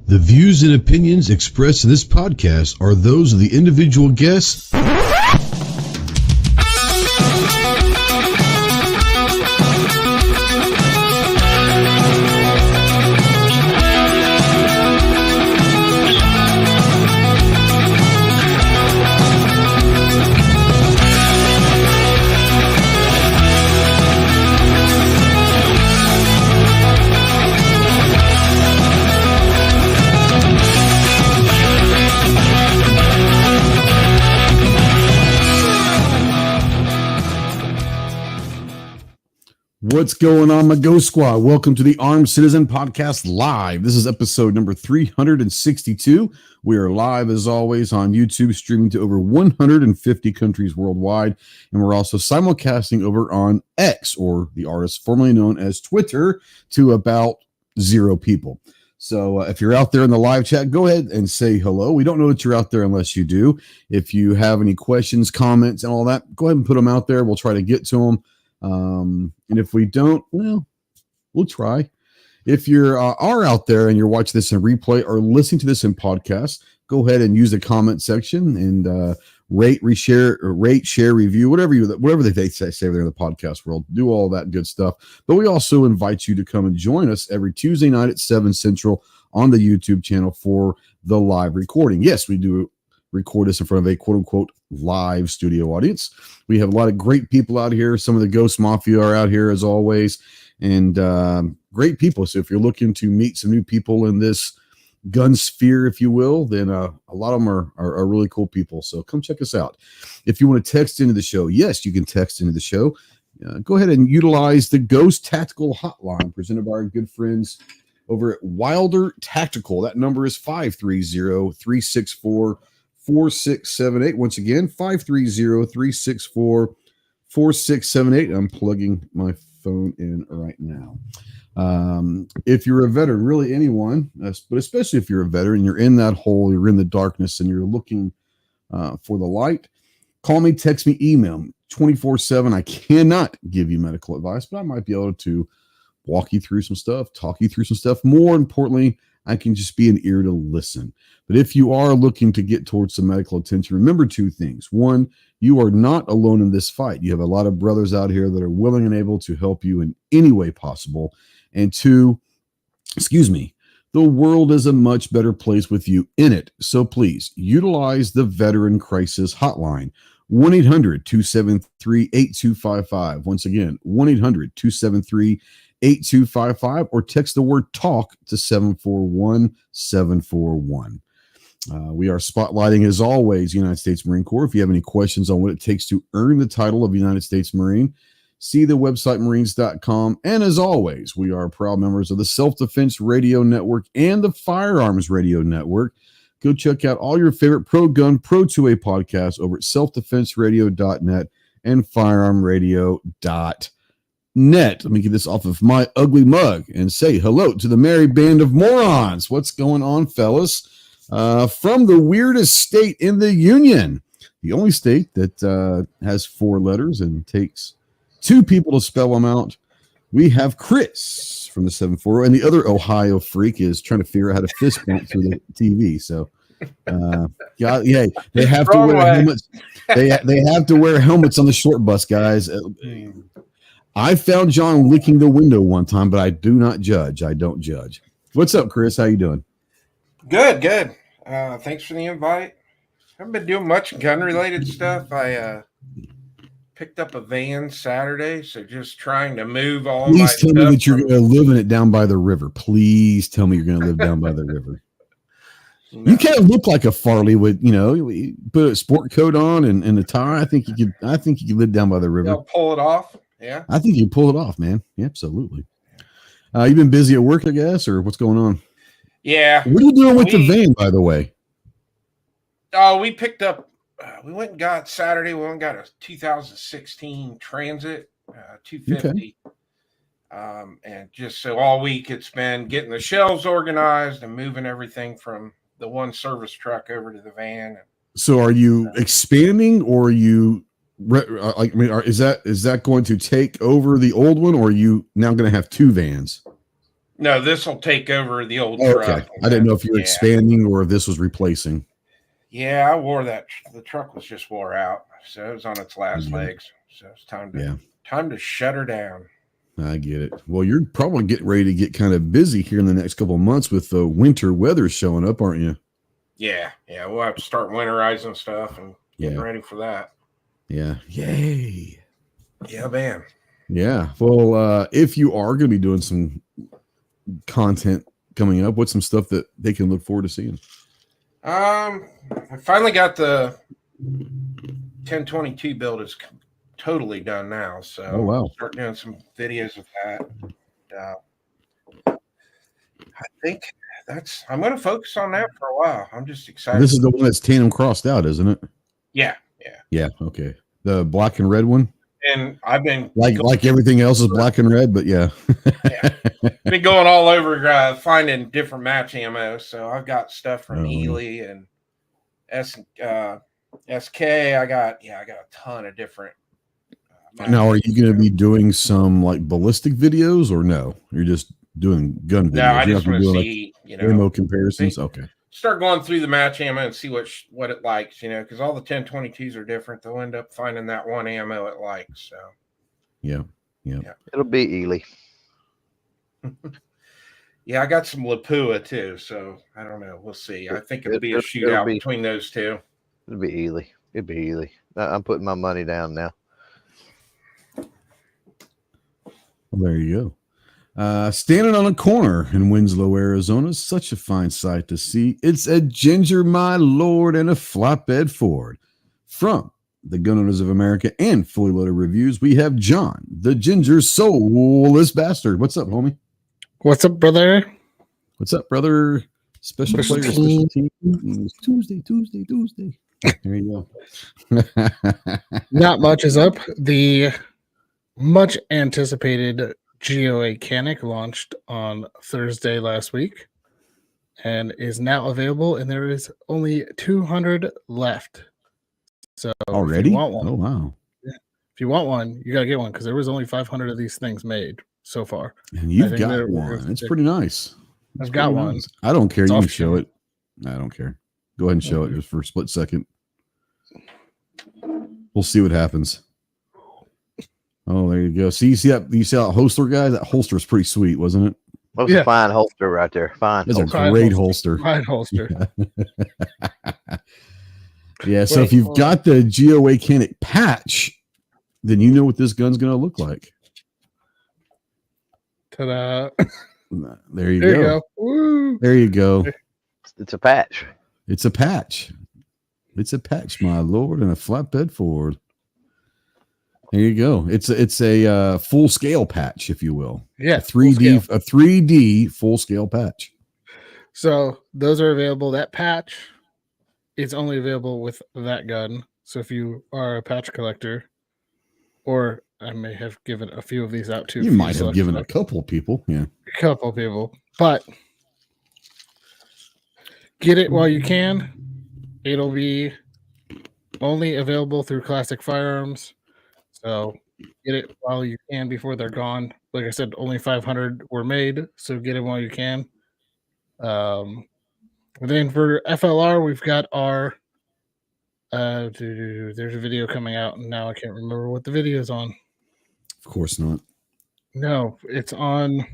The views and opinions expressed in this podcast are those of the individual guests. What's going on, my Ghost Squad? Welcome to the Armed Citizen Podcast Live. This is episode number 362. We are live, as always, on YouTube, streaming to over 150 countries worldwide. And we're also simulcasting over on X, or the artist formerly known as Twitter, to about 0 people. So if you're out there in the live chat, go ahead and say hello. We don't know that you're out there unless you do. If you have any questions, comments, and all that, go ahead and put them out there. We'll try to get to them. And if we don't, well, we'll try. If you are out there and you're watching this in replay or listening to this in podcast, go ahead and use the comment section and rate, share, review, whatever they say there in the podcast world. Do all that good stuff. But we also invite you to come and join us every Tuesday night at 7 Central on the YouTube channel for the live recording. Yes, we do record this in front of a quote-unquote live studio audience. We have a lot of great people out here. Some of the Ghost Mafia are out here as always, and great people. So if you're looking to meet some new people in this gun sphere, if you will, then a lot of them are really cool people. So come check us out. If you want to text into the show, yes, you can text into the show. Go ahead and utilize the Ghost Tactical Hotline presented by our good friends over at Wilder Tactical. That number is 530-364-4678. Once again, 530-364-4678. I'm plugging my phone in right now. If you're a veteran, really anyone, but especially if you're a veteran, you're in that hole, you're in the darkness, and you're looking for the light, call me, text me, email me 24/7. I cannot give you medical advice, but I might be able to walk you through some stuff, talk you through some stuff. More importantly, I can just be an ear to listen. But if you are looking to get towards some medical attention, remember 2 things. 1, you are not alone in this fight. You have a lot of brothers out here that are willing and able to help you in any way possible. And 2, the world is a much better place with you in it. So please utilize the Veteran Crisis Hotline, 1-800-273-8255. Once again, 1-800-273-8255, or text the word talk to 741-741. We are spotlighting, as always, United States Marine Corps. If you have any questions on what it takes to earn the title of United States Marine, see the website marines.com. And as always, we are proud members of the Self-Defense Radio Network and the Firearms Radio Network. Go check out all your favorite pro-gun, pro-2A podcasts over at selfdefenseradio.net and firearmradio.net. Let me get this off of my ugly mug and say hello to the merry band of morons. What's going on, fellas? From the weirdest state in the union, the only state that has 4 letters and takes 2 people to spell them out, we have Chris from the 740, and the other Ohio freak is trying to figure out how to fist bump through the TV. So, they have to wear helmets. They have to wear helmets on the short bus, guys. I found John licking the window one time, but I do not judge. I don't judge. What's up, Chris? How you doing? Good. Thanks for the invite. Haven't been doing much gun-related stuff. I picked up a van Saturday, so just trying to move all my stuff. Please tell me that you're going to live in it down by the river. Please tell me you're going to live down by the river. No. You kind of look like a Farley with, put a sport coat on and a tie. I think you could live down by the river. You'll pull it off. Yeah. I think you can pull it off, man. Yeah, absolutely. You've been busy at work, I guess, or what's going on? Yeah. What are you doing with the van, by the way? Oh, we picked up, we went and got Saturday, we went and got a 2016 Transit 250. Okay. And just so all week it's been getting the shelves organized and moving everything from the one service truck over to the van. So are you expanding, or are you, is that going to take over the old one, or are you now going to have 2 vans? No, this will take over the old Oh, truck. okay. I didn't know if you were expanding or if this was replacing. Yeah, I wore that. The truck was just wore out, so it was on its last legs. So it's time to shut her down. I get it. Well, you're probably getting ready to get kind of busy here in the next couple of months with the winter weather showing up, aren't you? Yeah. We'll have to start winterizing stuff and getting ready for that. Yeah. Yay. Yeah, man. Yeah. Well, if you are going to be doing some content coming up, what's some stuff that they can look forward to seeing? I finally got the 1022 build is totally done now. So I'll start doing some videos of that. I think I'm going to focus on that for a while. I'm just excited. This is the one that's tandem crossed out, isn't it? Yeah. Okay. The black and red one. And I've been like everything else is black and red, but yeah. Been going all over finding different match ammo. So I've got stuff from Ely and SK. I got a ton of different. Now, are you going to be doing some like ballistic videos or no? You're just doing gun videos. No, I just want to see ammo comparisons. Okay. Start going through the match ammo and see what it likes, because all the 1022s are different. They'll end up finding that one ammo it likes. So yeah. It'll be Ely. Yeah, I got some Lapua too, so I don't know. We'll see. I think it'll be a shootout between those two. It'll be Ely. I'm putting my money down now. Well, there you go. Standing on a corner in Winslow, Arizona, such a fine sight to see. It's a Ginger, my lord, and a flatbed Ford. From the Gun Owners of America and Fully Loaded Reviews, we have John, the Ginger Soulless Bastard. What's up, homie? What's up, brother? What's up, brother? Special player, special team. Tuesday. There you go. Not much is up. The much anticipated GOA Canic launched on Thursday last week and is now available, and there is only 200 left. So already? If you want one, oh wow! If you want one, you gotta get one because there was only 500 of these things made so far. And you've got one. It's pretty nice. I've got one. Nice. I don't care. You can show it. I don't care. Go ahead and show it just for a split second. We'll see what happens. Oh, there you go. See, you see that holster, guy? That holster is pretty sweet, wasn't it? That's a fine holster right there. Fine. That's a great holster. Fine holster. Yeah. So if you've got the GOA Canic patch, then you know what this gun's going to look like. Ta-da. There you go. Woo. There you go. It's a patch. It's a patch. It's a patch, my lord, and a flatbed Ford. There you go. It's a full scale patch, if you will. Yeah, a 3D full scale patch. So those are available. That patch is only available with that gun. So if you are a patch collector, or I may have given a few of these out too. You might have given a couple people. Yeah, a couple people, but get it while you can. It'll be only available through Classic Firearms. So get it while you can before they're gone. Like I said, only 500 were made, so get it while you can. Then for FLR, we've got our there's a video coming out, and now I can't remember what the video is on. Of course not. No, it's on.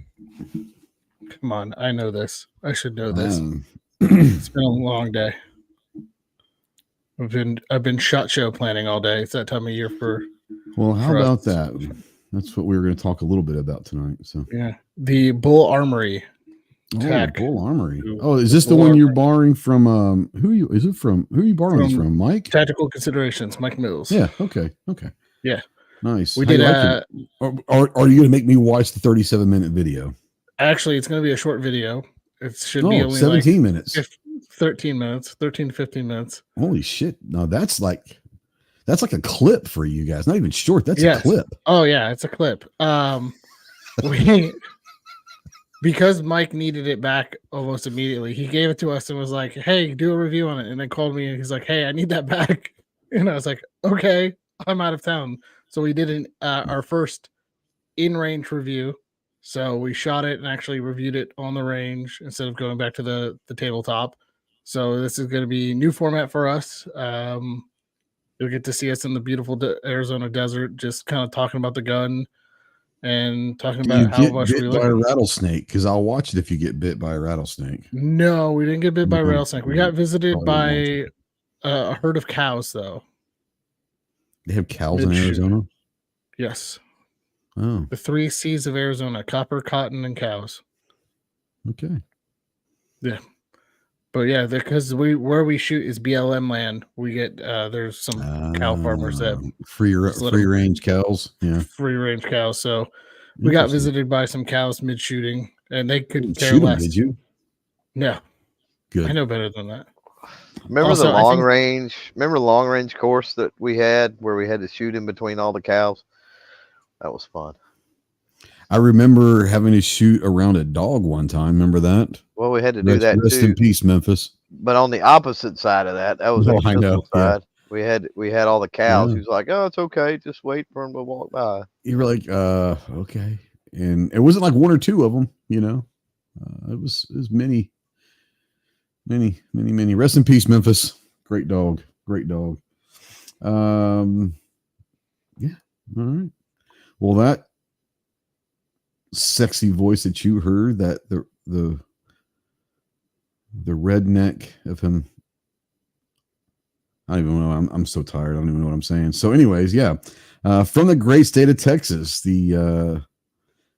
Come on, I know this. I should know this. It's been a long day. I've been SHOT Show planning all day. It's that time of year for. Well, how about that? That's what we were going to talk a little bit about tonight. So yeah, the Bull Armory. Bull Armory. Oh, is this the one you're borrowing from? Who are you borrowing this from? Mike. Tactical Considerations, Mike Mills. Yeah. Okay. Yeah. Nice. We did. Are you going to make me watch the 37-minute video? Actually, it's going to be a short video. It should be only 17 minutes. 13 minutes, 13 to 15 minutes. Holy shit! No, that's like a clip for you guys. Not even short. That's a clip. Oh yeah, it's a clip. Because Mike needed it back almost immediately, he gave it to us and was like, "Hey, do a review on it." And then called me and he's like, "Hey, I need that back." And I was like, "Okay, I'm out of town." So we did our first in-range review. So we shot it and actually reviewed it on the range instead of going back to the tabletop. So this is going to be new format for us. You'll get to see us in the beautiful Arizona desert, just kind of talking about the gun and talking about how much we like by a rattlesnake. Because I'll watch it if you get bit by a rattlesnake. No, we didn't get bit by a rattlesnake. We got visited by a herd of cows, though. They have cows in Arizona? Yes. Oh. The 3 C's of Arizona: copper, cotton, and cows. Okay. Yeah. But yeah, because where we shoot is BLM land. We get there's some cow farmers that free range cows. Yeah. Free range cows. So we got visited by some cows mid shooting, and they could care shoot less. Them, did you? No. Good. I know better than that. Remember also, the long range? Remember the long range course that we had where we had to shoot in between all the cows? That was fun. I remember having to shoot around a dog one time. Remember that? Well, we had to do that rest too. in peace, Memphis. But on the opposite side of that was the pistol side. Yeah. We had all the cows. He was like, "Oh, it's okay. Just wait for them to walk by." You were like, okay. And it wasn't like 1 or 2 of them, you know. It was many. Rest in peace, Memphis. Great dog. Yeah. All right. Well, that sexy voice that you heard, that the redneck of him. I don't even know. I'm so tired. I don't even know what I'm saying. So, anyways, yeah. From the great state of Texas, the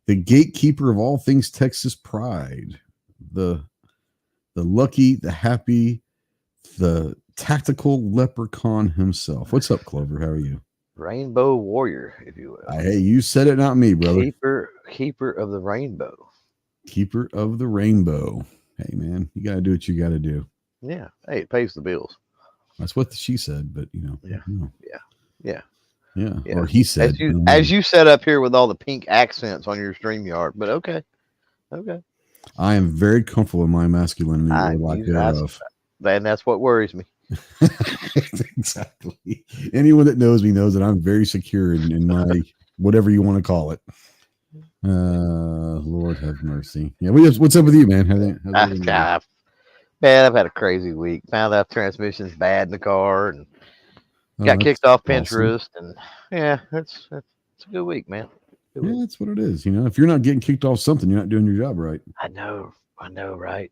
gatekeeper of all things Texas pride, the lucky, the happy, the tactical leprechaun himself. What's up, Clover? How are you? Rainbow warrior, if you will. Hey, you said it, not me, brother. Keeper of the rainbow. Keeper of the rainbow. Hey, man, you got to do what you got to do. Yeah. Hey, it pays the bills. That's what she said, but you know. Yeah. You know. Yeah. Or he said. As you set up here with all the pink accents on your StreamYard, but okay. I am very comfortable in my masculinity. And that's what worries me. Exactly. Anyone that knows me knows that I'm very secure in my whatever you want to call it. Lord have mercy. Yeah, what's up with you, man? Man, I've had a crazy week. Found out transmission's bad in the car and got kicked off Pinterest, and yeah, it's a good week, man. That's what it is. You know, if you're not getting kicked off something, you're not doing your job right. I know, right?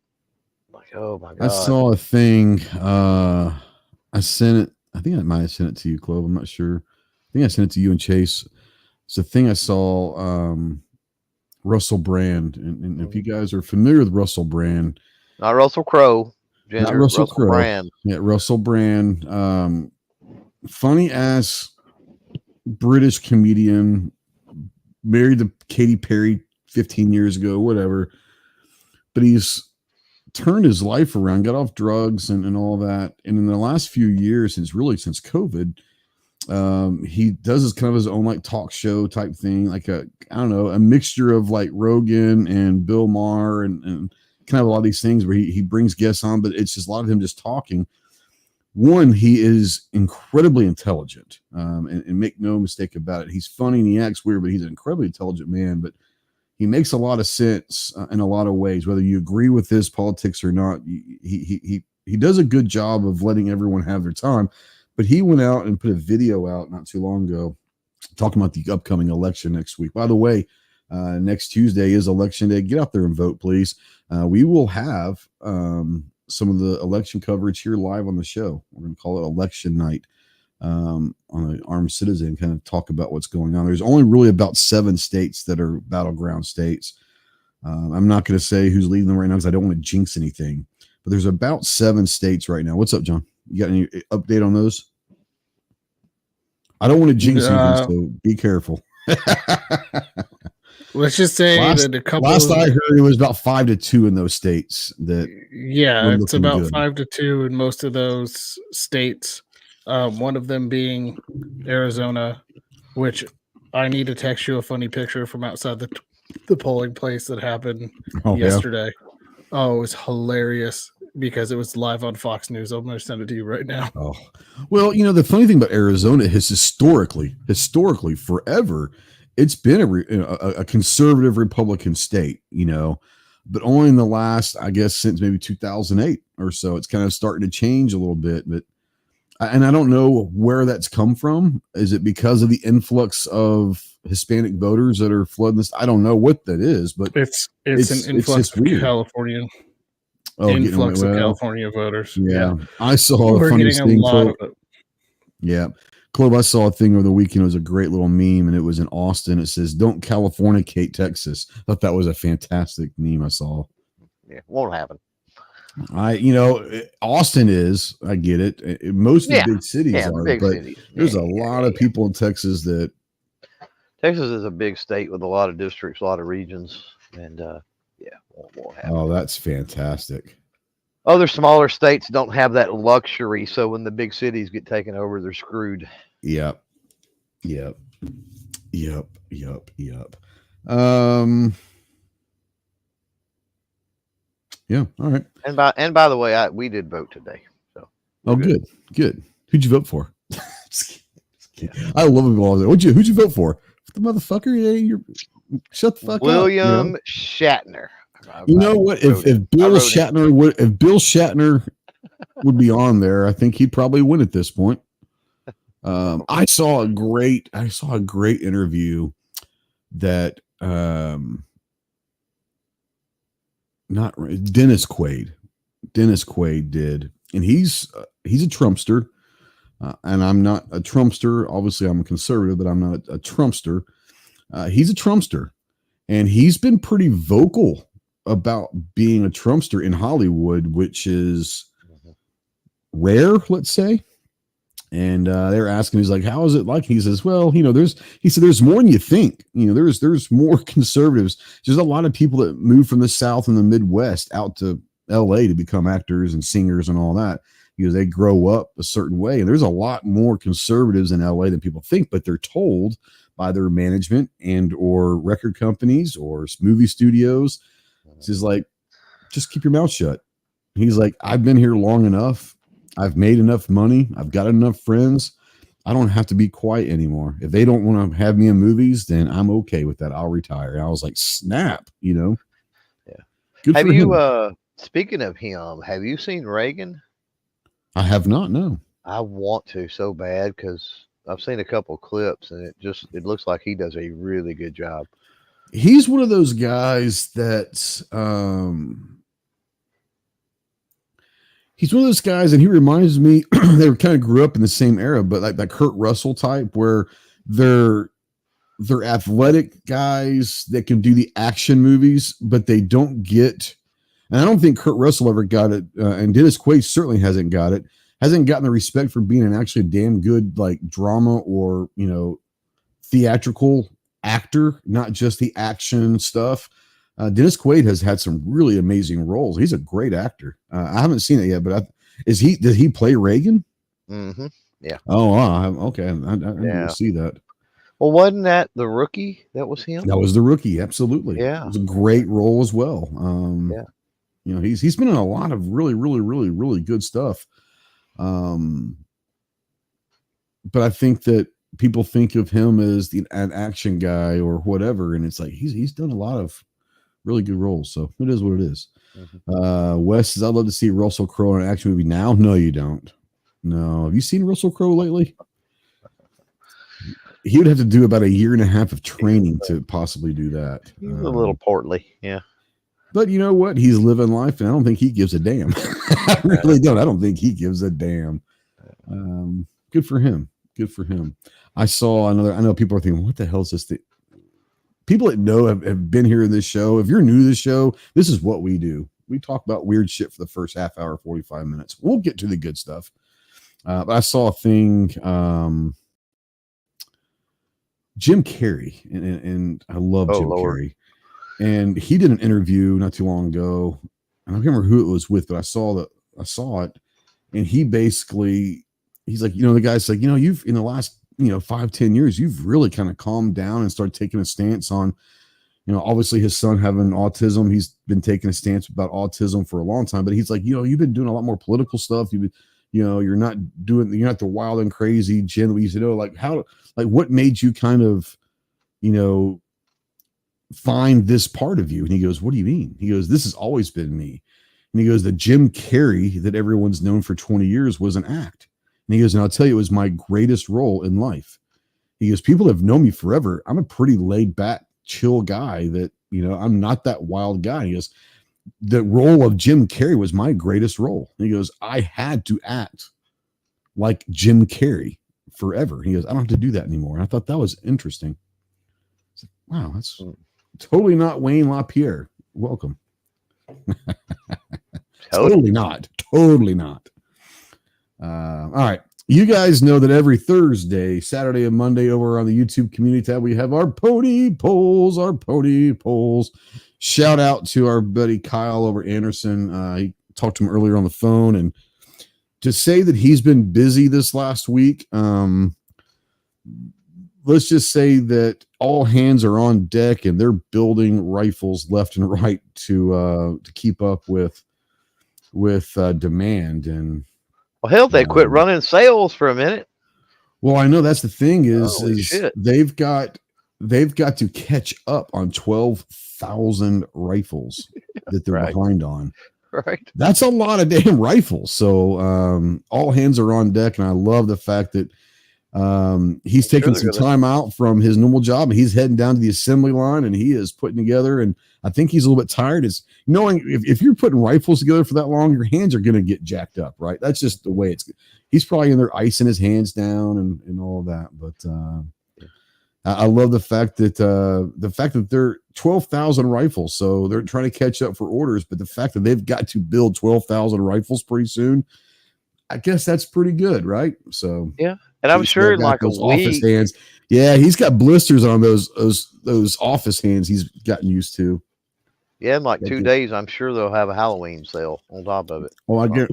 Like, oh my God. I saw a thing. I sent it. I think I might have sent it to you, Clove. I'm not sure. I think I sent it to you and Chase. It's a thing I saw. Russell Brand, and if you guys are familiar with Russell Brand, not Russell Crowe, not Russell Crowe. Brand. Yeah, Russell Brand. Funny ass British comedian, married to Katy Perry 15 years ago, whatever. But he's turned his life around, got off drugs and all that. And in the last few years, since COVID, he does his kind of his own like talk show type thing, like a mixture of like Rogan and Bill Maher and kind of a lot of these things where he brings guests on, but it's just a lot of him just talking. One, he is incredibly intelligent, and make no mistake about it. He's funny and he acts weird, but he's an incredibly intelligent man. But he makes a lot of sense in a lot of ways, whether you agree with his politics or not. He does a good job of letting everyone have their time. But he went out and put a video out not too long ago talking about the upcoming election next week. By the way, next Tuesday is election day. Get out there and vote, please. We will have some of the election coverage here live on the show. We're going to call it election night on an Armed Citizen, kind of talk about what's going on. There's only really about 7 states that are battleground states. I'm not going to say who's leading them right now because I don't want to jinx anything. But there's about 7 states right now. What's up, John? You got any update on those? I don't want to jinx anything, so be careful. Let's just say that a couple. Last I heard, it was about 5-2 in those states. It's about 5-2 in most of those states. One of them being Arizona, which I need to text you a funny picture from outside the polling place that happened yesterday. Yeah. Oh, it was hilarious because it was live on Fox News. I'm going to send it to you right now. Oh, well, the funny thing about Arizona is historically forever, it's been a conservative Republican state, but only in the last, I guess, since maybe 2008 or so, it's kind of starting to change a little bit. But I don't know where that's come from. Is it because of the influx of Hispanic voters that are flooding this? I don't know what that is, but it's an influx of California. Influx of California voters. Yeah. I saw We're a funny getting thing. a lot of it. Yeah. Club, I saw a thing over the weekend. It was a great little meme, and it was in Austin. It says, "Don't Californicate Texas." I thought that was a fantastic meme I saw. Yeah, won't happen. Austin is, I get it. Most of the big cities are, big but cities. there's a lot of people in Texas that. Texas is a big state with a lot of districts, a lot of regions, and won't happen. Oh, that's fantastic. Other smaller states don't have that luxury, so when the big cities get taken over, they're screwed. Yep. Yeah. All right. And by the way, we did vote today. So. Good. Who'd you vote for? I love it all. Who'd you vote for? The motherfucker. Yeah, shut the fuck William Shatner. You know what? If Bill Shatner would be on there, I think he'd probably win at this point. I saw a great interview that not Dennis Quaid did, and he's a Trumpster, and I'm not a Trumpster. Obviously, I'm a conservative, but I'm not a Trumpster. He's a Trumpster, and he's been pretty vocal about being a Trumpster in Hollywood, which is rare, let's say. And they're asking, he's like, how is it like? He says, well, there's more than you think. There's more conservatives. There's a lot of people that move from the South and the Midwest out to LA to become actors and singers and all that, because they grow up a certain way. And there's a lot more conservatives in LA than people think, but they're told by their management and or record companies or movie studios. He's like, just keep your mouth shut. He's like, I've been here long enough. I've made enough money. I've got enough friends. I don't have to be quiet anymore. If they don't want to have me in movies, then I'm okay with that. I'll retire. And I was like, snap, Yeah. Good have you, him. Speaking of him, have you seen Reagan? I have not, no. I want to so bad because I've seen a couple clips and it looks like he does a really good job. He's one of those guys that, he's one of those guys, and he reminds me, they kind of grew up in the same era, but like that Kurt Russell type, where they're athletic guys that can do the action movies, but they don't get, and I don't think Kurt Russell ever got it, and Dennis Quaid certainly hasn't gotten the respect for being an actually damn good like drama or theatrical actor, not just the action stuff. Dennis Quaid has had some really amazing roles. He's a great actor. I haven't seen it yet, but did he play Reagan? Mm-hmm. Yeah. Oh, wow. Okay. I didn't see that. Well, wasn't that The Rookie? That was him. That was The Rookie. Absolutely. Yeah. It was a great role as well. Yeah. He's been in a lot of really, really, really, really good stuff. But I think that people think of him as an action guy or whatever, and it's like he's done a lot of really good roles. So it is what it is. Mm-hmm. Wes says, I'd love to see Russell Crowe in an action movie now. No, you don't. No. Have you seen Russell Crowe lately? He would have to do about a year and a half of training to possibly do that. He's a little portly. Yeah. But you know what? He's living life, and I don't think he gives a damn. I really don't. I don't think he gives a damn. Good for him. Good for him. I know people are thinking, what the hell is this thing? People that know have been here in this show. If you're new to this show, this is what we do. We talk about weird shit for the first half hour, 45 minutes. We'll get to the good stuff. But I saw a thing, Jim Carrey, and I love Jim Carrey. And he did an interview not too long ago. I don't remember who it was with, but I saw it. And he basically, he's like, the guy's like, you've in the last 5-10 years, you've really kind of calmed down and started taking a stance on, obviously his son having autism. He's been taking a stance about autism for a long time, but he's like, you've been doing a lot more political stuff. You've been, you're not the wild and crazy Jim that we used to know. Like what made you kind of, find this part of you. And he goes, what do you mean? He goes, this has always been me. And he goes, the Jim Carrey that everyone's known for 20 years was an act. And he goes, and I'll tell you, it was my greatest role in life. He goes, people have known me forever. I'm a pretty laid back, chill guy that, I'm not that wild guy. He goes, the role of Jim Carrey was my greatest role. And he goes, I had to act like Jim Carrey forever. He goes, I don't have to do that anymore. And I thought that was interesting. Wow, that's totally not Wayne LaPierre. Welcome. Totally not. All right. You guys know that every Thursday, Saturday, and Monday over on the YouTube community tab, we have our pony polls. Shout out to our buddy Kyle over Anderson. He talked to him earlier on the phone, and to say that he's been busy this last week, let's just say that all hands are on deck and they're building rifles left and right to keep up with demand. And well, hell, they quit running sales for a minute. Well, I know that's the thing is shit. they've got to catch up on 12,000 rifles that they're Right. behind on. Right. That's a lot of damn rifles. So all hands are on deck, and I love the fact that he's taking some time out from his normal job, and he's heading down to the assembly line, and he is putting together. And I think he's a little bit tired. Is knowing if you're putting rifles together for that long, your hands are going to get jacked up, right? That's just the way it's. He's probably in there icing his hands down and all of that. But I love the fact that they're 12,000 rifles, so they're trying to catch up for orders. But the fact that they've got to build 12,000 rifles pretty soon, I guess that's pretty good, right? So yeah, and I'm sure in like those a week, office hands. Yeah, he's got blisters on those office hands he's gotten used to. Yeah, in like 2 days, I'm sure they'll have a Halloween sale on top of it. Well, I get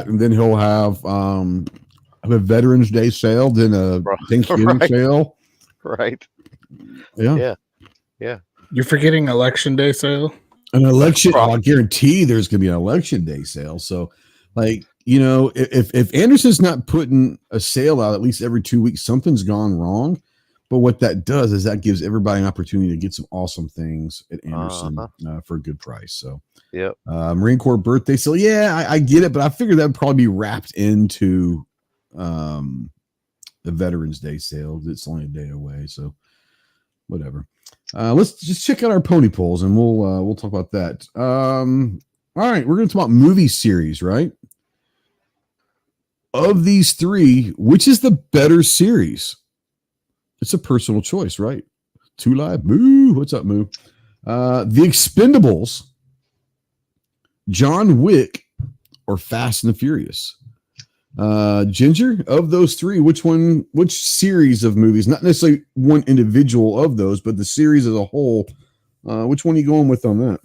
and then he'll have a Veterans Day sale, then a Thanksgiving sale. Right. Yeah. You're forgetting Election Day sale? An election, I guarantee there's going to be an Election Day sale. So, like, if Anderson's not putting a sale out at least every 2 weeks, something's gone wrong. But what that does is that gives everybody an opportunity to get some awesome things at Anderson for a good price. So, Marine Corps birthday sale. Yeah, I get it, but I figured that would probably be wrapped into the Veterans Day sale. It's only a day away, so whatever. Let's just check out our pony polls, and we'll talk about that. All right, we're going to talk about movie series, right? Of these three, which is the better series? It's a personal choice, right? Two Live, Moo. What's up, Moo? The Expendables, John Wick, or Fast and the Furious? Ginger, of those three, which series of movies, not necessarily one individual of those, but the series as a whole, which one are you going with on that?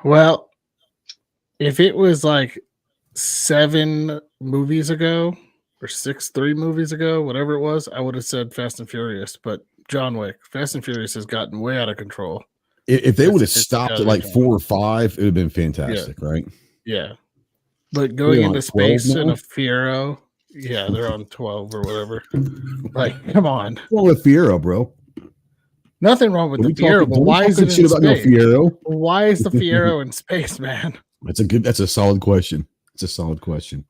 Well, if it was like 7 movies ago or 3 movies ago, whatever it was, I would have said Fast and Furious, but John Wick, Fast and Furious has gotten way out of control. If they would have stopped at like 4 or 5, it would have been fantastic, right? Yeah. But going into space in a Fiero, they're on 12 or whatever. Like, come on. Well, with Fiero, bro. Nothing wrong with the Fiero, but why is it in space? No Fiero? Why is the Fiero in space, man? That's a solid question. It's a solid question.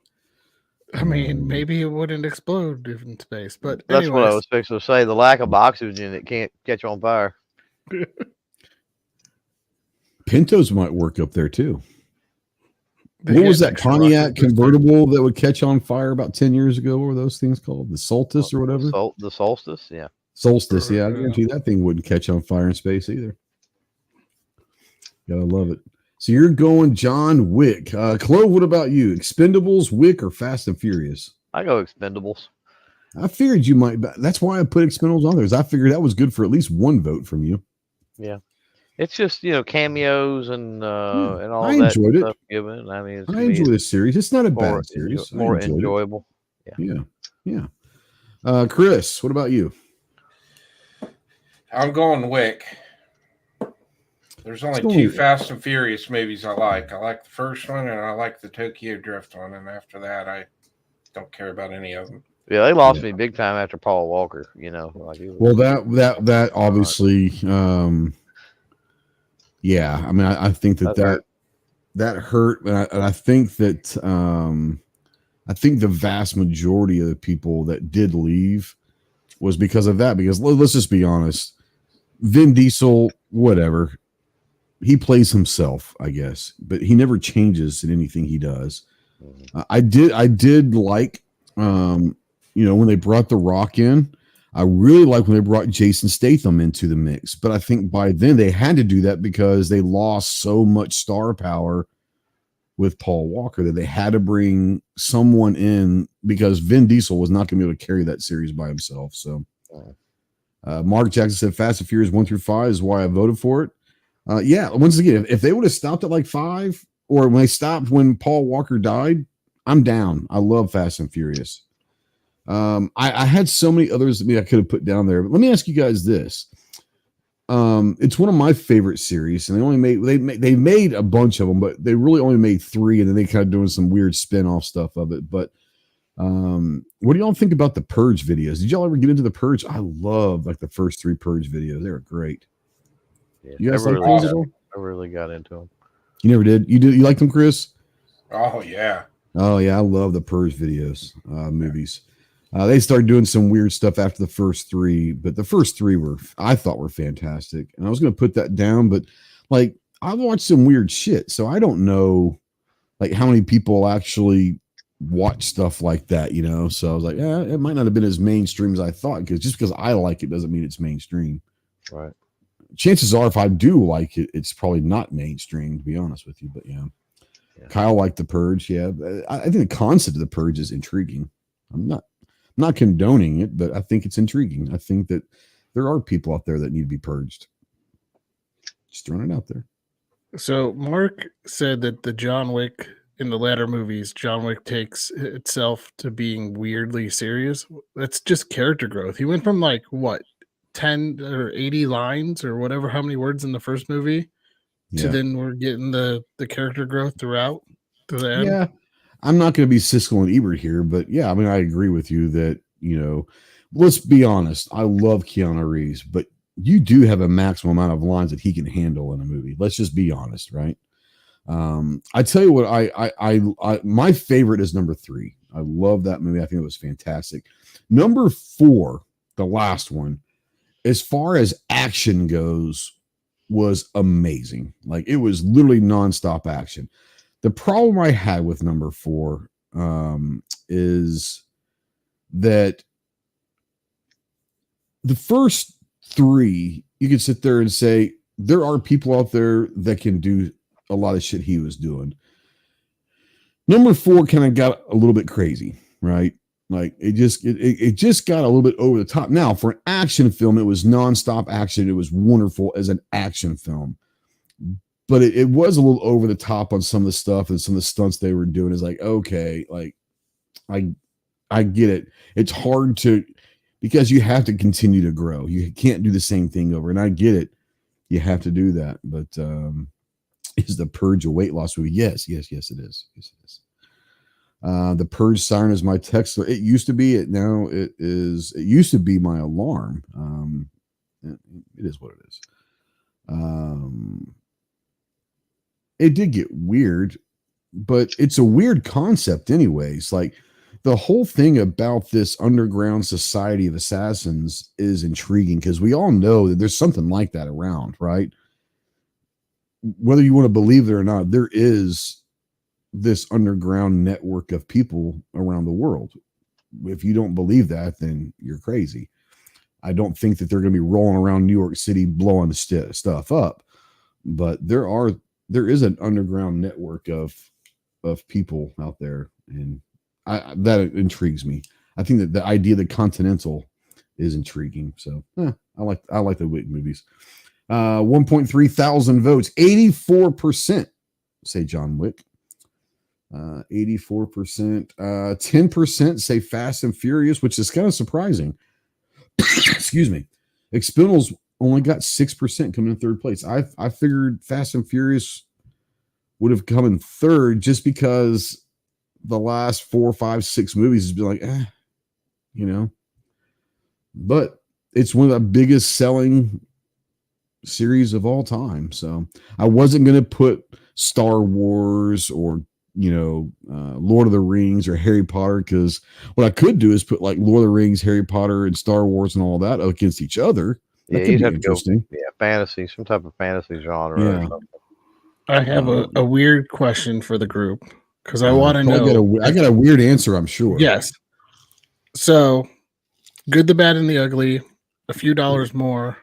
I mean, maybe it wouldn't explode in space, but that's what I was fixing to say. The lack of oxygen, it can't catch on fire. Pintos might work up there too. What was that Pontiac convertible that would catch on fire about 10 years ago? What were those things called? The Solstice or whatever? The Solstice, yeah. Solstice, yeah. I guarantee that thing wouldn't catch on fire in space either. Gotta love it. So you're going John Wick. Clove, what about you? Expendables, Wick, or Fast and Furious? I go Expendables. I figured you might. That's why I put Expendables on there. Is I figured that was good for at least one vote from you. Yeah. It's just, cameos and all I that enjoyed stuff it. given. I mean, I enjoy this series. It's not a bad series. More enjoyable. Yeah. Chris, what about you? I'm going Wick. There's only 2 Fast and Furious movies I like. I like the first one, and I like the Tokyo Drift one. And after that, I don't care about any of them. Yeah, they lost me big time after Paul Walker. Like well, that obviously, yeah. I mean, I think that hurt, and I think that I think the vast majority of the people that did leave was because of that. Because let's just be honest, Vin Diesel, whatever, he plays himself, I guess, but he never changes in anything he does. I did like, when they brought The Rock in. I really like when they brought Jason Statham into the mix, but I think by then they had to do that because they lost so much star power with Paul Walker that they had to bring someone in because Vin Diesel was not going to be able to carry that series by himself. So, Mark Jackson said Fast and Furious 1 through 5 is why I voted for it. Yeah, once again, if they would have stopped at like 5, or when they stopped when Paul Walker died, I'm down. I love Fast and Furious. I had so many others that I could have put down there, but let me ask you guys this. It's one of my favorite series, and they made a bunch of them, but they really only made 3, and then they kind of doing some weird spin-off stuff of it. But what do y'all think about the Purge videos? Did y'all ever get into the Purge? I love like the first 3 Purge videos. They were great. Yeah, you guys like those at all? I really got into them. You never did? You like them, Chris? Oh yeah. Oh yeah, I love the Purge videos, movies. They started doing some weird stuff after the first 3, but the first 3 I thought were fantastic. And I was going to put that down, but like I've watched some weird shit, so I don't know like how many people actually watch stuff like that, So I was like, yeah, it might not have been as mainstream as I thought, because just because I like it doesn't mean it's mainstream. Right. Chances are, if I do like it, it's probably not mainstream, to be honest with you. But yeah. Kyle liked the Purge. Yeah, I think the concept of the Purge is intriguing. I'm not condoning it, but I think it's intriguing. I think that there are people out there that need to be purged. Just throwing it out there. So Mark said that the John Wick in the latter movies, John Wick takes itself to being weirdly serious. That's just character growth. He went from like what 10 or 80 lines or whatever, how many words in the first movie, to then we're getting the character growth throughout to the end. Yeah. I'm not going to be Siskel and Ebert here, but yeah, I mean, I agree with you that, let's be honest. I love Keanu Reeves, but you do have a maximum amount of lines that he can handle in a movie. Let's just be honest, right? I tell you what, I my favorite is number 3. I love that movie. I think it was fantastic. Number 4, the last one, as far as action goes, was amazing. Like it was literally nonstop action. The problem I had with number 4 is that the first 3, you could sit there and say, there are people out there that can do a lot of shit he was doing. Number 4 kind of got a little bit crazy, right? Like it just got a little bit over the top. Now, for an action film, it was nonstop action. It was wonderful as an action film. But it was a little over the top on some of the stuff and some of the stunts they were doing. Is like, okay, like I get it. It's hard to, because you have to continue to grow. You can't do the same thing over. And I get it. You have to do that. But is the Purge a weight loss movie? Yes, it is. Yes, it is. The Purge siren is my text. It used to be. It used to be my alarm. It is what it is. It did get weird, but it's a weird concept anyways. Like the whole thing about this underground society of assassins is intriguing because we all know that there's something like that around, right? Whether you want to believe it or not, there is this underground network of people around the world. If you don't believe that, then you're crazy. I don't think that they're going to be rolling around New York City blowing the stuff up, but there is an underground network of people out there, and that intrigues me. I think that the idea of the Continental is intriguing. So I like the Wick movies. 1.3 thousand votes, 84% say John Wick. 84%. 10% say Fast and Furious, which is kind of surprising. Excuse me. Expendables only got 6% coming in third place. I figured Fast and Furious would have come in third just because the last 4, 5, 6 movies has been like, But it's one of the biggest selling series of all time. So I wasn't going to put Star Wars or Lord of the Rings or Harry Potter, because what I could do is put like Lord of the Rings, Harry Potter, and Star Wars and all that against each other. That could be interesting. Fantasy, some type of fantasy genre or something. I have a weird question for the group, because I want to know. I got a weird answer, I'm sure. Yes. So, Good, the Bad, and the Ugly, a few dollars more,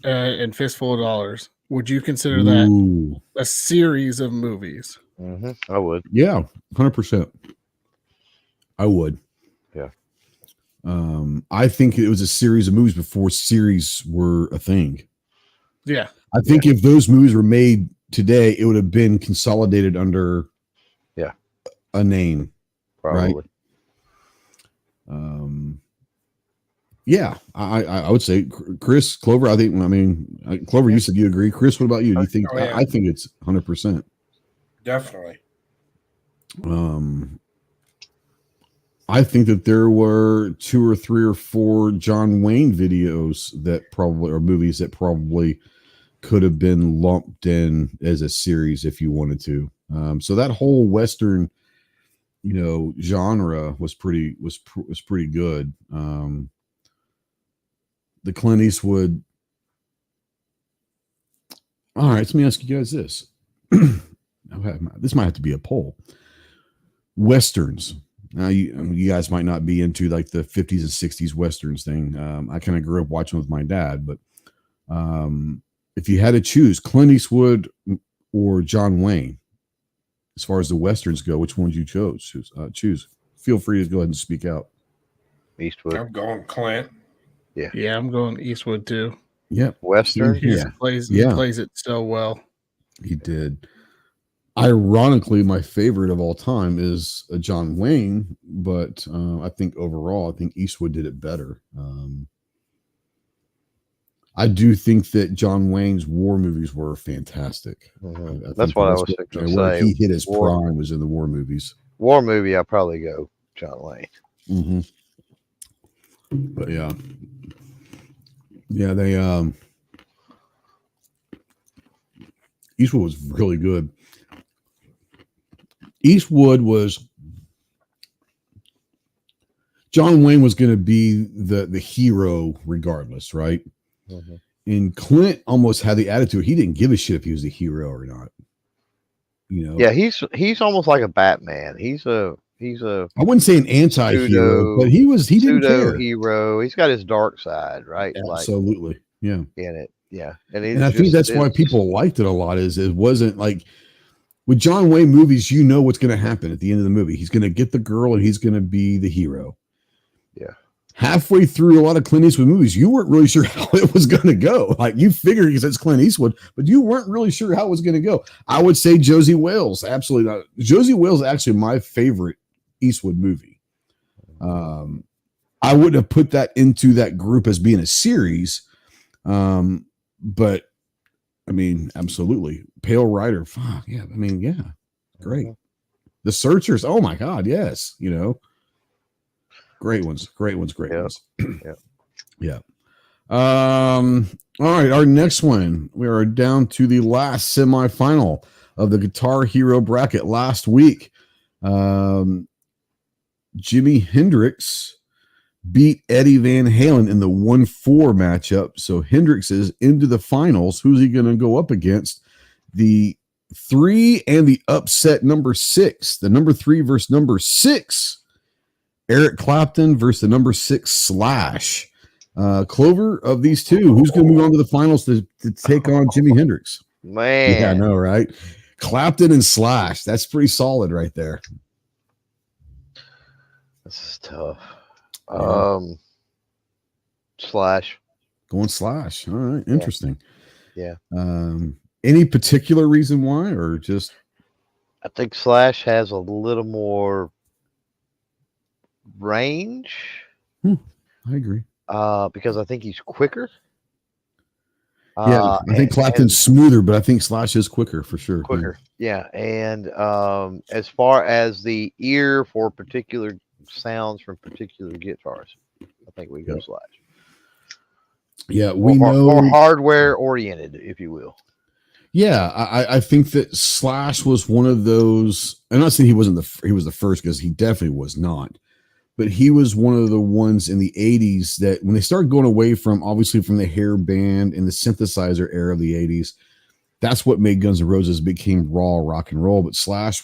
and Fistful of Dollars. Would you consider that a series of movies? Mm-hmm. I would. Yeah, 100%. I would. Yeah. I think it was a series of movies before series were a thing. Yeah. I think if those movies were made today, it would have been consolidated under a name. Probably. Right? I would say Chris, Clover. Clover, you said you agree. Chris, what about you? Do you think? I think it's 100%. Definitely. I think that there were 2 or 3 or 4 John Wayne videos that probably, or movies that probably could have been lumped in as a series if you wanted to. So that whole Western, genre was pretty good. The Clint Eastwood. All right, let me ask you guys this. This might have to be a poll. Westerns. Now, you guys might not be into like the 50s and 60s Westerns thing. I kind of grew up watching with my dad, but if you had to choose Clint Eastwood or John Wayne, as far as the Westerns go, which ones you choose? Feel free to go ahead and speak out. Eastwood. I'm going Clint. Yeah, I'm going Eastwood too. Yeah. Western. He plays it so well. He did. Ironically, my favorite of all time is John Wayne, but I think overall, Eastwood did it better. I do think that John Wayne's war movies were fantastic. Mm-hmm. That's what I was going to say. He hit his prime was in the war movies. War movie, I'll probably go John Wayne. Mm-hmm. But they Eastwood was really good. John Wayne was going to be the hero regardless, right? Mm-hmm. And Clint almost had the attitude he didn't give a shit if he was a hero or not. Yeah, he's almost like a Batman. He's a I wouldn't say an anti-hero, but he didn't care. Hero. He's got his dark side, right? Absolutely, in it. Yeah, and I think that's why people liked it a lot. Is it wasn't like with John Wayne movies, what's going to happen at the end of the movie. He's going to get the girl, and he's going to be the hero. Yeah. Halfway through a lot of Clint Eastwood movies, you weren't really sure how it was going to go. Like you figured because it's Clint Eastwood, but you weren't really sure how it was going to go. I would say Josie Wales, absolutely not. Josie Wales is actually my favorite Eastwood movie. I wouldn't have put that into that group as being a series, but absolutely. Pale Rider, fuck yeah. Great. The Searchers, oh my God, yes, great ones. Yeah. All right, our next one. We are down to the last semifinal of the Guitar Hero bracket last week. Jimi Hendrix beat Eddie Van Halen in the 1-4 matchup. So Hendrix is into the finals. Who's he going to go up against? The 3 and the upset number 6. The number 3 versus number 6. Eric Clapton versus the number 6 Slash. Clover, of these two, who's going to move on to the finals to take on Jimi Hendrix? Man. Yeah, I know, right? Clapton and Slash. That's pretty solid right there. This is tough. Yeah. Slash. Going Slash. All right. Interesting. Yeah. Any particular reason why, or just? I think Slash has a little more range. I agree. Because I think he's quicker. I think Clapton's smoother, but I think Slash is quicker for sure. Quicker. Yeah. And as far as the ear for particular sounds from particular guitars, I think we go Slash. Yeah, we more, know more hardware oriented, if you will. Yeah, I think that Slash was one of those. I'm not saying he was the first, because he definitely was not. But he was one of the ones in the 80s that when they started going away from, obviously, from the hair band and the synthesizer era of the 80s, that's what made Guns N' Roses became raw rock and roll. But Slash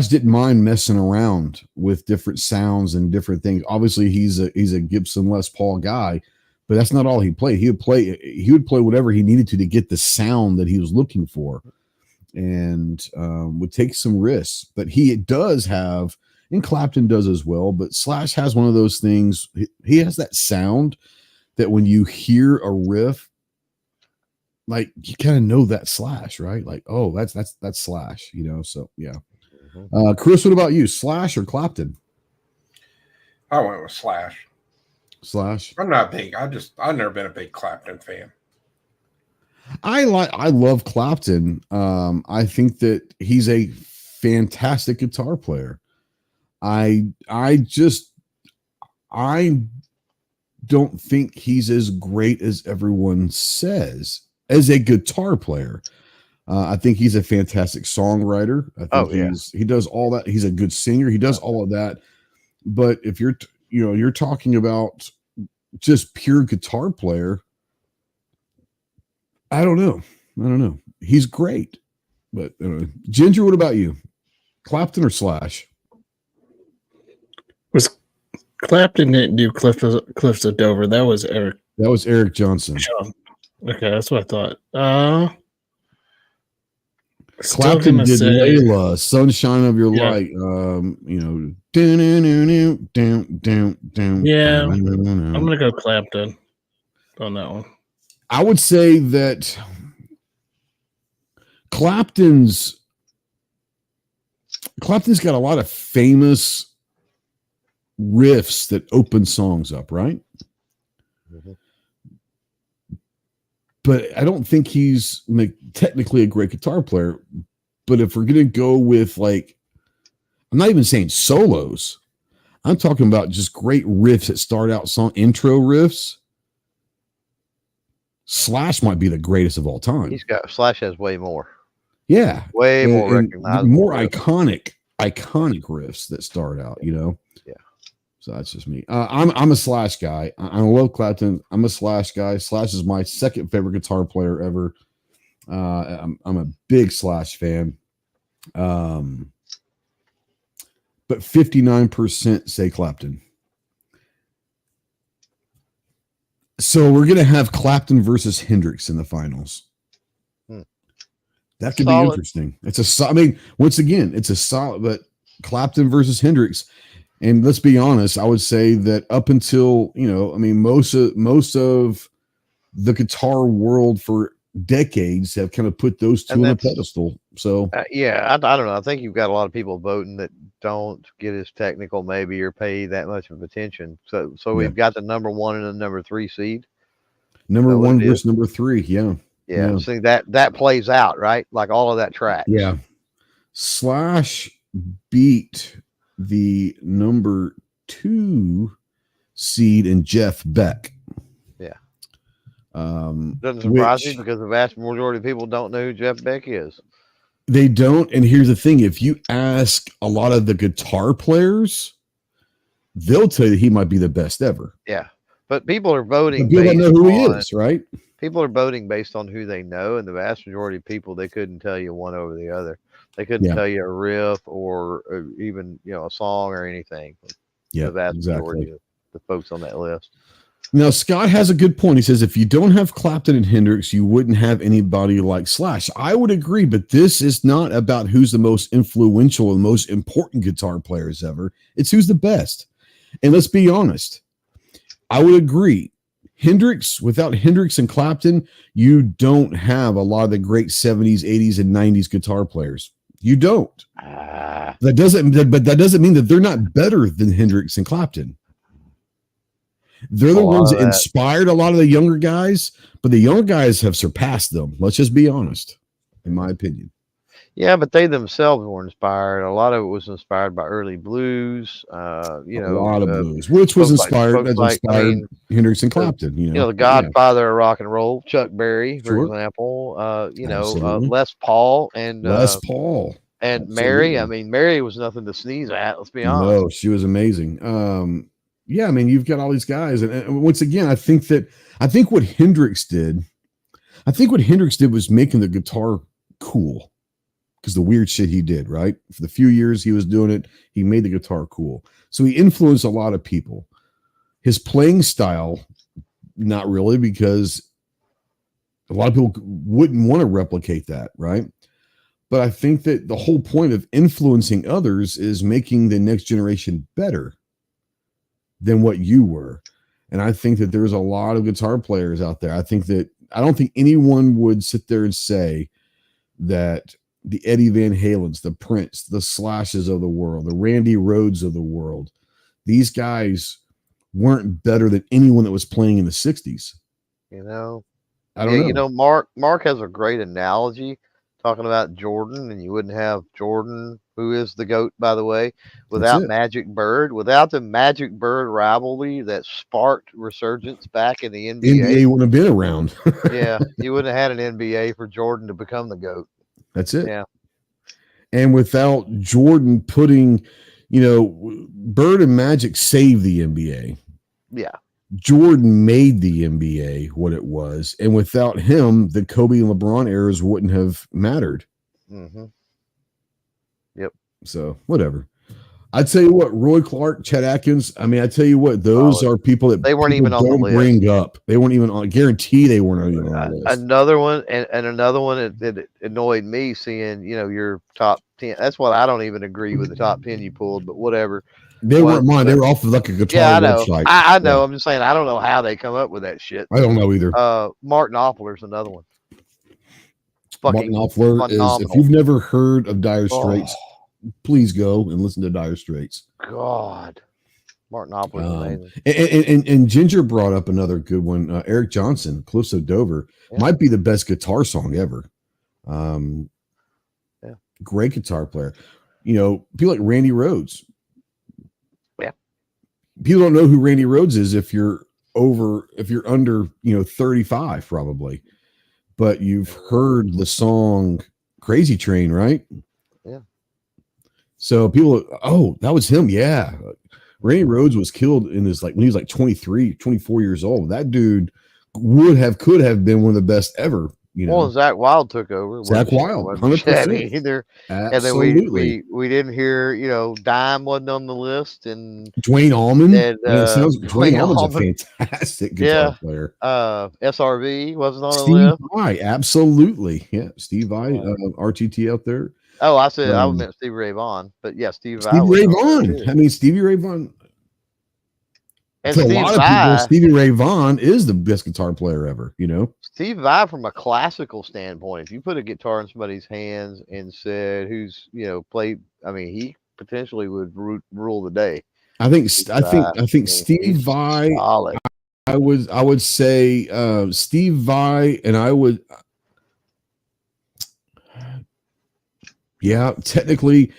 didn't mind messing around with different sounds and different things. Obviously, he's a Gibson Les Paul guy, but that's not all he played. He would play whatever he needed to get the sound that he was looking for, and would take some risks. But he does have, and Clapton does as well, but Slash has one of those things. He has that sound that when you hear a riff, like you kind of know that Slash, right? Like, oh, that's Slash, you know? So yeah. Chris, what about you? Slash or Clapton? I went with Slash. Slash. I'm not big. I've never been a big Clapton fan. I love Clapton. I think that he's a fantastic guitar player. I don't think he's as great as everyone says as a guitar player. I think he's a fantastic songwriter. I think he does all that. He's a good singer. He does all of that. But if you're talking about just pure guitar player, I don't know. He's great. But Ginger, what about you? Clapton or Slash? Was Clapton didn't do Cliffs of Dover? That was Eric. That was Eric Johnson. Okay, that's what I thought. Clapton did Layla, Sunshine of Your Light. Yeah, I'm gonna go Clapton on that one. I would say that Clapton's got a lot of famous riffs that open songs up, right? Mm-hmm. But I don't think he's technically a great guitar player. But if we're going to go with, like, I'm not even saying solos. I'm talking about just great riffs that start out song intro riffs. Slash might be the greatest of all time. Slash has way more. Yeah. Way more recognizable. More iconic riffs that start out, you know? Yeah. So that's just me. I'm a Slash guy. I love Clapton. I'm a Slash guy. Slash is my second favorite guitar player ever. I'm a big Slash fan. But 59% say Clapton. So we're gonna have Clapton versus Hendrix in the finals. That could be interesting. Once again, it's a solid, but Clapton versus Hendrix. And let's be honest, I would say that up until, most of the guitar world for decades have kind of put those two on a pedestal. So I don't know. I think you've got a lot of people voting that don't get as technical maybe or pay that much of attention. So we've got the number 1 and the number 3 seed. Number 1 versus number 3. Yeah. Yeah. See that plays out, right? Like all of that track. Yeah. Slash beat the number 2 seed in Jeff Beck. Yeah. Doesn't surprise me because the vast majority of people don't know who Jeff Beck is. They don't. And here's the thing. If you ask a lot of the guitar players, they'll tell you he might be the best ever. Yeah. But people are voting. People don't know who he is, right? People are voting based on who they know, and the vast majority of people, they couldn't tell you one over the other. They couldn't tell you a riff or even a song or anything. Yeah, the vast majority of the folks on that list. Now Scott has a good point. He says if you don't have Clapton and Hendrix, you wouldn't have anybody like Slash. I would agree, but this is not about who's the most influential and most important guitar players ever. It's who's the best. And let's be honest, I would agree. Without Hendrix and Clapton, you don't have a lot of the great 70s, 80s, and 90s guitar players. You don't. That doesn't mean that they're not better than Hendrix and Clapton. They're the ones that inspired a lot of the younger guys, but the younger guys have surpassed them. Let's just be honest, in my opinion. Yeah, but they themselves were inspired. A lot of it was inspired by early blues. A lot of blues, which was inspired. That's inspired Hendrix and Clapton. The Godfather of rock and roll, Chuck Berry, for example. Les Paul and Les Paul and Mary. I mean, Mary was nothing to sneeze at. Let's be honest. No, she was amazing. Yeah, I mean, you've got all these guys, and once again, I think what Hendrix did was making the guitar cool. Because the weird shit he did, right? For the few years he was doing it, he made the guitar cool. So he influenced a lot of people. His playing style, not really, because a lot of people wouldn't want to replicate that, right? But I think that the whole point of influencing others is making the next generation better than what you were. And I think that there's a lot of guitar players out there. I don't think anyone would sit there and say that the Eddie Van Halens, the Prince, the Slashes of the world, the Randy Rhoads of the world, these guys weren't better than anyone that was playing in the 60s. I don't know. Mark has a great analogy talking about Jordan, and you wouldn't have Jordan, who is the GOAT, by the way, without Magic Bird, without the Magic Bird rivalry that sparked resurgence back in the NBA. NBA wouldn't have been around. Yeah, you wouldn't have had an NBA for Jordan to become the GOAT. That's it. Yeah. And without Jordan putting, Bird and Magic saved the NBA. Yeah. Jordan made the NBA what it was. And without him, the Kobe and LeBron eras wouldn't have mattered. Mm-hmm. Yep. So whatever. I tell you what, Roy Clark, Chet Atkins. I mean, I tell you what, those are people that they weren't even on the list. Bring up. They weren't even on. I guarantee they weren't even on the list. Another one, and another one that annoyed me seeing, your top 10. That's what I don't even agree with the top 10 you pulled, but whatever. They weren't mine. They were off of like a guitar website. I know. Yeah. I'm just saying, I don't know how they come up with that shit. I don't know either. Martin Knopfler's another one. Martin Knopfler is. If you've never heard of Dire Straits. Please go and listen to Dire Straits. God, Martin Knopfler is amazing. And Ginger brought up another good one. Eric Johnson, Calypso Dover, might be the best guitar song ever. Great guitar player. People like Randy Rhoads. Yeah. People don't know who Randy Rhoads is if you're under 35 probably, but you've heard the song Crazy Train, right? Yeah. So people, that was him. Yeah. Randy Rhoads was killed in his when he was 23, 24 years old. That dude could have been one of the best ever. Well, Zach Wilde took over. Zach Wilde, 100%. Either. Absolutely. And then we didn't hear, Dime wasn't on the list, and Dwayne Allman. Dwayne Allman's a fantastic guitar player. SRV wasn't on the list. Steve Vai, absolutely. Yeah, Steve Vai, RTT out there. Oh, I said I meant Stevie Ray Vaughan, but yeah, Stevie Ray Vaughan. I mean, Stevie Ray Vaughan. And to a lot of people, Stevie Ray Vaughan is the best guitar player ever. Stevie Vai, from a classical standpoint, if you put a guitar in somebody's hands and said who's played, I mean, he potentially would rule the day. I think Steve Vai. Solid. I would say Steve Vai, and I would. Yeah, technically,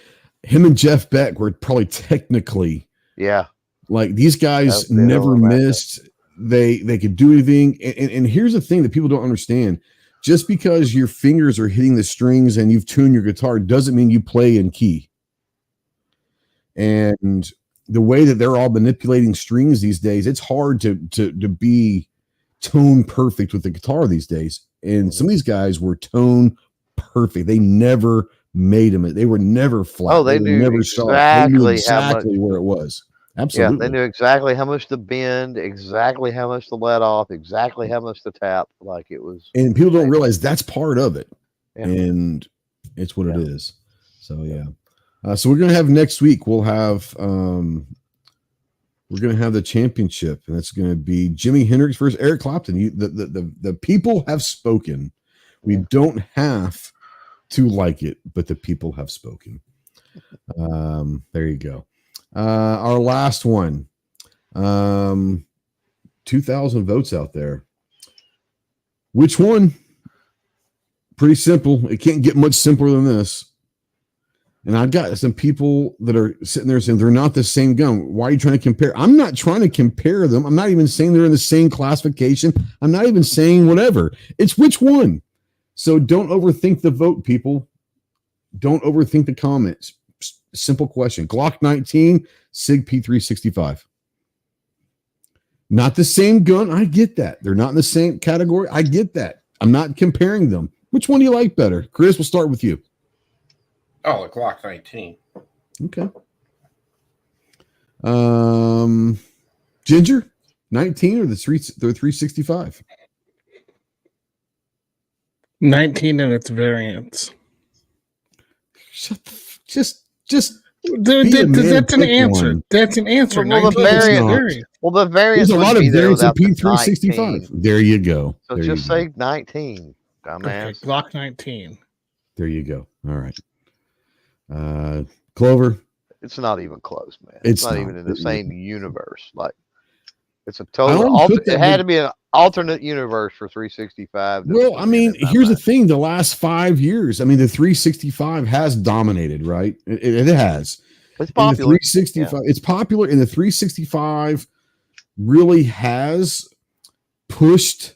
him and Jeff Beck were probably technically. Yeah. Like these guys never missed. They could do anything. And here's the thing that people don't understand. Just because your fingers are hitting the strings and you've tuned your guitar doesn't mean you play in key. And the way that they're all manipulating strings these days, it's hard to be tone perfect with the guitar these days. And some of these guys were tone perfect. They never made them. They were never flat. Oh, they knew exactly where it was. Absolutely. Yeah, they knew exactly how much to bend, exactly how much to let off, exactly how much to tap. Like it was. And people don't realize that's part of it. Yeah. And it's what it is. So, yeah. So we're going to have next week, we're going to have the championship, and it's going to be Jimi Hendrix versus Eric Clapton. The people have spoken. We don't have to like it, but the people have spoken. There you go. Our last one, 2,000 votes out there. Which one pretty simple. It can't get much simpler than this. And I've got some people that are sitting there saying they're not the same gun. Why are you trying to compare? I'm not trying to compare them. I'm not even saying they're in the same classification. I'm not even saying whatever. It's which one. So don't overthink the vote, people. Don't overthink the comments. Simple question. Glock 19, SIG P365. Not the same gun. I get that. They're not in the same category. I get that. I'm not comparing them. Which one do you like better? Chris, we'll start with you. Oh, the Glock 19. Okay. Ginger, 19 or the 365? 19 and its variants. Shut the just that's an answer. One. That's an answer. Well, the variant. Well, the variants. There's a lot of variants in P365. There you go. So there just say 19, dumbass. Okay, Glock 19. There you go. All right. Clover. It's not even close, man. It's not even in the same universe. Like, it's a total. It had to be an alternate universe for 365. Well, I mean, here's the thing: the last 5 years, I mean, the 365 has dominated, right? It has. It's popular. 365, yeah. It's popular, and the 365 really has pushed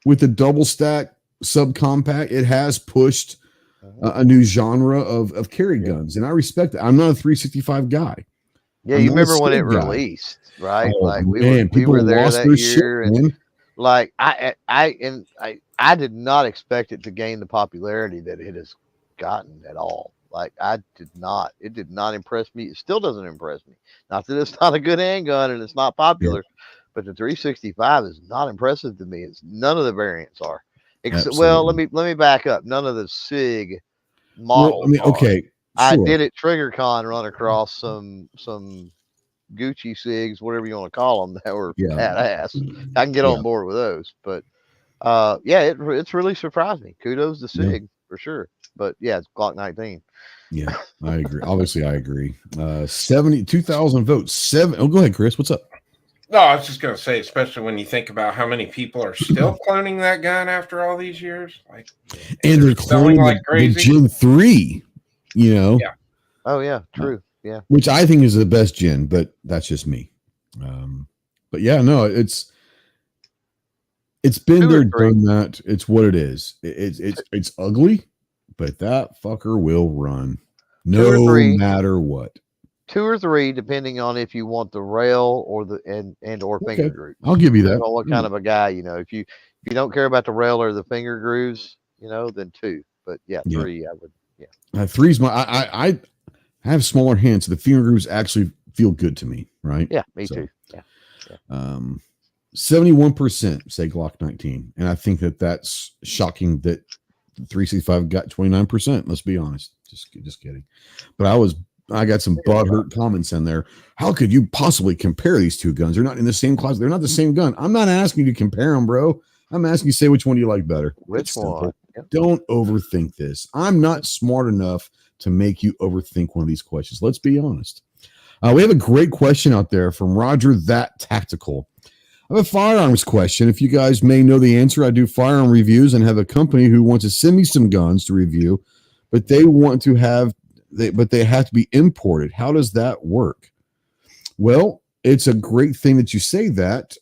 with the double stack subcompact. It has pushed a new genre of carry guns, and I respect it. I'm not a 365 guy. Yeah, you remember when it released, right? Oh, like we were there that year, and like I did not expect it to gain the popularity that it has gotten at all. Like it did not impress me. It still doesn't impress me. Not that it's not a good handgun and it's not popular, but the 365 is not impressive to me. It's none of the variants are. Well, let me back up. None of the SIG models. Well, I mean, okay. Sure. I did at TriggerCon run across some Gucci SIGs, whatever you want to call them, that were badass. I can get on board with those, but it's really surprised me. Kudos to SIG for sure. But yeah, it's Glock 19. Yeah, I agree. Obviously, I agree. 72,000 votes. Oh, go ahead, Chris. What's up? No, I was just going to say, especially when you think about how many people are still cloning that gun after all these years, and they're cloning like crazy. The Gen 3, you know. Yeah. Oh yeah, true. Yeah. Which I think is the best gen, but that's just me. But yeah, no, it's been there, done that. It's what it is. It's ugly, but that fucker will run no matter what. 2 or 3, depending on if you want the rail or the or finger grooves. I'll give you that. Depending on what kind of a guy, you know. If you don't care about the rail or the finger grooves, you know, then 2. But 3, I would. Yeah. 3's my. I have smaller hands, so the finger grooves actually feel good to me, right? Yeah, me too. Yeah. 71% say Glock 19, and I think that's shocking that 365 got 29%. Let's be honest. Just kidding. But I got some butthurt comments in there. How could you possibly compare these two guns? They're not in the same class. They're not the same gun. I'm not asking you to compare them, bro. I'm asking you to say which one do you like better. Which one? Yep. Don't overthink this. I'm not smart enough to make you overthink one of these questions. Let's be honest. We have a great question out there from Roger That Tactical. I have a firearms question. If you guys may know the answer, I do firearm reviews and have a company who wants to send me some guns to review, but they want to have they have to be imported. How does that work? Well, it's a great thing that you say that.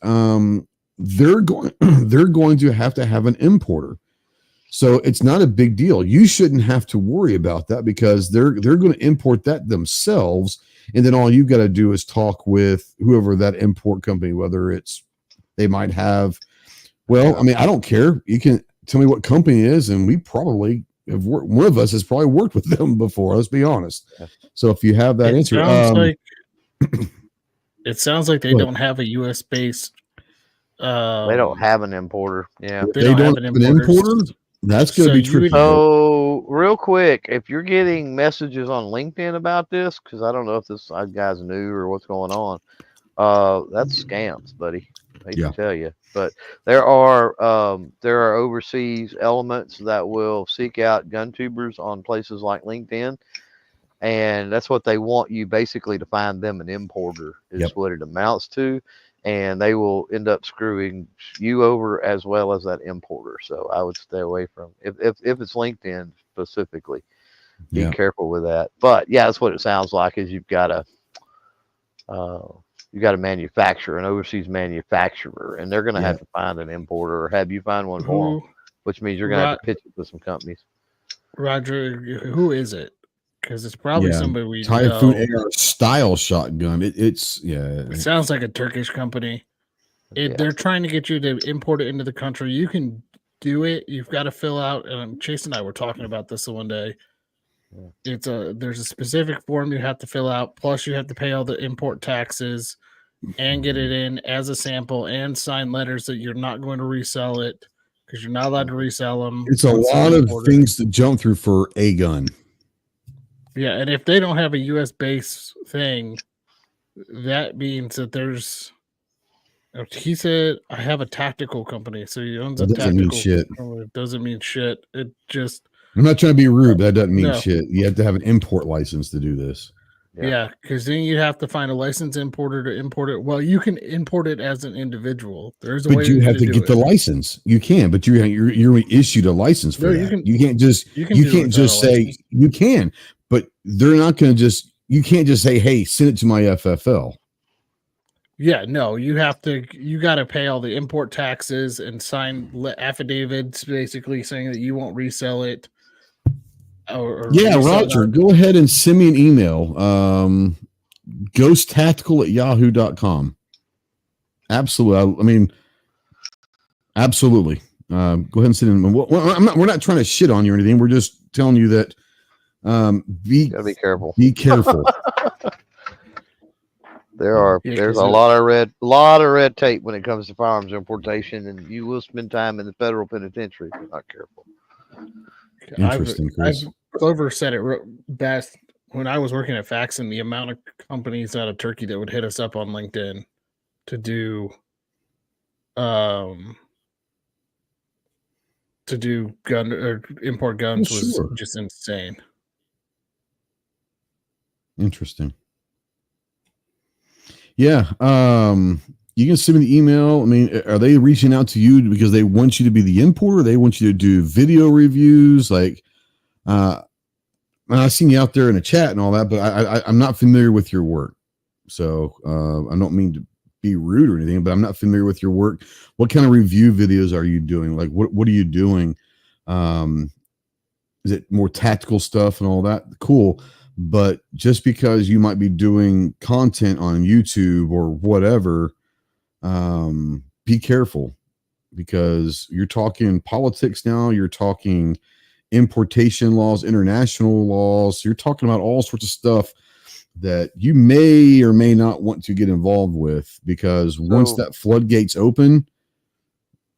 They're going to have an importer. So it's not a big deal. You shouldn't have to worry about that because they're going to import that themselves. And then all you got to do is talk with whoever that import company, whether they might have, I mean, I don't care. You can tell me what company it is, and we probably have worked. One of us has probably worked with them before. Let's be honest. So if you have that answer, it sounds like they don't have a U.S. based. They don't have an importer. Yeah, they don't have an importer. That's going to be tricky. So real quick, if you're getting messages on LinkedIn about this, because I don't know if this guy's new or what's going on, that's scams, buddy. I hate to tell you, but there are overseas elements that will seek out gun tubers on places like LinkedIn, and that's what they want you basically to find them an importer is what it amounts to. and they will end up screwing you over as well as that importer. So I would stay away from if it's LinkedIn specifically. Be careful with that. But yeah, that's what it sounds like. Is you've got a manufacturer, an overseas manufacturer, and they're going to have to find an importer or have you find one for them, which means you're going to have to pitch it with some companies. Roger, who is it? Because it's probably somebody we Typhoon know. AR style shotgun. It sounds like a Turkish company. They're trying to get you to import it into the country. You can do it. You've got to fill out. Chase and I were talking about this one day. There's a specific form you have to fill out. Plus, you have to pay all the import taxes and get it in as a sample and sign letters that you're not going to resell it because you're not allowed to resell them. It's a lot of things to jump through for a gun. Yeah, and if they don't have a U.S. base thing, that means that there's. He said, "I have a tactical company," so he owns a tactical. Mean shit. It doesn't mean shit. It just. I'm not trying to be rude, but that doesn't mean shit. You have to have an import license to do this. Yeah, because then you have to find a licensed importer to import it. Well, you can import it as an individual. There's a way, but you have to get the license. You can, but you're issued a license for that. You can't just say you can, but they're not going to just. You can't just say, "Hey, send it to my FFL." Yeah, no, you got to pay all the import taxes and sign affidavits, basically saying that you won't resell it. Roger, go ahead and send me an email. Ghosttactical@yahoo.com. Absolutely. Absolutely. Go ahead and send in. We're not trying to shit on you or anything. We're just telling you that be careful. Be careful. There's a lot of red tape when it comes to firearms importation, and you will spend time in the federal penitentiary if you're not careful. Interesting, Chris. Clover said it best when I was working at Faxon. The amount of companies out of Turkey that would hit us up on LinkedIn to do gun or import guns was just insane. Interesting. Yeah. You can send me the email. Are they reaching out to you because they want you to be the importer? They want you to do video reviews? Like, I've seen you out there in a chat and all that, but I'm not familiar with your work. So I don't mean to be rude or anything, but I'm not familiar with your work. What kind of review videos are you doing? Like, what are you doing? Is it more tactical stuff and all that? Cool. But just because you might be doing content on YouTube or whatever, be careful, because you're talking politics now. You're talking importation laws, international laws. You're talking about all sorts of stuff that you may or may not want to get involved with, because once that floodgates open,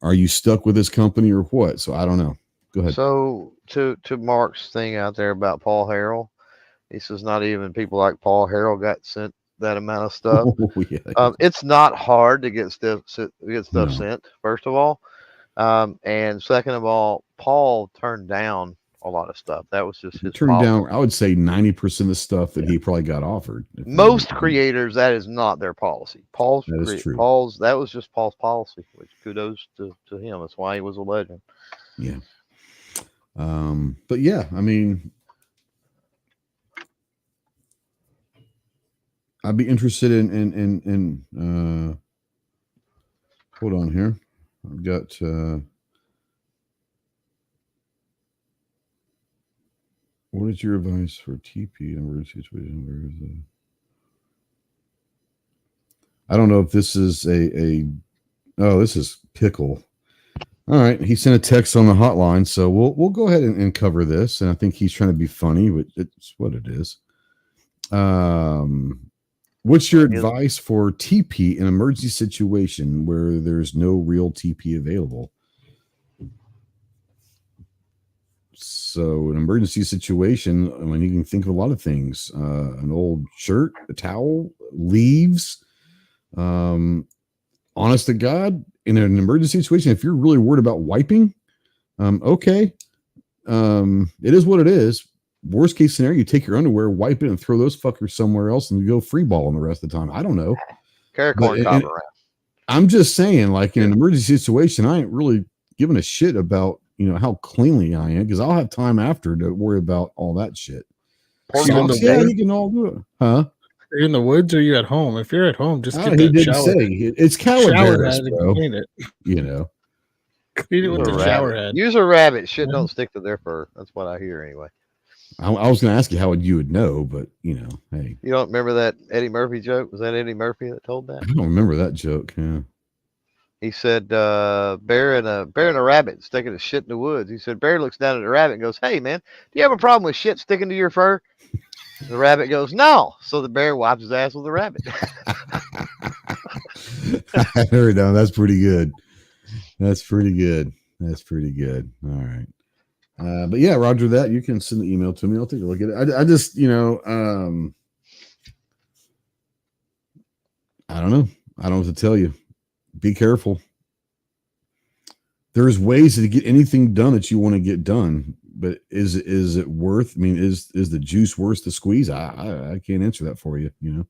are you stuck with this company or what? So I don't know. Go ahead. So to Mark's thing out there about Paul Harrell, he says not even people like Paul Harrell got sent that amount of stuff. It's not hard to get stuff sent, first of all. And second of all, Paul turned down a lot of stuff. That was just his turned down. I would say 90% of the stuff that he probably got offered. Most creators, that is not their policy. That is true. That was just Paul's policy, which kudos to him. That's why he was a legend. Yeah. But yeah, I'd be interested in hold on here. I've got what is your advice for TP emergency situation? Where is the I don't know if this is this is Pickle. All right, he sent a text on the hotline, so we'll go ahead and cover this. And I think he's trying to be funny, but it's what it is. What's your advice for TP in an emergency situation where there's no real TP available? So an emergency situation, you can think of a lot of things. An old shirt, a towel, leaves. Honest to God, in an emergency situation, if you're really worried about wiping, okay. It is what it is. Worst case scenario, you take your underwear, wipe it, and throw those fuckers somewhere else and you go free balling the rest of the time. I don't know. Carry corn cob around. I'm just saying, like in an emergency situation, I ain't really giving a shit about, how cleanly I am, because I'll have time after to worry about all that shit. Yeah, you can all do it. Huh? Are you in the woods or are you at home? If you're at home, just get He that didn't shower. say. It's Calaveras, bro. Clean it. Clean it with the shower head. Use a rabbit. Shit don't stick to their fur. That's what I hear anyway. I was going to ask you how you would know, but hey. You don't remember that Eddie Murphy joke? Was that Eddie Murphy that told that? I don't remember that joke. Yeah. He said, bear and a rabbit sticking a shit in the woods. He said, bear looks down at the rabbit and goes, "Hey man, do you have a problem with shit sticking to your fur?" The rabbit goes, "No." So the bear wipes his ass with the rabbit. I heard that. That's pretty good. That's pretty good. All right. But yeah, Roger, that you can send the email to me. I'll take a look at it. I just, I don't know. I don't know what to tell you. Be careful. There's ways to get anything done that you want to get done, but is it worth? I mean, is the juice worth the squeeze? I can't answer that for you. I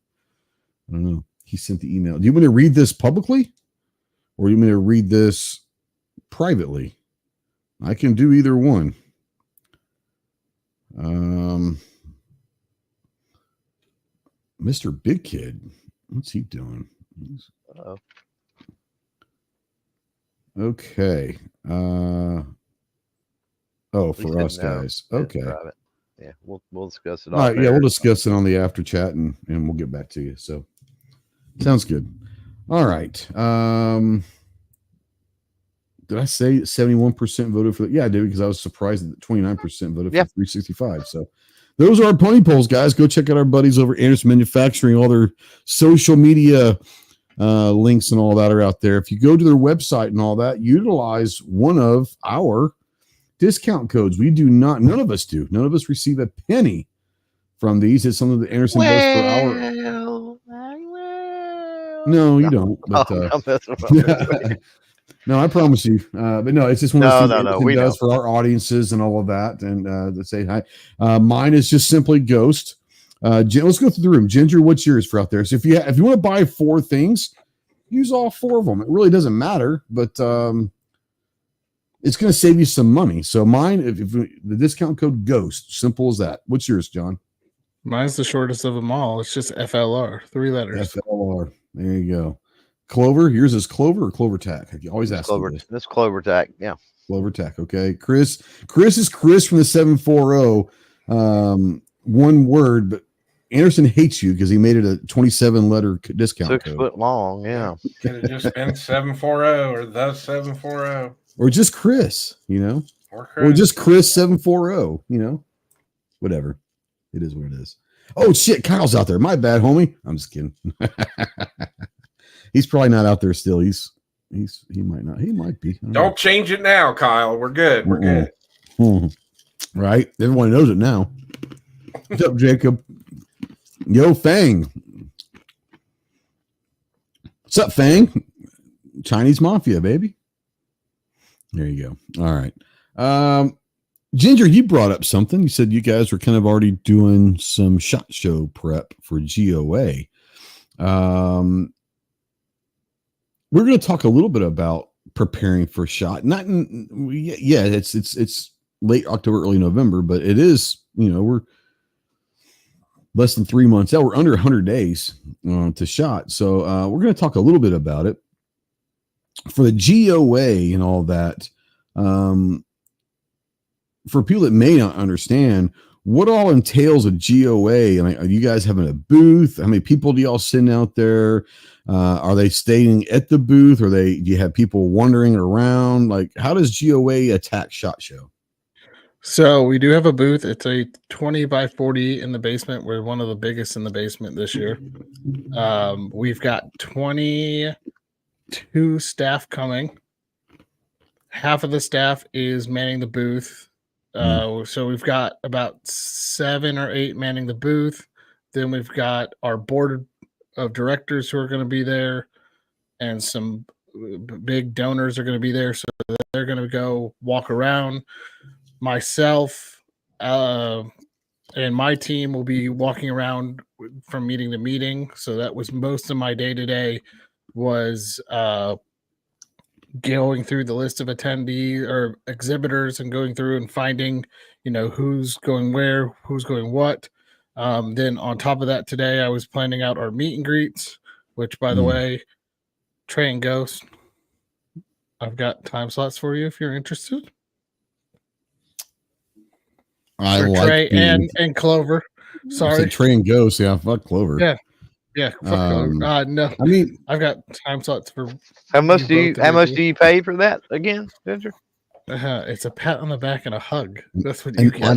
don't know. He sent the email. Do you want me to read this publicly, or do you want me to read this privately? I can do either one. Mr. Big Kid, what's he doing? Uh-oh. Okay. For us guys. Okay. Yeah, we'll discuss it. All right. Yeah, we'll discuss it on the after chat, and we'll get back to you. So, sounds good. All right. Did I say 71% voted for that? Yeah, I did, because I was surprised that 29% voted for 365. So, those are our pony polls, guys. Go check out our buddies over at Anderson Manufacturing. All their social media links and all that are out there. If you go to their website and all that, utilize one of our discount codes. We do not, none of us do. None of us receive a penny from these. It's something that Anderson does for our. No, you don't. But, no, I promise you. But no, it's just one of those things Anderson does for our audiences and all of that. And to say hi. Mine is just simply Ghost. Let's go through the room. Ginger, what's yours for out there? So if you want to buy 4 things, use all 4 of them. It really doesn't matter, but it's going to save you some money. So mine, if the discount code GHOST, simple as that. What's yours, John? Mine's the shortest of them all. It's just FLR, 3 letters. FLR. There you go. Clover, yours is Clover or Clover Tack? You always ask Clover. That's Clover Tack. Yeah. Clover Tack. Okay. Chris is Chris from the 740. One word, but Anderson hates you because he made it a 27-letter discount 6 code. foot long. Yeah. Could have just been 740 or the 740. Or just Chris, or just Chris 740, whatever. It is what it is. Oh shit, Kyle's out there. My bad, homie. I'm just kidding. He's probably not out there still. He might not. He might be. Don't change it now, Kyle. We're good. We're good. Right. Everyone knows it now. What's up, Jacob? Yo, Fang. What's up, Fang? Chinese Mafia, baby. There you go. All right. Ginger, you brought up something. You said you guys were kind of already doing some SHOT Show prep for GOA. We're going to talk a little bit about preparing for SHOT. It's late October, early November, but it is, we're less than 3 months out. We're under 100 days to SHOT. So we're going to talk a little bit about it. For the GOA and all that, for people that may not understand, what all entails a GOA? And are you guys having a booth? How many people do y'all send out there? Are they staying at the booth? Or do you have people wandering around? Like, how does GOA attack SHOT Show? So we do have a booth. It's a 20 by 40 in the basement. We're one of the biggest in the basement this year. We've got 22 staff coming. Half of the staff is manning the booth. So we've got about 7 or 8 manning the booth. Then we've got our board of directors who are going to be there, and some big donors are going to be there. So they're going to go walk around. Myself and my team will be walking around from meeting to meeting. So that was most of my day today, was going through the list of attendees or exhibitors and going through and finding, who's going where, who's going what. Then on top of that, today I was planning out our meet and greets, which, by the way, Trey and Ghost, I've got time slots for you if you're interested. Trey and Clover. Sorry, Trey and Ghost. Yeah, fuck Clover. Yeah. Fuck Clover. No, I mean, I've got time slots for. How much do you pay for that again, Ginger? It's a pat on the back and a hug. That's what you get.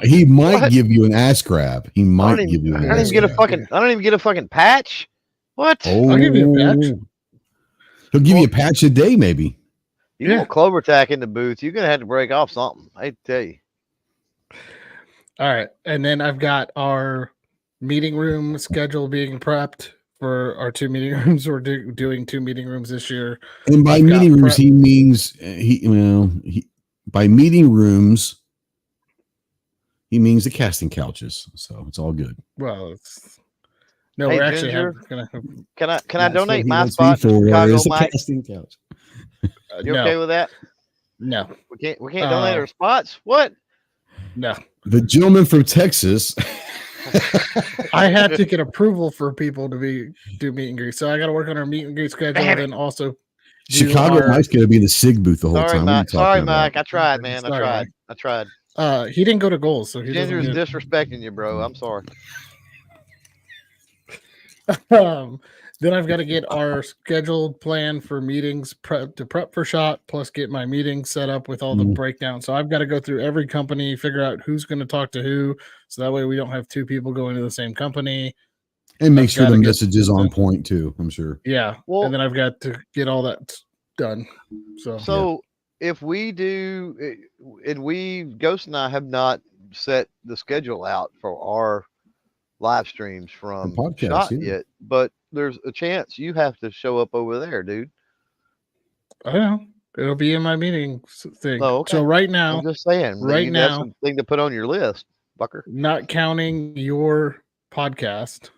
He might give you an ass grab. He might give you. I don't even get a fucking patch. What? I'll give you a patch. He'll give you a patch a day, maybe. You want Clover Tack in the booth? You're gonna have to break off something. I tell you. All right, and then I've got our meeting room schedule being prepped for our 2 meeting rooms. We're doing 2 meeting rooms this year. And by meeting rooms, he means by meeting rooms, he means the casting couches. So it's all good. Well, we're actually gonna have. Can I donate my spot to Chicago Mike? Casting couch. You okay with that? No, we can't donate our spots. What? No, the gentleman from Texas. I had to get approval for people to do meet and greet, so I got to work on our meet and greet schedule, and also Chicago Mike's going to be in the SIG booth the whole time. Sorry, Mike. I tried, man. I tried. He didn't go to goals, so Ginger's disrespecting you, bro. I'm sorry. Then I've got to get our scheduled plan for meetings prep for SHOT, plus get my meetings set up with all the breakdown. So I've got to go through every company, figure out who's going to talk to who, so that way we don't have 2 people going to the same company. And make sure the message is on point too, I'm sure. Yeah. Well, and then I've got to get all that done. So if we do, and Ghost and I have not set the schedule out for our live streams from SHOT yet, but there's a chance you have to show up over there, dude. I know. It'll be in my meeting thing. Oh, okay. So right now, I'm just saying, right now, that's something to put on your list, Bucker. Not counting your podcast,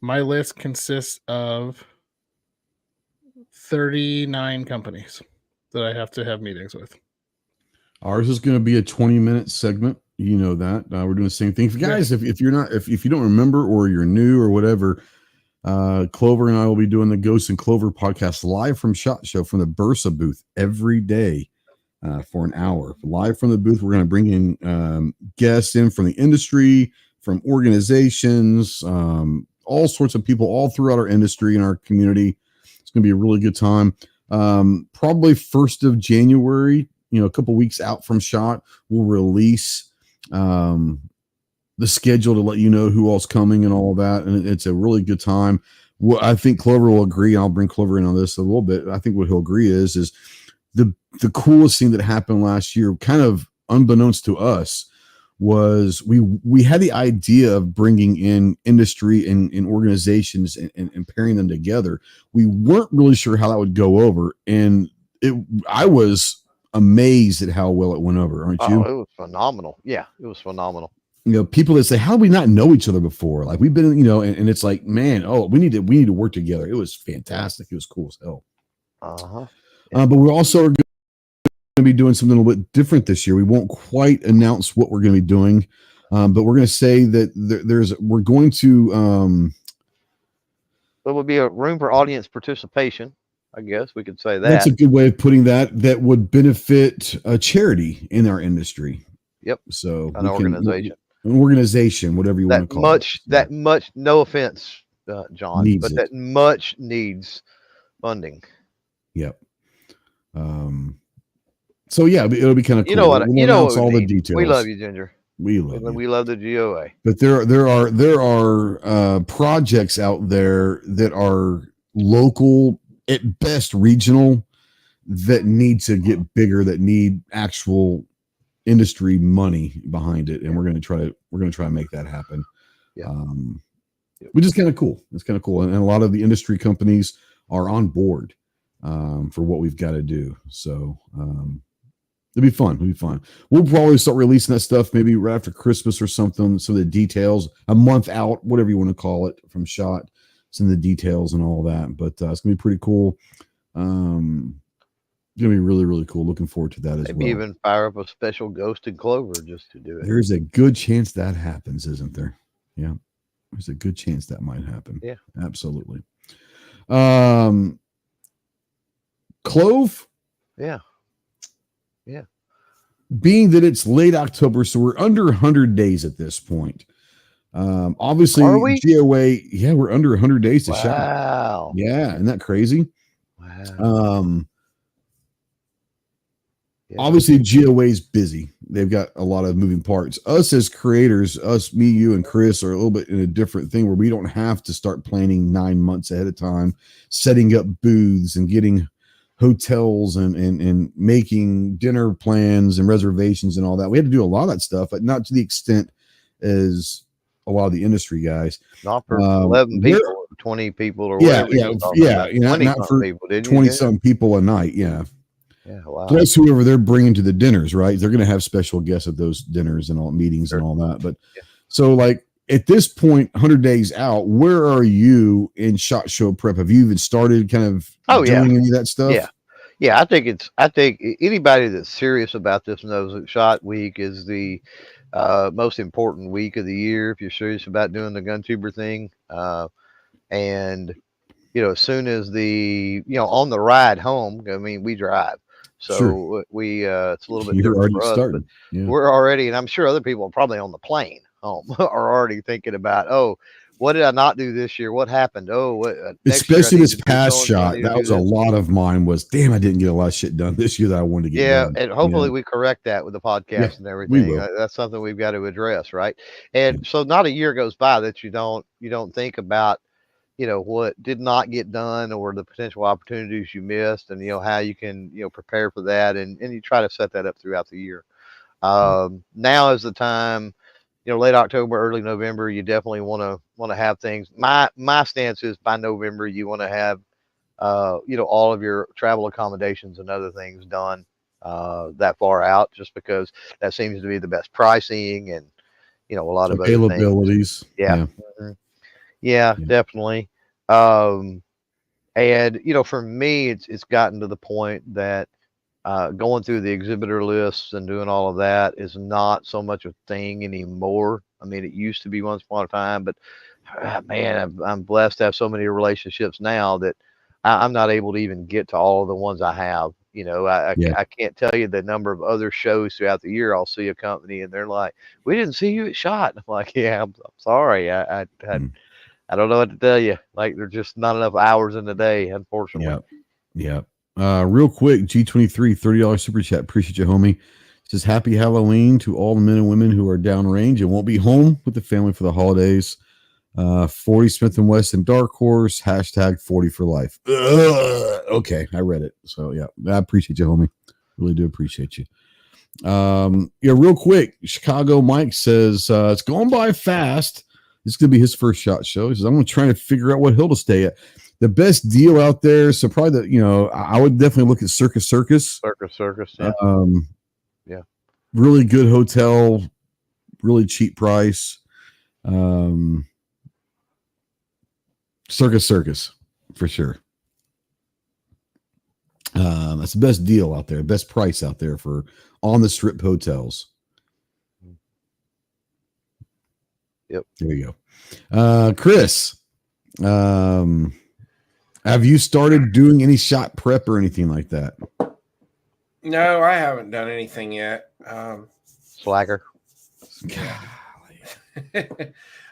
my list consists of 39 companies that I have to have meetings with. Ours is going to be a 20-minute segment. You know that. We're doing the same thing. Guys, if you don't remember or you're new or whatever, Clover and I will be doing the Ghost and Clover podcast live from SHOT Show from the Bursa booth every day for an hour. Live from the booth, we're going to bring in guests in from the industry, from organizations, all sorts of people all throughout our industry and our community. It's going to be a really good time. Probably 1st of January, a couple weeks out from SHOT, we'll release the schedule to let you know who all's coming and all of that. And it's a really good time. What I think Clover will agree, I'll bring Clover in on this a little bit. I think what he'll agree is the coolest thing that happened last year, kind of unbeknownst to us, was we had the idea of bringing in industry and organizations and pairing them together. We weren't really sure how that would go over. And I was amazed at how well it went over, aren't you? Oh, it was phenomenal. Yeah, it was phenomenal. People that say, how do we not know each other before? Like we've been, and it's like, man, we need to work together. It was fantastic. It was cool as hell. Yeah. But we also are going to be doing something a little bit different this year. We won't quite announce what we're going to be doing, but we're going to say that we're going to. There will be a room for audience participation. I guess we could say that. That's a good way of putting that. That would benefit a charity in our industry. Yep. So an organization, whatever you want to call it. That much, no offense, John, that much needs funding. Yep. So yeah, it'll be kind of cool. The details. We love you, Ginger. We love you. We love the GOA. But there are projects out there that are local, at best regional, that need to get bigger, that need actual industry money behind it, and we're going to try to make that happen. Yeah. Which is kind of cool. It's kind of cool, and a lot of the industry companies are on board for what we've got to do. So it'll be fun. We'll probably start releasing that stuff maybe right after Christmas or something. Some of the details, a month out, whatever you want to call it, from SHOT. some of the details and all that. But it's gonna be pretty cool. It's gonna be really, really cool. Looking forward to that as well. Maybe even fire up a special Ghost and Clover just to do it. There's a good chance that happens, isn't there? Yeah, there's a good chance that might happen. Yeah, absolutely. Clove. Yeah. Being that it's late October, so we're under 100 days at this point. Obviously, are we? GOA, yeah, we're under 100 days to shop. Wow. Yeah, isn't that crazy? Wow. Obviously, GOA's busy. They've got a lot of moving parts. Us as creators, me, you, and Chris are a little bit in a different thing where we don't have to start planning 9 months ahead of time, setting up booths and getting hotels and making dinner plans and reservations and all that. We had to do a lot of that stuff, but not to the extent as a lot of the industry guys. Not for 11 people or 20 people or whatever. Not for people, 20-some people a night. Yeah. Yeah, wow. Plus whoever they're bringing to the dinners, right? They're going to have special guests at those dinners and all meetings and all that. But so like at this point, 100 days out, where are you in SHOT Show prep? Have you even started kind of doing any of that stuff? Yeah. I think anybody that's serious about this knows that SHOT Week is the most important week of the year if you're serious about doing the gun tuber thing. And as soon as on the ride home, I mean, we drive. So we it's a little bit different for us, but we're already, and I'm sure other people are probably on the plane home are already thinking about, what did I not do this year? What happened? Especially this past SHOT, that was a lot of mine was, damn, I didn't get a lot of shit done this year that I wanted to get done. And hopefully we correct that with the podcast and everything. That's something we've got to address, right? And so not a year goes by that you don't think about what did not get done or the potential opportunities you missed and, how you can, prepare for that. And you try to set that up throughout the year. Now is the time, late October, early November, you definitely want to have things. My stance is by November, you want to have, all of your travel accommodations and other things done that far out, just because that seems to be the best pricing and, a lot of availabilities. Yeah, definitely. And for me, it's gotten to the point that going through the exhibitor lists and doing all of that is not so much a thing anymore. I mean, it used to be once upon a time, but man, I'm blessed to have so many relationships now that I'm not able to even get to all of the ones I have. I can't tell you the number of other shows throughout the year. I'll see a company and they're like, "We didn't see you at SHOT." I'm like, "Yeah, I'm sorry. I don't know what to tell you. Like, there's just not enough hours in the day, unfortunately." Yeah. Real quick, G23, $30 super chat. Appreciate you, homie. It says happy Halloween to all the men and women who are downrange and won't be home with the family for the holidays. 40 Smith & Wesson Dark Horse, hashtag 40 for life. Okay, I read it. So yeah, I appreciate you, homie. Really do appreciate you. Real quick, Chicago Mike says it's going by fast. This is going to be his first SHOT Show. He says, I'm going to try to figure out what hill to stay at. The best deal out there, so probably I would definitely look at Circus. Circus, yeah. Really good hotel, really cheap price. Circus for sure. That's the best deal out there, best price out there for on the strip hotels. Yep. There you go. Chris, have you started doing any SHOT prep or anything like that? No, I haven't done anything yet. Slacker.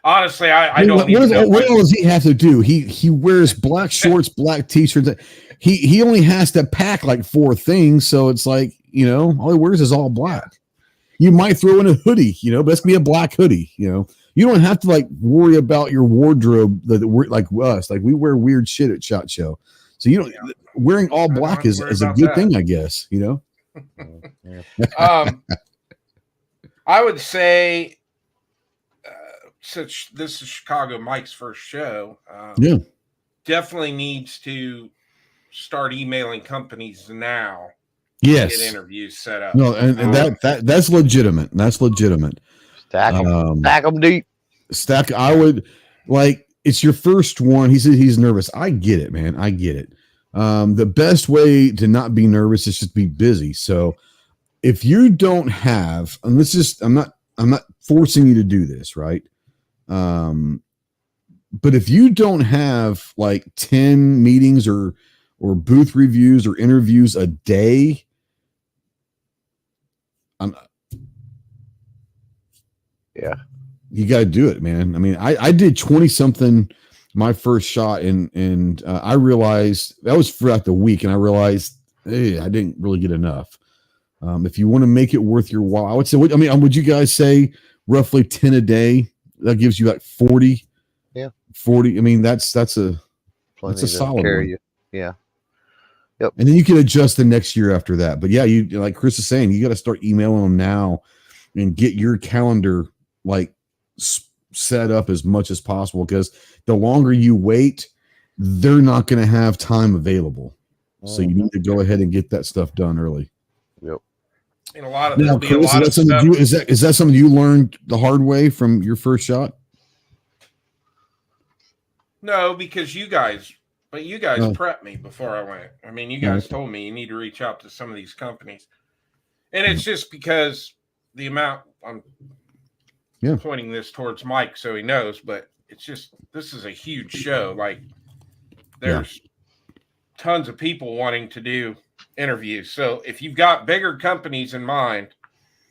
Honestly, I don't know. What else does he have to do? He wears black shorts, black t-shirts. He only has to pack like 4 things, so it's like, all he wears is all black. You might throw in a hoodie, but it's gonna be a black hoodie, You don't have to like worry about your wardrobe like us. Like we wear weird shit at SHOT Show. So wearing all black is a good thing, I guess, I would say since this is Chicago Mike's first show, definitely needs to start emailing companies now. Yes. Get interviews set up. No, and that's legitimate. That's legitimate. Stack them deep. I would like it's your first one. He said he's nervous. I get it, man. I get it. The best way to not be nervous is just be busy. So if you don't have, and this is, I'm not forcing you to do this, right? But if you don't have like 10 meetings or booth reviews or interviews a day, you got to do it, man. I mean, I did 20 something my first shot, and I realized that was throughout the week, and I realized, hey, I didn't really get enough. If you want to make it worth your while, I would say, would you guys say roughly 10 a day? That gives you like 40. Yeah. 40. I mean, that's a solid one. You. Yeah. Yep. And then you can adjust the next year after that. But yeah, you, like Chris is saying, you got to start emailing them now and get your calendar like set up as much as possible, because the longer you wait, they're not going to have time available. So you need to go ahead and get that stuff done early. Yep. And a lot of now, Chris, is that something you learned the hard way from your first shot? No, because you guys prepped me before I went. I mean, you guys told me you need to reach out to some of these companies. And it's just because the amount I'm pointing this towards Mike so he knows, but it's just, this is a huge show. Like, there's tons of people wanting to do interviews. So if you've got bigger companies in mind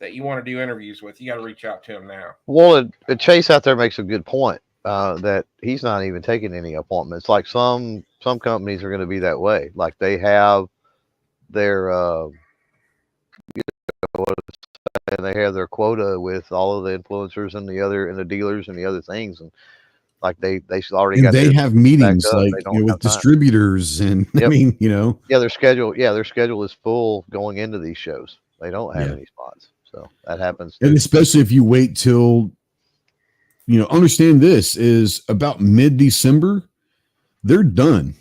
that you want to do interviews with, you got to reach out to them now. Well, Chase out there makes a good point. That he's not even taking any appointments. Like some companies are going to be that way. Like they have their they have their quota with all of the influencers and the dealers and the other things, and like they already and got. They have meetings like with distributors, and I mean, their schedule is full going into these shows. They don't have any spots, so that happens. And especially if you wait till. Understand this is about mid-December, they're done.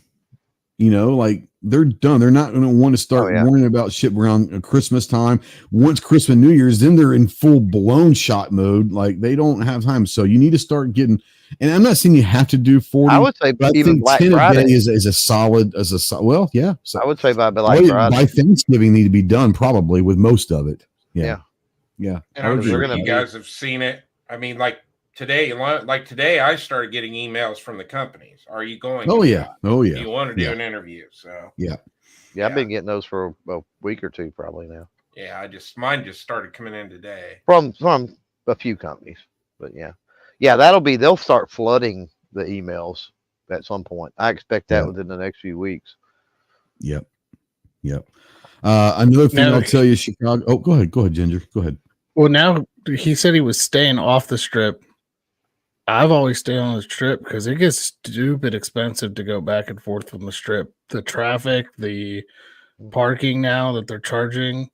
They're done. They're not going to want to start worrying about shit around Christmas time. Once Christmas, New Year's, then they're in full-blown shot mode. Like, they don't have time. So you need to start getting, and I'm not saying you have to do 40. I would say but even I think Black 10 Friday a day is a solid, well, yeah. So I would say by Black Friday. By Thanksgiving need to be done probably with most of it. Yeah. And I'm sure you guys have seen it. I mean, today, I started getting emails from the companies. Are you going? Oh yeah. Do you want to do an interview? So yeah. I've been getting those for a week or two probably now. Yeah, mine just started coming in today from a few companies, but they'll start flooding the emails at some point. I expect that within the next few weeks. Yep. Another thing I'll tell you, Chicago. Oh, go ahead, Ginger. Go ahead. Well, now he said he was staying off the strip. I've always stayed on the strip because it gets stupid expensive to go back and forth from the strip. The traffic, the parking now that they're charging,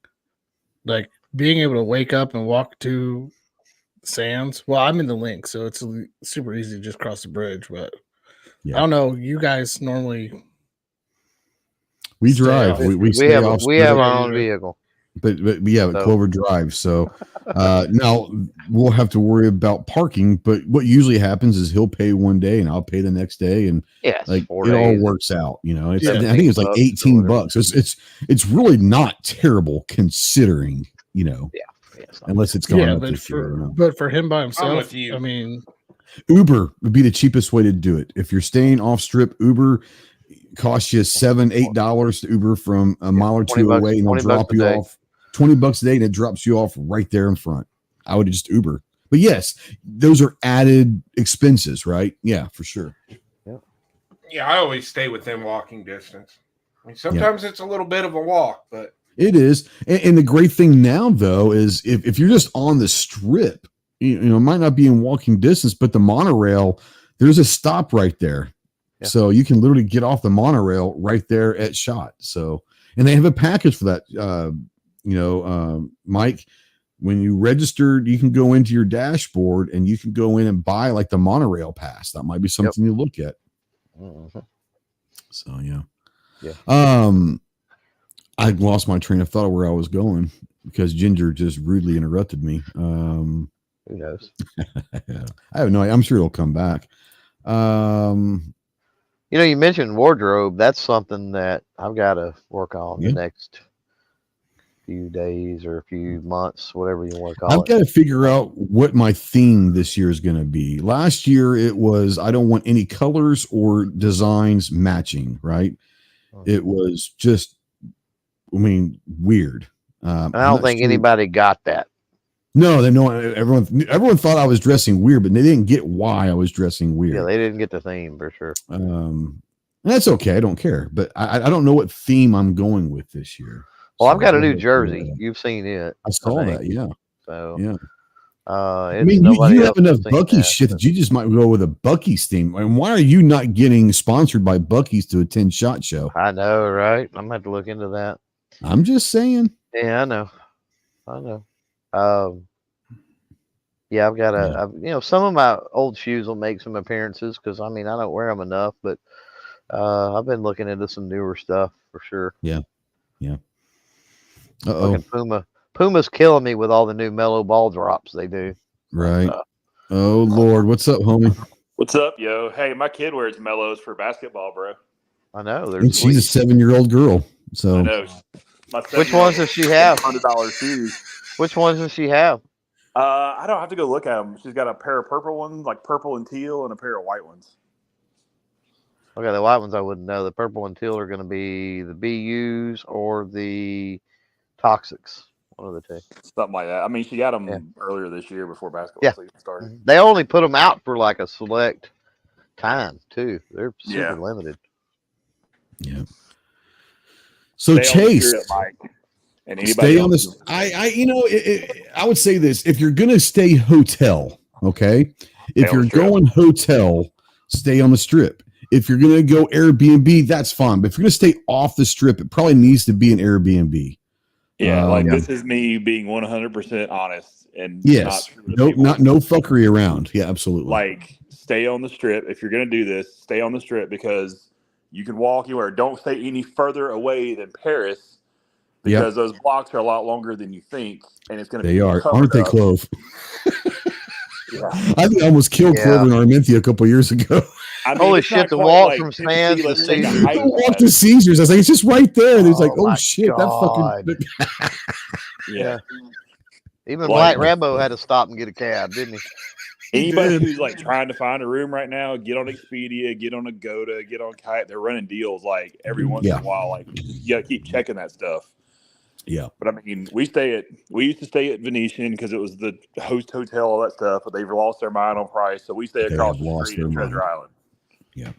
like being able to wake up and walk to Sam's. Well, I'm in the link, so it's super easy to just cross the bridge. But I don't know. You guys normally we drive. We have our own vehicle. But Clover Drive. So now we'll have to worry about parking. But what usually happens is he'll pay one day and I'll pay the next day, and it all works out. I think it's like $18. It's really not terrible considering. Unless it's going up this year. But for him by himself, I mean, Uber would be the cheapest way to do it. If you're staying off strip, Uber costs you $7-8 to Uber from a mile or two away, and they'll drop you off $20 a day, and it drops you off right there in front. I would just Uber. But yes, those are added expenses, right? Yeah, for sure. Yeah, I always stay within walking distance. I mean, sometimes it's a little bit of a walk, but it is. And the great thing now, though, is if you're just on the strip, it might not be in walking distance, but the monorail, there's a stop right there. Yeah. So you can literally get off the monorail right there at Shot. So, and they have a package for that. Mike, when you registered, you can go into your dashboard and you can go in and buy like the monorail pass. That might be something you look at. Mm-hmm. So I lost my train of thought of where I was going because Ginger just rudely interrupted me. Who knows? I have no idea. I'm sure it'll come back. You know, you mentioned wardrobe. That's something that I've got to work on the next few days or a few months, whatever you want to call it. I've got to figure out what my theme this year is going to be. Last year it was I don't want any colors or designs matching, right? It was just, I mean, weird. I don't think anybody got that. No, they know everyone thought I was dressing weird, but they didn't get why I was dressing weird. Yeah, they didn't get the theme for sure. And that's okay. I don't care, but I don't know what theme I'm going with this year. Well, I've got a new jersey. You've seen it. I saw that. Yeah. So yeah. I mean, you have enough Buc-ee's shit that you just might go with a Buc-ee's theme. I mean, why are you not getting sponsored by Buc-ee's to attend SHOT Show? I know, right? I'm gonna have to look into that. I'm just saying. Yeah, I know. Yeah, I've got you know, some of my old shoes will make some appearances because I mean I don't wear them enough, but I've been looking into some newer stuff for sure. Yeah. Puma's killing me with all the new mellow ball drops they do. Right. Oh Lord, what's up, homie? What's up, yo? Hey, my kid wears mellows for basketball, bro. I know. And she's a 7-year-old girl. So I know. Which ones does she have? $100 shoes. Which ones does she have? I don't have to go look at them. She's got a pair of purple ones, like purple and teal, and a pair of white ones. Okay, the white ones I wouldn't know. The purple and teal are going to be the BUs or the Toxics. One of the two. Something like that. I mean, she got them earlier this year before basketball season started. They only put them out for like a select time, too. They're super limited. Yeah. So Chase, stay on this. I would say this: if you're going to stay hotel, okay. If you're going hotel, stay on the strip. If you're going to go Airbnb, that's fine. But if you're going to stay off the strip, it probably needs to be an Airbnb. Yeah, this is me being 100% honest and no fuckery around. Yeah, absolutely. Like, stay on the strip. If you're going to do this, stay on the strip because you can walk anywhere. Don't stay any further away than Paris because those blocks are a lot longer than you think, and it's going to be aren't they, Clove? Yeah. I think I almost killed Clover in Armentia a couple of years ago. I mean, holy shit, the walk from Sands to Caesars. Walk to Caesars. I was like, it's just right there. And he's like, oh shit, God. That fucking. Yeah. Even Black Rambo had to stop and get a cab, didn't he? Anybody who's like trying to find a room right now, get on Expedia, get on Agoda, get on Kite. They're running deals like every once in a while. Like, you got to keep checking that stuff. Yeah. But I mean, we used to stay at Venetian because it was the host hotel, all that stuff, but they've lost their mind on price. So we stay across the street at Treasure Island. Yeah.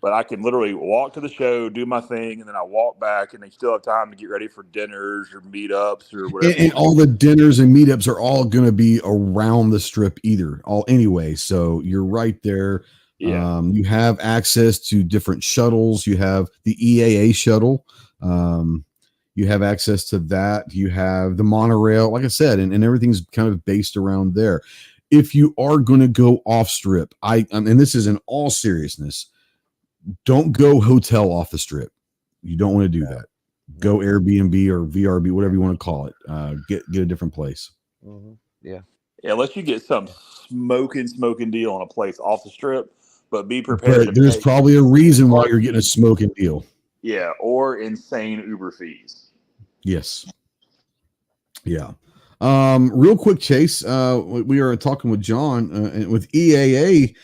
But I can literally walk to the show, do my thing, and then I walk back, and they still have time to get ready for dinners or meetups or whatever. And all the dinners and meetups are all going to be around the strip anyway. So you're right there. Yeah. You have access to different shuttles. You have the EAA shuttle. You have access to that. You have the monorail, like I said, and everything's kind of based around there. If you are going to go off strip, and this is in all seriousness, don't go hotel off the strip. You don't want to do that. Go Airbnb or VRB, whatever you want to call it. Get a different place. Mm-hmm. Yeah. Unless you get some smoking deal on a place off the strip, but be prepared. But there's probably a reason why you're getting a smoking deal. Yeah, or insane Uber fees. Yes. Yeah. Real quick, Chase. We are talking with John with EAA.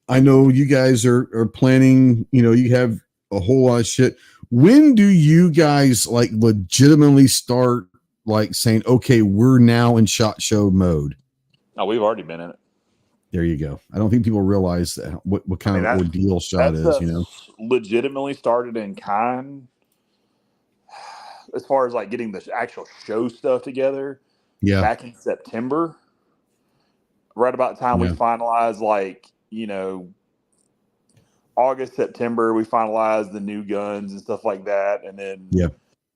I know you guys are planning. You have a whole lot of shit. When do you guys like legitimately start like saying, "Okay, we're now in SHOT Show mode"? Oh, we've already been in it. There you go. I don't think people realize what kind of ordeal SHOT is. Legitimately started in kind. As far as like getting the actual show stuff together, back in September, right about the time we finalized, August, September, we finalized the new guns and stuff like that, and then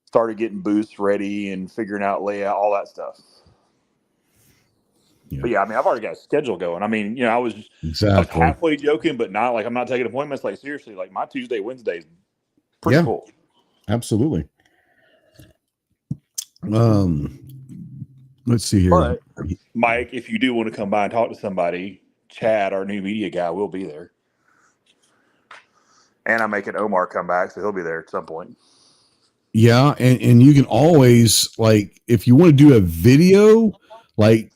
started getting booths ready and figuring out layout, all that stuff. Yeah. But I mean, I've already got a schedule going. I mean, I was halfway joking, but not like I'm not taking appointments. Like seriously, like my Tuesday, Wednesday is pretty full. Absolutely. Let's see here. But Mike, if you do want to come by and talk to somebody, Chad, our new media guy, will be there. And I'm making Omar come back, so he'll be there at some point. Yeah, and you can always, like, if you want to do a video, like,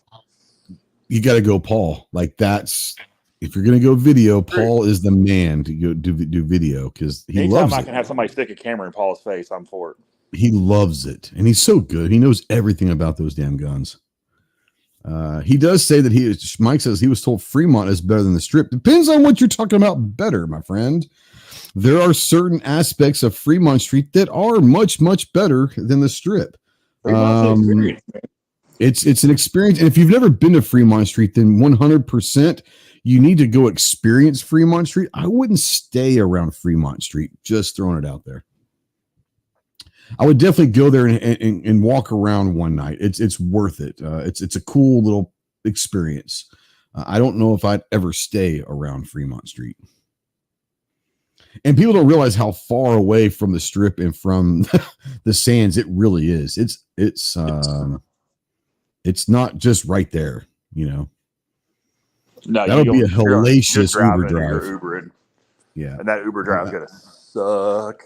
you got to go Paul. Like, that's, if you're going to go video, Paul is the man to go do video, because he loves it. Anytime I can have somebody stick a camera in Paul's face, I'm for it. He loves it, and he's so good. He knows everything about those damn guns. He does say that Mike says he was told Fremont is better than the Strip. Depends on what you're talking about better, my friend. There are certain aspects of Fremont Street that are much, much better than the Strip. It's an experience. And if you've never been to Fremont Street, then 100% you need to go experience Fremont Street. I wouldn't stay around Fremont Street, just throwing it out there. I would definitely go there and walk around one night. It's worth it. It's a cool little experience. I don't know if I'd ever stay around Fremont Street. And people don't realize how far away from the Strip and from the Sands it really is. It's not just right there, you know. No, that would be a hellacious Uber drive. Ubering. Yeah, and that Uber drive's gonna suck.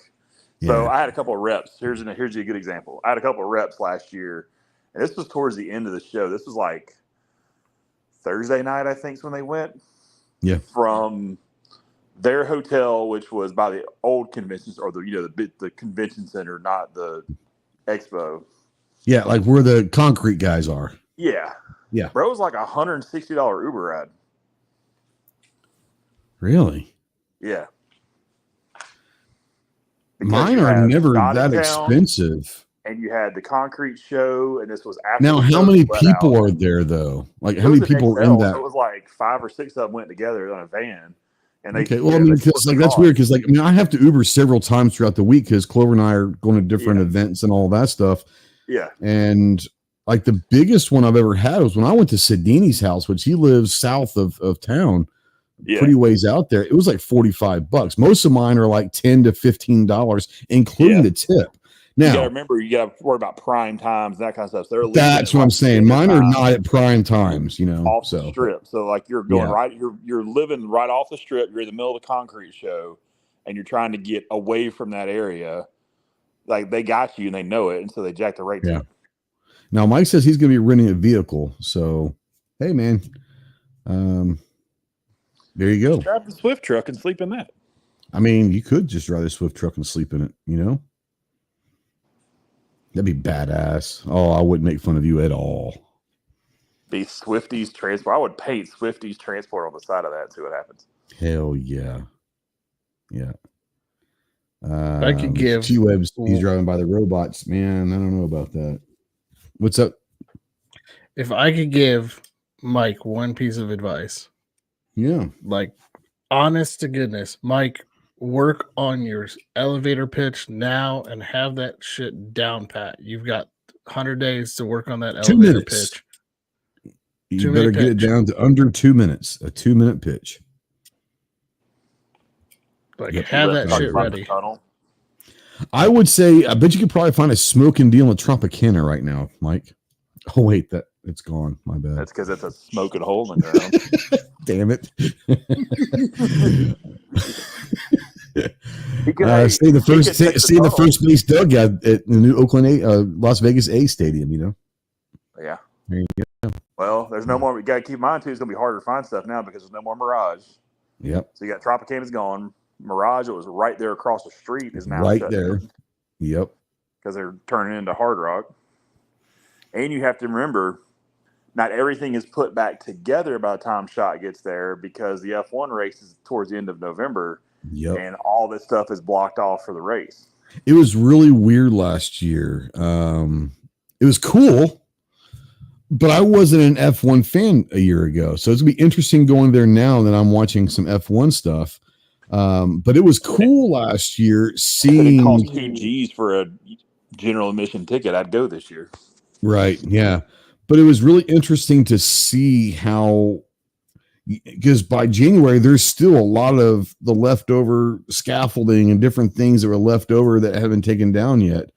Yeah. So I had a couple of reps. Here's a good example. I had a couple of reps last year, and this was towards the end of the show. This was like Thursday night, I think, is when they went. Yeah, from their hotel, which was by the old conventions, or the convention center, not the expo. Yeah, like where the concrete guys are. Yeah. Bro, it was like $160 Uber ride. Really? Yeah. Because mine are never that expensive. And you had the concrete show, and this was after. Now, how many people are there though? Like, how many people are in that? So it was like 5 or 6 of them went together on a van. And okay, well, I mean, because like that's weird, because like I mean, I have to Uber several times throughout the week because Clover and I are going to different events and all that stuff. Yeah, and like the biggest one I've ever had was when I went to Sidini's house, which he lives south of town, pretty ways out there. It was like $45. Most of mine are like $10 to $15, including the tip. Now, you gotta remember, you gotta worry about prime times, that kind of stuff. So that's what I'm saying. Mine are not at prime times, you know, off the strip. So like you're going right, you're living right off the strip. You're in the middle of the concrete show, and you're trying to get away from that area. Like they got you and they know it, and so they jack the rates up. Now Mike says he's going to be renting a vehicle. So hey, man, there you go. Just drive the Swift truck and sleep in that. I mean, you could just drive the Swift truck and sleep in it, you know. That'd be badass. Oh, I wouldn't make fun of you at all. Be Swifties transport. I would paint Swifties transport on the side of that and see what happens. Hell yeah. Yeah. I could give T-Webs, he's driving by the robots. Man, I don't know about that. What's up? If I could give Mike one piece of advice. Yeah. Like, honest to goodness, Mike, work on your elevator pitch now and have that shit down pat. You've got 100 days to work on that elevator pitch. You better get it down to under 2 minutes. A 2-minute pitch. Like, have that shit ready. I would say, I bet you could probably find a smoking deal in Tropicana right now, Mike. Oh, wait, it's gone. My bad. That's because it's a smoking hole in the ground. Damn it. Stay in the first base dugout at the new Las Vegas A Stadium, you know? Yeah. There you go. Well, there's no more. We got to keep in mind, too, it's going to be harder to find stuff now because there's no more Mirage. Yep. So you got Tropicana's gone. Mirage, it was right there across the street, is now right there. Yep. Because they're turning into Hard Rock. And you have to remember, not everything is put back together by the time SHOT gets there because the F1 race is towards the end of November. Yep. And all this stuff is blocked off for the race. It was really weird last year. It was cool, but I wasn't an F1 fan a year ago. So it's going to be interesting going there now that I'm watching some F1 stuff. But it was cool last year seeing. It cost $2 for a general admission ticket. I'd go this year. Right. Yeah. But it was really interesting to see how, because by January, there's still a lot of the leftover scaffolding and different things that were left over that haven't taken down yet.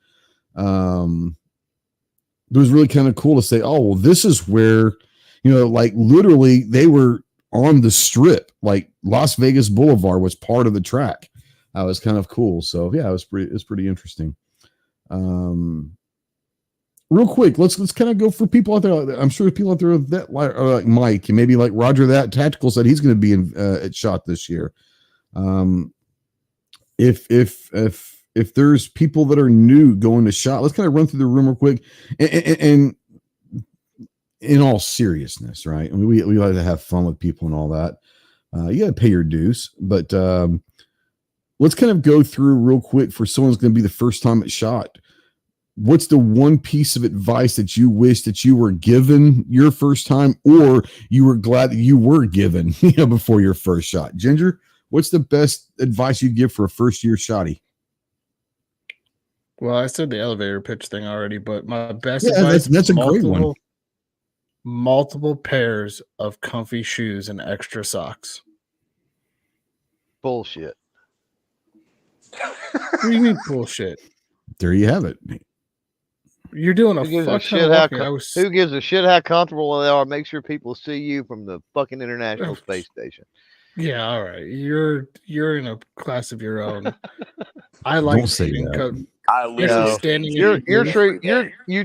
It was really kind of cool to say, oh, well, this is where, you know, like literally they were on the strip, like Las Vegas Boulevard was part of the track. was kind of cool. So yeah, it's pretty interesting. Real quick, let's kind of go for people out there. I'm sure people out there that like Mike and maybe like Roger that Tactical said he's going to be in at SHOT this year. If there's people that are new going to SHOT, let's kind of run through the room real quick. And in all seriousness, right? I mean, we like to have fun with people and all that. You got to pay your dues, but let's kind of go through real quick for someone's going to be the first time at SHOT. What's the one piece of advice that you wish that you were given your first time, or you were glad that you were given, before your first shot? Ginger, what's the best advice you'd give for a first year shotty? Well, I said the elevator pitch thing already, but my best advice, that's a great one. Multiple pairs of comfy shoes and extra socks. Bullshit. What do you mean bullshit? There you have it. You're doing a fuck ton of walking. Who gives a shit how comfortable they are? Make sure people see you from the fucking International Space Station. Yeah, all right. You're in a class of your own. I like saying you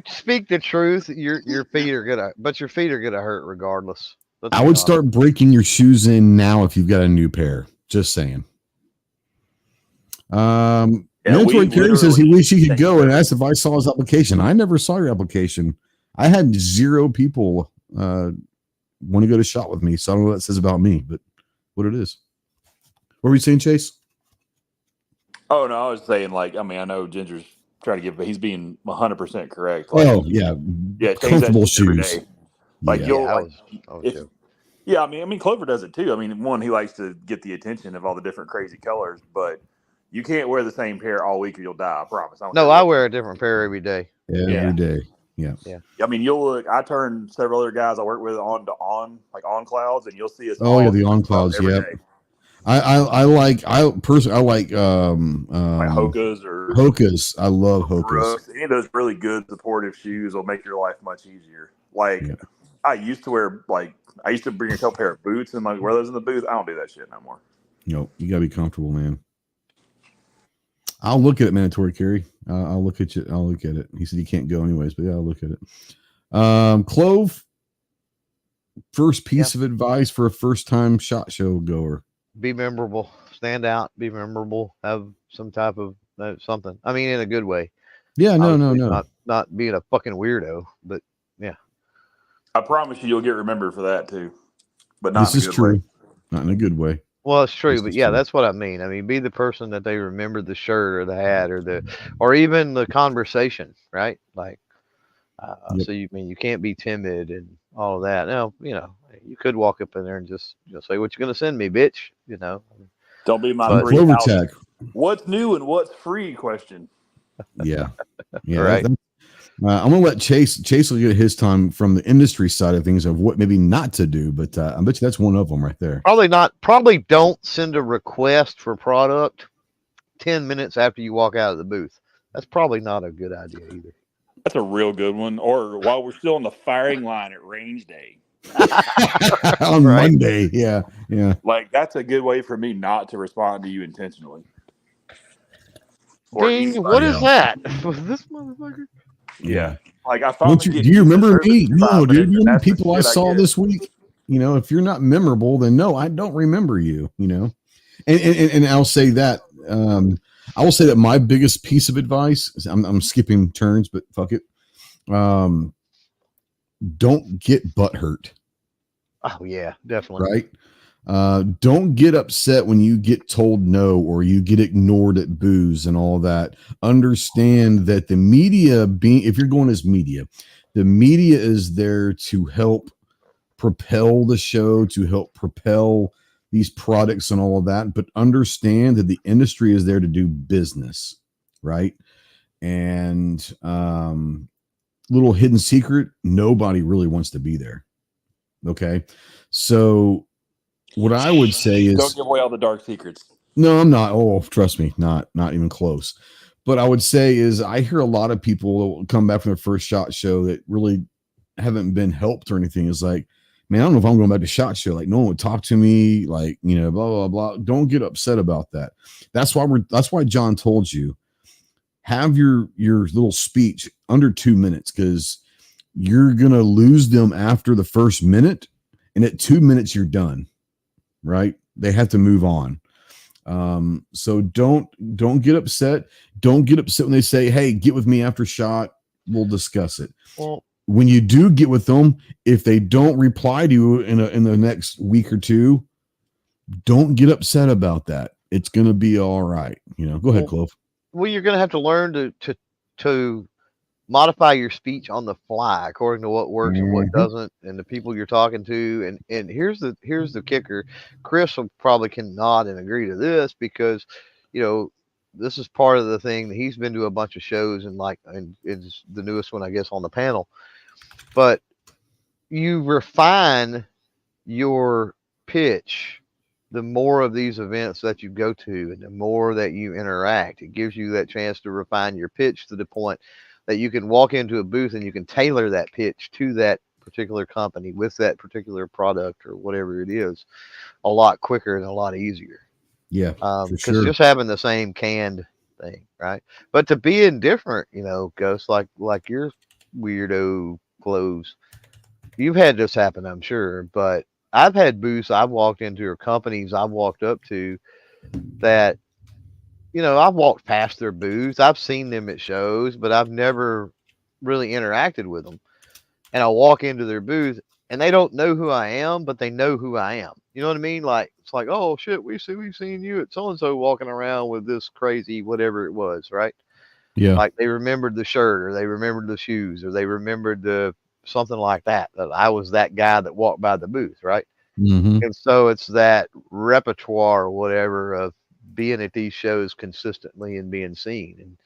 speak the truth. Your feet are gonna hurt regardless. I would start breaking your shoes in now if you've got a new pair. Just saying. Military Carey says he wished he could go and asked if I saw his application. I never saw your application. I had 0 people want to go to SHOT with me, so I don't know what that says about me, but what it is. What were you saying, Chase? Oh no, I was saying I know Ginger's trying to give, but he's being 100% correct. Comfortable shoes. I mean, Clover does it too. I mean, one, he likes to get the attention of all the different crazy colors, but you can't wear the same pair all week or you'll die. I promise. I wear a different pair every day. Every day. Yeah. I mean, you'll look. I turned several other guys I work with on on clouds, and you'll see us. The on clouds. Yeah. I like Hokas or Hokas. I love Hokas. Any of those really good supportive shoes will make your life much easier. I used to wear I used to bring a couple pair of boots and wear those in the booth. I don't do that shit no more. Nope. You gotta be comfortable, man. I'll look at it, Mandatory Carey. I'll look at you. I'll look at it. He said he can't go anyways, but yeah, I'll look at it. Clove, first piece of advice for a first-time SHOT show goer. Be memorable. Stand out. Be memorable. Have some type of something. I mean, in a good way. Yeah, no. Not being a fucking weirdo, but yeah. I promise you'll get remembered for that too. But not this is true. Not in a good way. Well, it's true, but yeah, that's what I mean. I mean, be the person that they remember the shirt or the hat or even the conversation, right? So you can't be timid and all of that. Now, you could walk up in there and just say, "What you gonna send me, bitch?" Don't be my what's new and what's free question. Yeah. Right. I'm gonna let Chase will get his time from the industry side of things of what maybe not to do, but I bet you that's one of them right there. Probably don't send a request for product 10 minutes after you walk out of the booth. That's probably not a good idea either. That's a real good one. Or while we're still on the firing line at range day. On Monday. Yeah. That's a good way for me not to respond to you intentionally. Ding, what is that? Was this motherfucker? Yeah. I thought. Do you remember me? No, dude. You remember people I saw this week? If you're not memorable, then no, I don't remember you. And I'll say that. I will say that my biggest piece of advice is I'm skipping turns, but fuck it. Don't get butthurt. Oh yeah, definitely. Right. Don't get upset when you get told no or you get ignored at booze and all that. Understand that the media if you're going as media, the media is there to help propel the show, to help propel these products and all of that. But understand that the industry is there to do business. Right. And, little hidden secret, nobody really wants to be there. Okay. So, what I would say is don't give away all the dark secrets. No, I'm not. Oh, trust me, not even close. But I would say is I hear a lot of people come back from their first SHOT show that really haven't been helped or anything. Is man, I don't know if I'm going back to SHOT Show. Like, no one would talk to me, like, you know, blah, blah, blah. Don't get upset about that. That's why John told you, have your little speech under 2 minutes, because you're going to lose them after the first minute. And at 2 minutes, you're done, right? They have to move on. So don't get upset. Don't get upset when they say, hey, get with me after SHOT. We'll discuss it. Well, when you do get with them, if they don't reply to you in the next week or two, don't get upset about that. It's going to be all right. You know, go ahead, Clove. Well, you're going to have to learn to modify your speech on the fly according to what works and what doesn't, and the people you're talking to. And here's the kicker. Chris will probably can nod and agree to this, because, you know, this is part of the thing. He's been to a bunch of shows, and it's the newest one, I guess, on the panel. But you refine your pitch the more of these events that you go to, and the more that you interact. It gives you that chance to refine your pitch to the point that you can walk into a booth and you can tailor that pitch to that particular company with that particular product or whatever it is a lot quicker and a lot easier. Yeah, because just having the same canned thing, right? But to be indifferent, you know, Ghost, like your weirdo clothes, you've had this happen, I'm sure. But I've had booths I've walked into, or companies I've walked up to, that, you know, I've walked past their booths. I've seen them at shows, but I've never really interacted with them. And I walk into their booth, and they don't know who I am, but they know who I am. You know what I mean? Like, it's like, oh shit, we've seen you at so and so walking around with this crazy whatever it was, right? Yeah. Like, they remembered the shirt, or they remembered the shoes, or they remembered the something like that. That I was that guy that walked by the booth, right? And so it's that repertoire or whatever of being at these shows consistently and being seen, and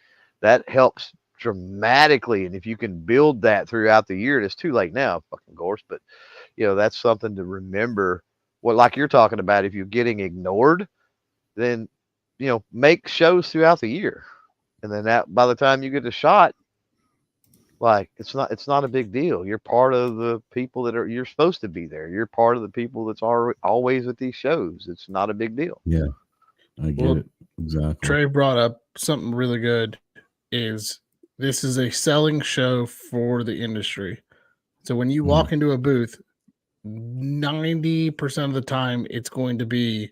that helps dramatically. And if you can build that throughout the year, it's too late now, fucking course, but you know, that's something to remember. What, like you're talking about, if you're getting ignored, then, you know, make shows throughout the year, and then that by the time you get a SHOT, like, it's not a big deal. You're part of the people that you're supposed to be there. You're part of the people that's always at these shows. It's not a big deal. Yeah, I get it. Exactly. Trey brought up something really good. This is a selling show for the industry. So when you walk into a booth, 90% of the time, it's going to be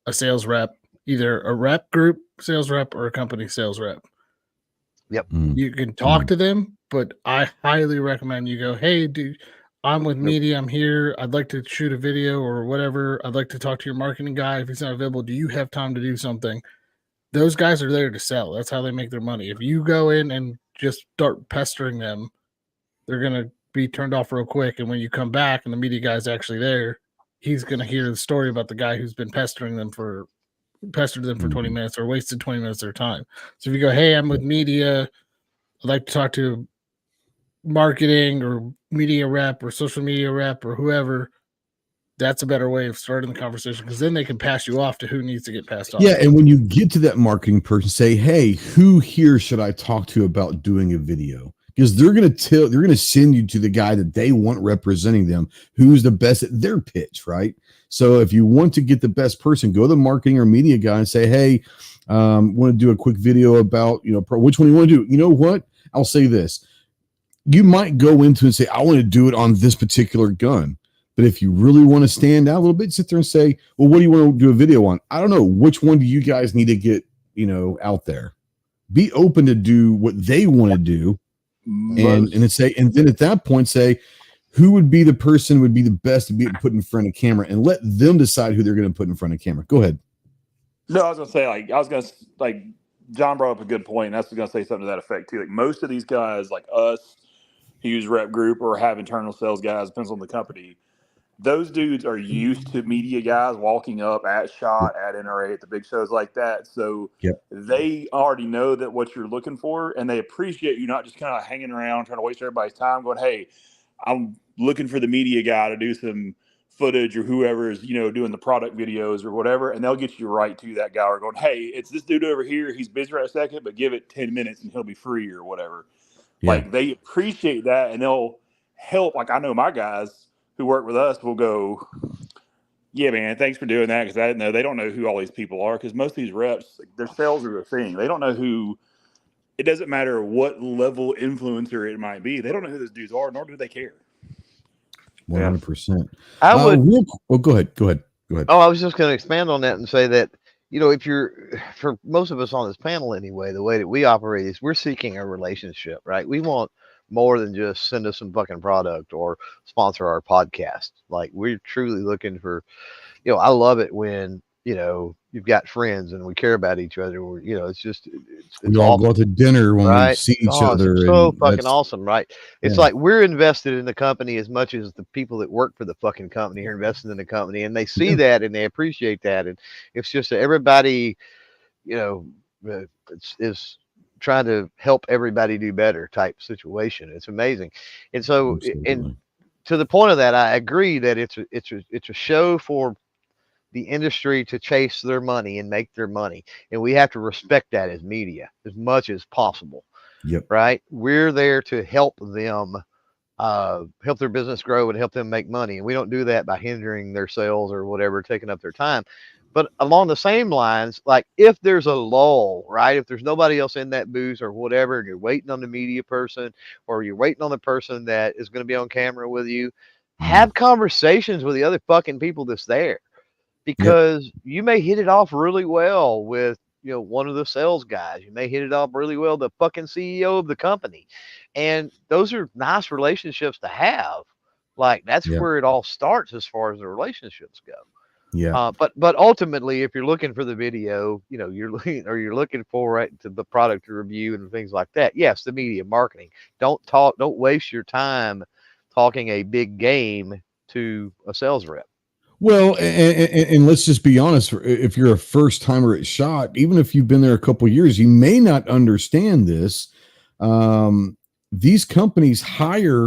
a sales rep, either a rep group sales rep or a company sales rep. Yep. You can talk to them, but I highly recommend you go, hey, dude, I'm with media. I'm here. I'd like to shoot a video or whatever. I'd like to talk to your marketing guy. If he's not available, do you have time to do something? Those guys are there to sell. That's how they make their money. If you go in and just start pestering them, they're going to be turned off real quick. And when you come back and the media guy's actually there, he's going to hear the story about the guy who's been pestered them for 20 minutes or wasted 20 minutes of their time. So if you go, hey, I'm with media, I'd like to talk to marketing or media rep or social media rep or whoever, that's a better way of starting the conversation, because then they can pass you off to who needs to get passed off. Yeah, and when you get to that marketing person, say, hey, who here should I talk to about doing a video? Because they're going to send you to the guy that they want representing them, who's the best at their pitch, right? So if you want to get the best person, go to the marketing or media guy and say, hey, want to do a quick video about, you know, which one you want to do? You know what? I'll say this. You might go into and say, I want to do it on this particular gun. But if you really want to stand out a little bit, sit there and say, well, what do you want to do a video on? I don't know. Which one do you guys need to get, you know, out there? Be open to do what they want to do. And then at that point, say, who would be the person would be the best to be put in front of camera, and let them decide who they're going to put in front of camera. Go ahead. No, I was going to say, John brought up a good point, and I was going to say something to that effect too. Like, most of these guys, like us, who use rep group or have internal sales guys, depends on the company. Those dudes are used to media guys walking up at SHOT, at NRA, at the big shows like that. So they already know that what you're looking for, and they appreciate you not just kind of hanging around trying to waste everybody's time going, hey, I'm looking for the media guy to do some footage, or whoever is, you know, doing the product videos or whatever, and they'll get you right to that guy, or going, hey, it's this dude over here. He's busy right a second, but give it 10 minutes and he'll be free or whatever. Yeah. Like, they appreciate that, and they'll help. Like, I know my guys who work with us will go, yeah, man, thanks for doing that, because I didn't know. They don't know who all these people are, because most of these reps, their sales are a thing. They don't know who. It doesn't matter what level influencer it might be. They don't know who those dudes are, nor do they care. 100%. I would. Go ahead. Oh, I was just going to expand on that and say that, if for most of us on this panel anyway, the way that we operate is we're seeking a relationship, right? We want more than just send us some fucking product or sponsor our podcast. Like, we're truly looking for, I love it when, you've got friends and we care about each other. It's just, we all awesome, go out to dinner when right? we see each other. It's so fucking awesome, right? It's like we're invested in the company as much as the people that work for the fucking company are invested in the company, and they see that and they appreciate that. And it's just that everybody, is trying to help everybody do better type situation. It's amazing. And so, and to the point of that, I agree that it's a show for the industry to chase their money and make their money. And we have to respect that as media as much as possible. Yep. Right. We're there to help them, help their business grow and help them make money. And we don't do that by hindering their sales or whatever, taking up their time. But along the same lines, like if there's a lull, right? If there's nobody else in that booth or whatever, and you're waiting on the media person or you're waiting on the person that is going to be on camera with you, have conversations with the other fucking people that's there. Because you may hit it off really well with, one of the sales guys. You may hit it off really well, the fucking CEO of the company. And those are nice relationships to have. Like, that's where it all starts as far as the relationships go. Yeah. But ultimately, if you're looking for the video, you're looking for it to the product to review and things like that. Yes, the media marketing. Don't waste your time talking a big game to a sales rep. Well, and let's just be honest. If you're a first timer at SHOT, even if you've been there a couple of years, you may not understand this. These companies hire,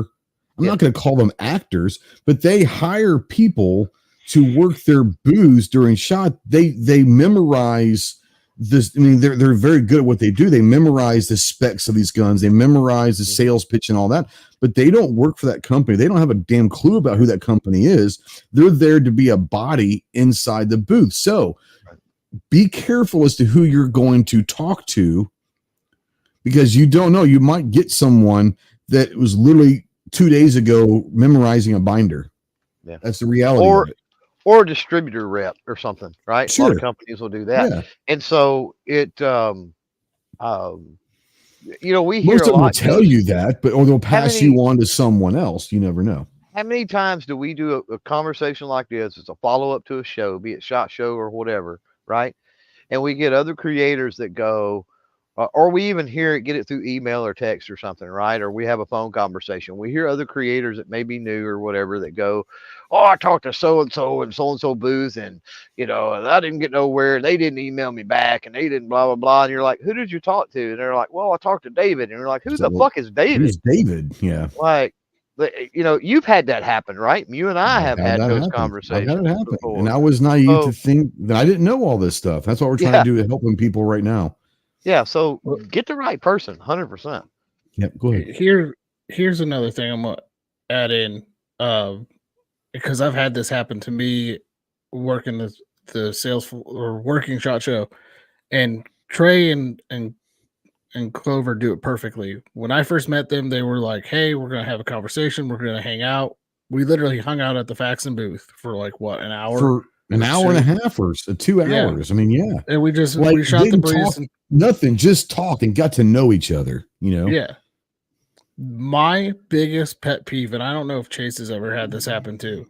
I'm not going to call them actors, but they hire people to work their booths during SHOT. They memorize this. I mean, they're very good at what they do. They memorize the specs of these guns. They memorize the sales pitch and all that, but they don't work for that company. They don't have a damn clue about who that company is. They're there to be a body inside the booth. So be careful as to who you're going to talk to, because you don't know. You might get someone that was literally 2 days ago memorizing a binder. Yeah. That's the reality of it. Or a distributor rep or something, right? Sure. A lot of companies will do that. Yeah. And so it, we hear most a of them lot. will tell you that, or they'll pass you on to someone else. You never know. How many times do we do a conversation like this? It's a follow-up to a show, be it SHOT Show or whatever, right? And we get other creators that go, or we even get it through email or text or something, right? Or we have a phone conversation. We hear other creators that may be new or whatever that go, oh, I talked to so-and-so booth, and, and I didn't get nowhere. They didn't email me back, and they didn't blah, blah, blah. And you're like, who did you talk to? And they're like, well, I talked to David. And you're like, who the fuck is David? Who's David? Yeah. Like, you've had that happen, right? You and I have had those conversations. I've had it happen. Before. And I was naive to think that I didn't know all this stuff. That's what we're trying to do, helping people right now. Yeah, so get the right person, 100%. Yep, go ahead. Here's another thing I'm gonna add in, because I've had this happen to me working the sales or working SHOT Show, and Trey and Clover do it perfectly. When I first met them, they were like, "Hey, we're gonna have a conversation. We're gonna hang out." We literally hung out at the Faxon booth for like an hour. For an hour and a half or 2 hours. I mean, yeah. And we shot the breeze. Nothing, just talked and got to know each other, Yeah. My biggest pet peeve, and I don't know if Chase has ever had this happen too.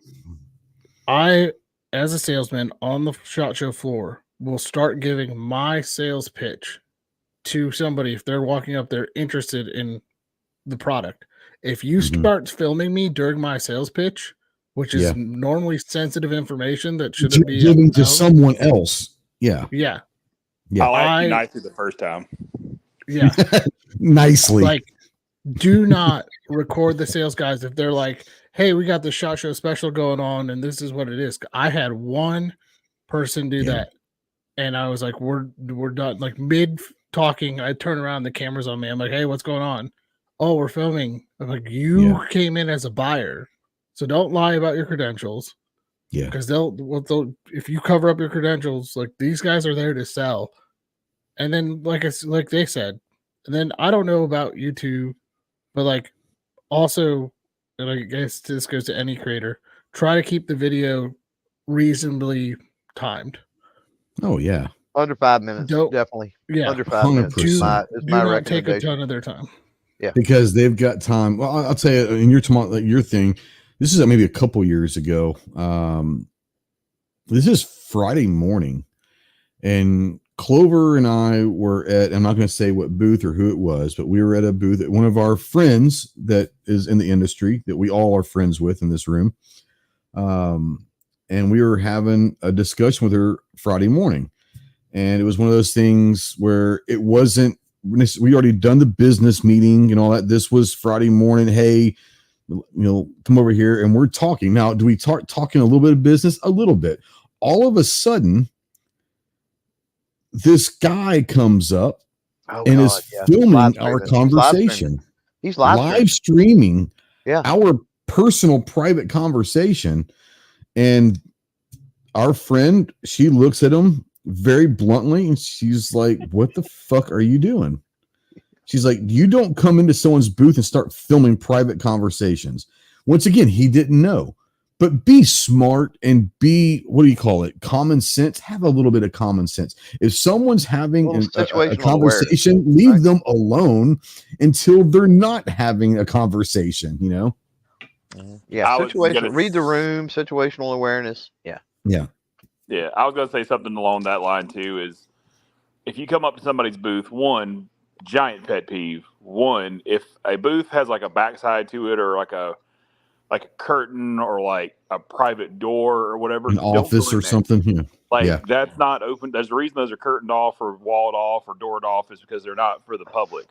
I, as a salesman on the SHOT Show floor, will start giving my sales pitch to somebody if they're walking up, they're interested in the product. If you start filming me during my sales pitch, which is normally sensitive information that shouldn't be given to someone else. Yeah. Yeah. Yeah. I like you nicely the first time. Yeah. Nicely. Like, do not record the sales guys if they're like, hey, we got the SHOT Show special going on and this is what it is. I had one person do that, and I was like, we're done. Like, mid talking, I turn around, the camera's on me. I'm like, hey, what's going on? Oh, we're filming. I'm like, you came in as a buyer. So don't lie about your credentials. Yeah. Because they'll if you cover up your credentials, like these guys are there to sell. And then like they said, and then I don't know about YouTube, but like also, and I guess this goes to any creator, try to keep the video reasonably timed. Oh yeah. Under 5 minutes, definitely. Yeah. Under 5 minutes is my not take a ton of their time. Yeah. Because they've got time. Well, I'll tell you, in your thing, this is maybe a couple years ago. This is Friday morning, and Clover and I were at, I'm not going to say what booth or who it was, but we were at a booth at one of our friends that is in the industry that we all are friends with in this room. And we were having a discussion with her Friday morning. And it was one of those things where it wasn't, we already done the business meeting and all that. This was Friday morning. Hey, come over here, and we're talking. Now, do we talking a little bit of business? A little bit. All of a sudden, this guy comes up is filming our conversation. He's live streaming our personal private conversation. And our friend, she looks at him very bluntly, and she's like, "What the fuck are you doing?" She's like, "You don't come into someone's booth and start filming private conversations." Once again, he didn't know, but be smart and be, what do you call it? Common sense. Have a little bit of common sense. If someone's having a conversation, leave them alone until they're not having a conversation, Yeah. Read the room, situational awareness. Yeah. Yeah. Yeah. I was going to say something along that line too, is if you come up to somebody's booth, one giant pet peeve, if a booth has like a backside to it, or like a curtain, or like a private door or whatever, an office or something. That's not open. There's a reason those are curtained off or walled off or doored off, is because they're not for the public.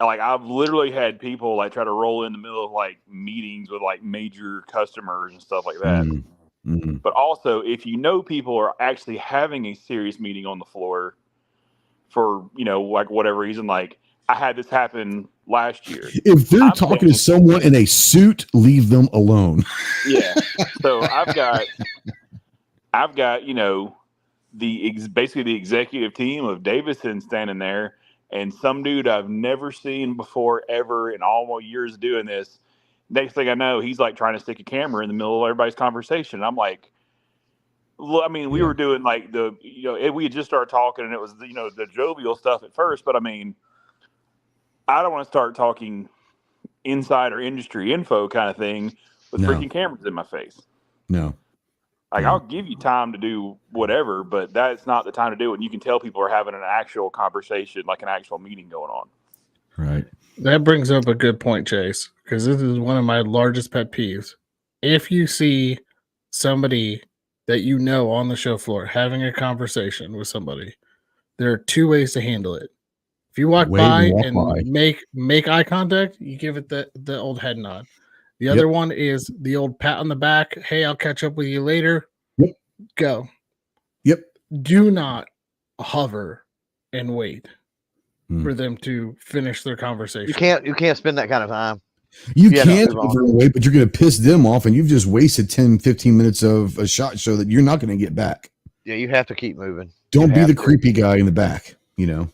Like, I've literally had people like try to roll in the middle of like meetings with like major customers and stuff like that. Mm-hmm. But also, if people are actually having a serious meeting on the floor for, like whatever reason, like I had this happen last year. If they're talking to someone in a suit, leave them alone. Yeah. So I've got, basically the executive team of Davison standing there, and some dude I've never seen before ever in all my years doing this. Next thing I know, he's like trying to stick a camera in the middle of everybody's conversation. I'm like, we were doing like we had just started talking, and it was, the jovial stuff at first, but I don't want to start talking insider industry info kind of thing with freaking cameras in my face. No. I'll give you time to do whatever, but that's not the time to do it. And you can tell people are having an actual conversation, like an actual meeting going on. Right. That brings up a good point, Chase, because this is one of my largest pet peeves. If you see somebody that on the show floor having a conversation with somebody, there are two ways to handle it. If you walk by and make eye contact, you give it the old head nod. The other one is the old pat on the back. Hey, I'll catch up with you later. Yep. Go. Yep. Do not hover and wait for them to finish their conversation. You can't spend that kind of time. You can't wait, but you're going to piss them off, and you've just wasted 10, 15 minutes of a shot show that you're not going to get back. Yeah, you have to keep moving. Don't be the creepy guy in the back, Yeah,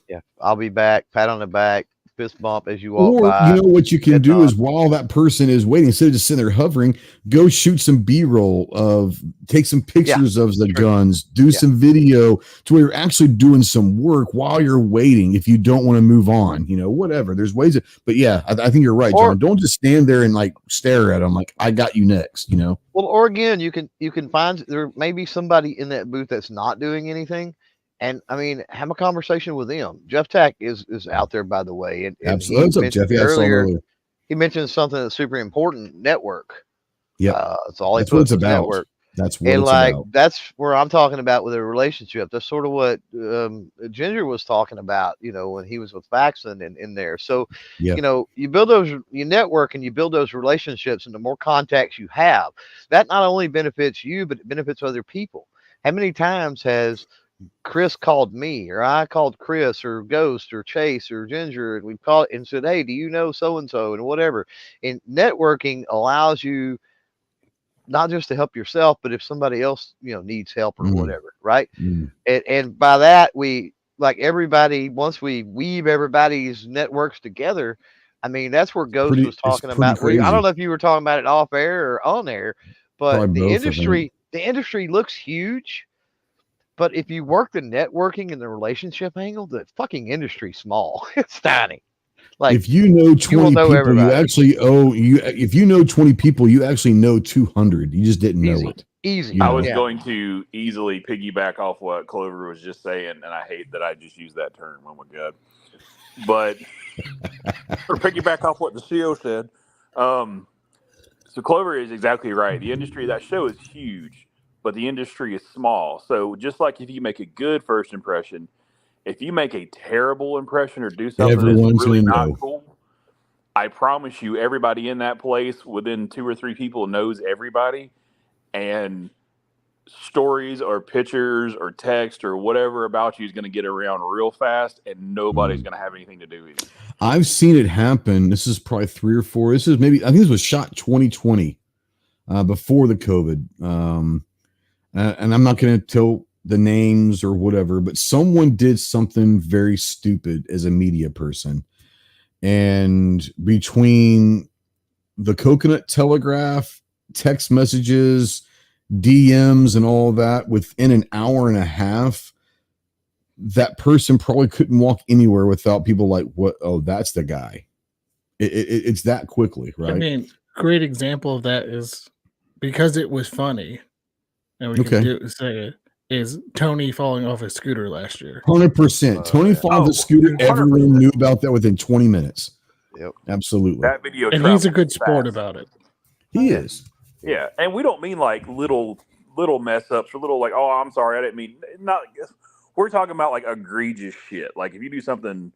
I'll be back, pat on the back, fist bump as you walk by. Or, what you can do is, while that person is waiting, instead of just sitting there hovering, go shoot some B-roll take some pictures of the guns, do some video to where you're actually doing some work while you're waiting. If you don't want to move on, whatever. There's ways but I think you're right, John. Don't just stand there and like stare at them like, I got you next, Well, or again, you can find, there may be somebody in that booth that's not doing anything. And have a conversation with them. Jeff Tack is out there, by the way. And absolutely. What's up, Jeff? Earlier, he mentioned something that's super important: network. Yeah, that's all. That's what it's about. Network. That's what it's about. That's where I'm talking about with a relationship. That's sort of what Ginger was talking about. When he was with Faxon and in there. So, you build you network and you build those relationships, and the more contacts you have, that not only benefits you, but it benefits other people. How many times has Chris called me, or I called Chris, or Ghost, or Chase, or Ginger, and we called and said, "Hey, do you know so and so?" and whatever. And networking allows you not just to help yourself, but if somebody else, needs help or whatever, right? And by that, we like everybody. Once we weave everybody's networks together, I mean that's where Ghost was talking about. I don't know if you were talking about it off air or on air, but Probably the industry looks huge. But if you work the networking and the relationship angle, the fucking industry's small. It's tiny. Like if you know 20 people, you actually if you know 20 people, you actually know 200. You just didn't know it. Easy. I was going to easily piggyback off what Clover was just saying, and I hate that I just used that term. Oh my God. But or piggyback off what the CEO said. So Clover is exactly right. The industry, that show is huge, but the industry is small. So just like if you make a good first impression, if you make a terrible impression or do something that's really not cool, I promise you everybody in that place within 2 or 3 people knows everybody, and stories or pictures or text or whatever about you is going to get around real fast, and nobody's going to have anything to do with it. I've seen it happen. This is probably 3 or 4. This is maybe, I think this was shot 2020 before the COVID. And I'm not going to tell the names or whatever, but someone did something very stupid as a media person. And between the Coconut Telegraph, text messages, DMs, and all that, within an hour and a half, that person probably couldn't walk anywhere without people like, what? Oh, that's the guy. It's that quickly, right? I mean, great example of that is because it was funny, and we can say it, is Tony falling off his scooter last year. 100%. Tony falling off the scooter, 100%. Everyone knew about that within 20 minutes. Yep. Absolutely. That video, and he's a good sport about it. He is. Yeah, and we don't mean like little mess ups or little like, oh, I'm sorry, I didn't mean not. We're talking about like egregious shit. Like if you do something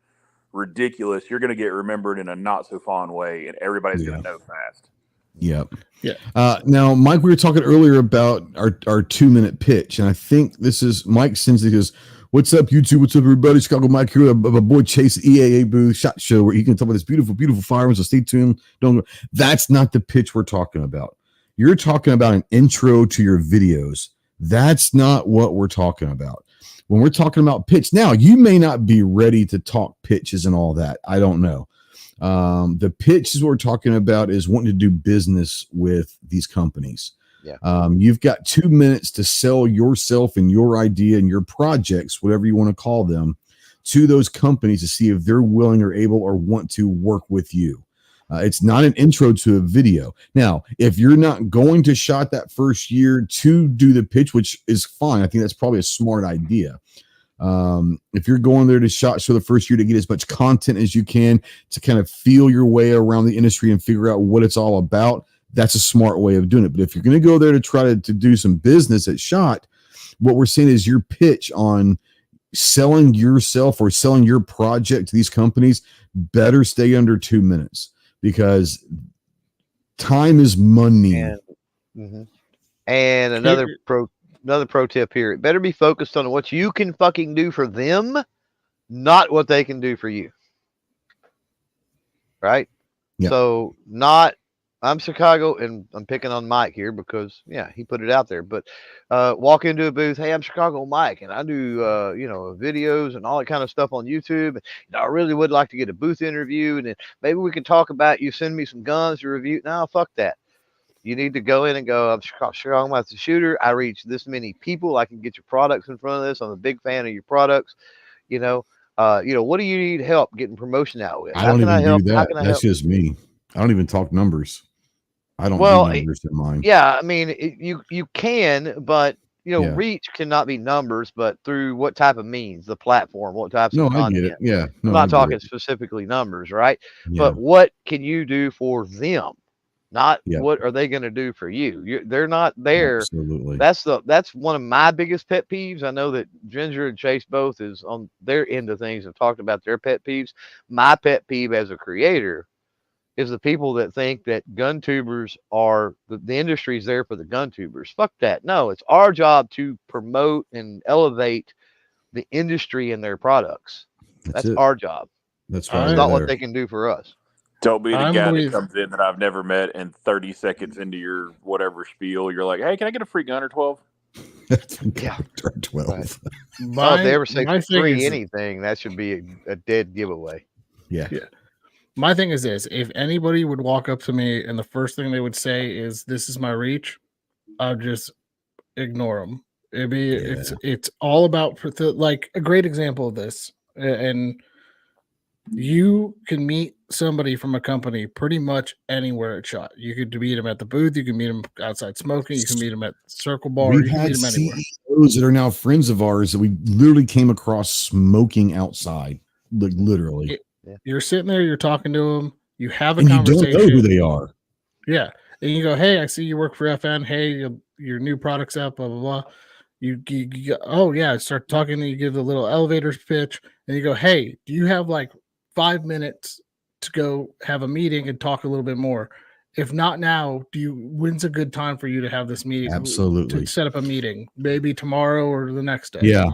ridiculous, you're going to get remembered in a not so fond way, and everybody's going to know fast. Yep. Yeah. Now, Mike, we were talking earlier about our 2-minute pitch, and I think this is Mike sends it goes, "What's up, YouTube? What's up, everybody? Chicago Mike here, of a boy Chase EAA booth shot show where he can talk about this beautiful, beautiful firearms. So stay tuned. That's not the pitch we're talking about. You're talking about an intro to your videos. That's not what we're talking about. When we're talking about pitch, now you may not be ready to talk pitches and all that. I don't know. The pitch is what we're talking about is wanting to do business with these companies. Yeah. You've got 2 minutes to sell yourself and your idea and your projects, whatever you want to call them, to those companies to see if they're willing or able or want to work with you. It's not an intro to a video. Now, if you're not going to shot that first year to do the pitch, which is fine, I think that's probably a smart idea. If you're going there to shot show the first year to get as much content as you can to kind of feel your way around the industry and figure out what it's all about, that's a smart way of doing it. But if you're going to go there to try to do some business at shot, what we're saying is your pitch on selling yourself or selling your project to these companies better stay under 2 minutes. Because time is money. And another pro tip here. It better be focused on what you can fucking do for them, not what they can do for you. Right? Yep. So I'm Chicago, and I'm picking on Mike here because, he put it out there. But walk into a booth, hey, I'm Chicago Mike, and I do, videos and all that kind of stuff on YouTube. And, I really would like to get a booth interview, and then maybe we can talk about you send me some guns to review. No, fuck that. You need to go in and go, I'm Chicago Mike the shooter. I reach this many people. I can get your products in front of this. I'm a big fan of your products. What do you need help getting promotion out with? I don't even do that. That's just me. I don't even talk numbers. I don't do numbers in mine. Yeah, I mean, you can, but reach cannot be numbers, but through what type of means, the platform, what types of content. I get it. Yeah, I'm not talking specifically numbers, right? Yeah. But what can you do for them? Not what are they going to do for you? They're not there. Absolutely. That's one of my biggest pet peeves. I know that Ginger and Chase both is on their end of things and talked about their pet peeves. My pet peeve as a creator is the people that think that gun tubers are the industry's there for the gun tubers. Fuck that. No, it's our job to promote and elevate the industry and their products. That's our job. That's right. It's not what they can do for us. Don't be the guy that comes in that I've never met, and 30 seconds into your whatever spiel, you're like, "Hey, can I get a free gun or 12?" Yeah, 12. Right. If they ever say free anything, that should be a dead giveaway. Yeah. My thing is this: if anybody would walk up to me and the first thing they would say is, "This is my reach," I'd just ignore them. It's all about like a great example of this, and you can meet somebody from a company pretty much anywhere at SHOT. You could meet them at the booth. You can meet them outside smoking. You can meet them at Circle Bar. We've you can had meet them anywhere. CEOs that are now friends of ours that we literally came across smoking outside, like literally. You're sitting there. You're talking to them. You have a and conversation. You don't know who they are. Yeah. And you go, "Hey, I see you work for FN. Hey, your new product's out, blah, blah, blah." You oh, yeah. Start talking. And you give the little elevator pitch. And you go, "Hey, do you have like 5 minutes to go have a meeting and talk a little bit more? If not now, when's a good time for you to have this meeting?" Absolutely. To set up a meeting, maybe tomorrow or the next day. Yeah.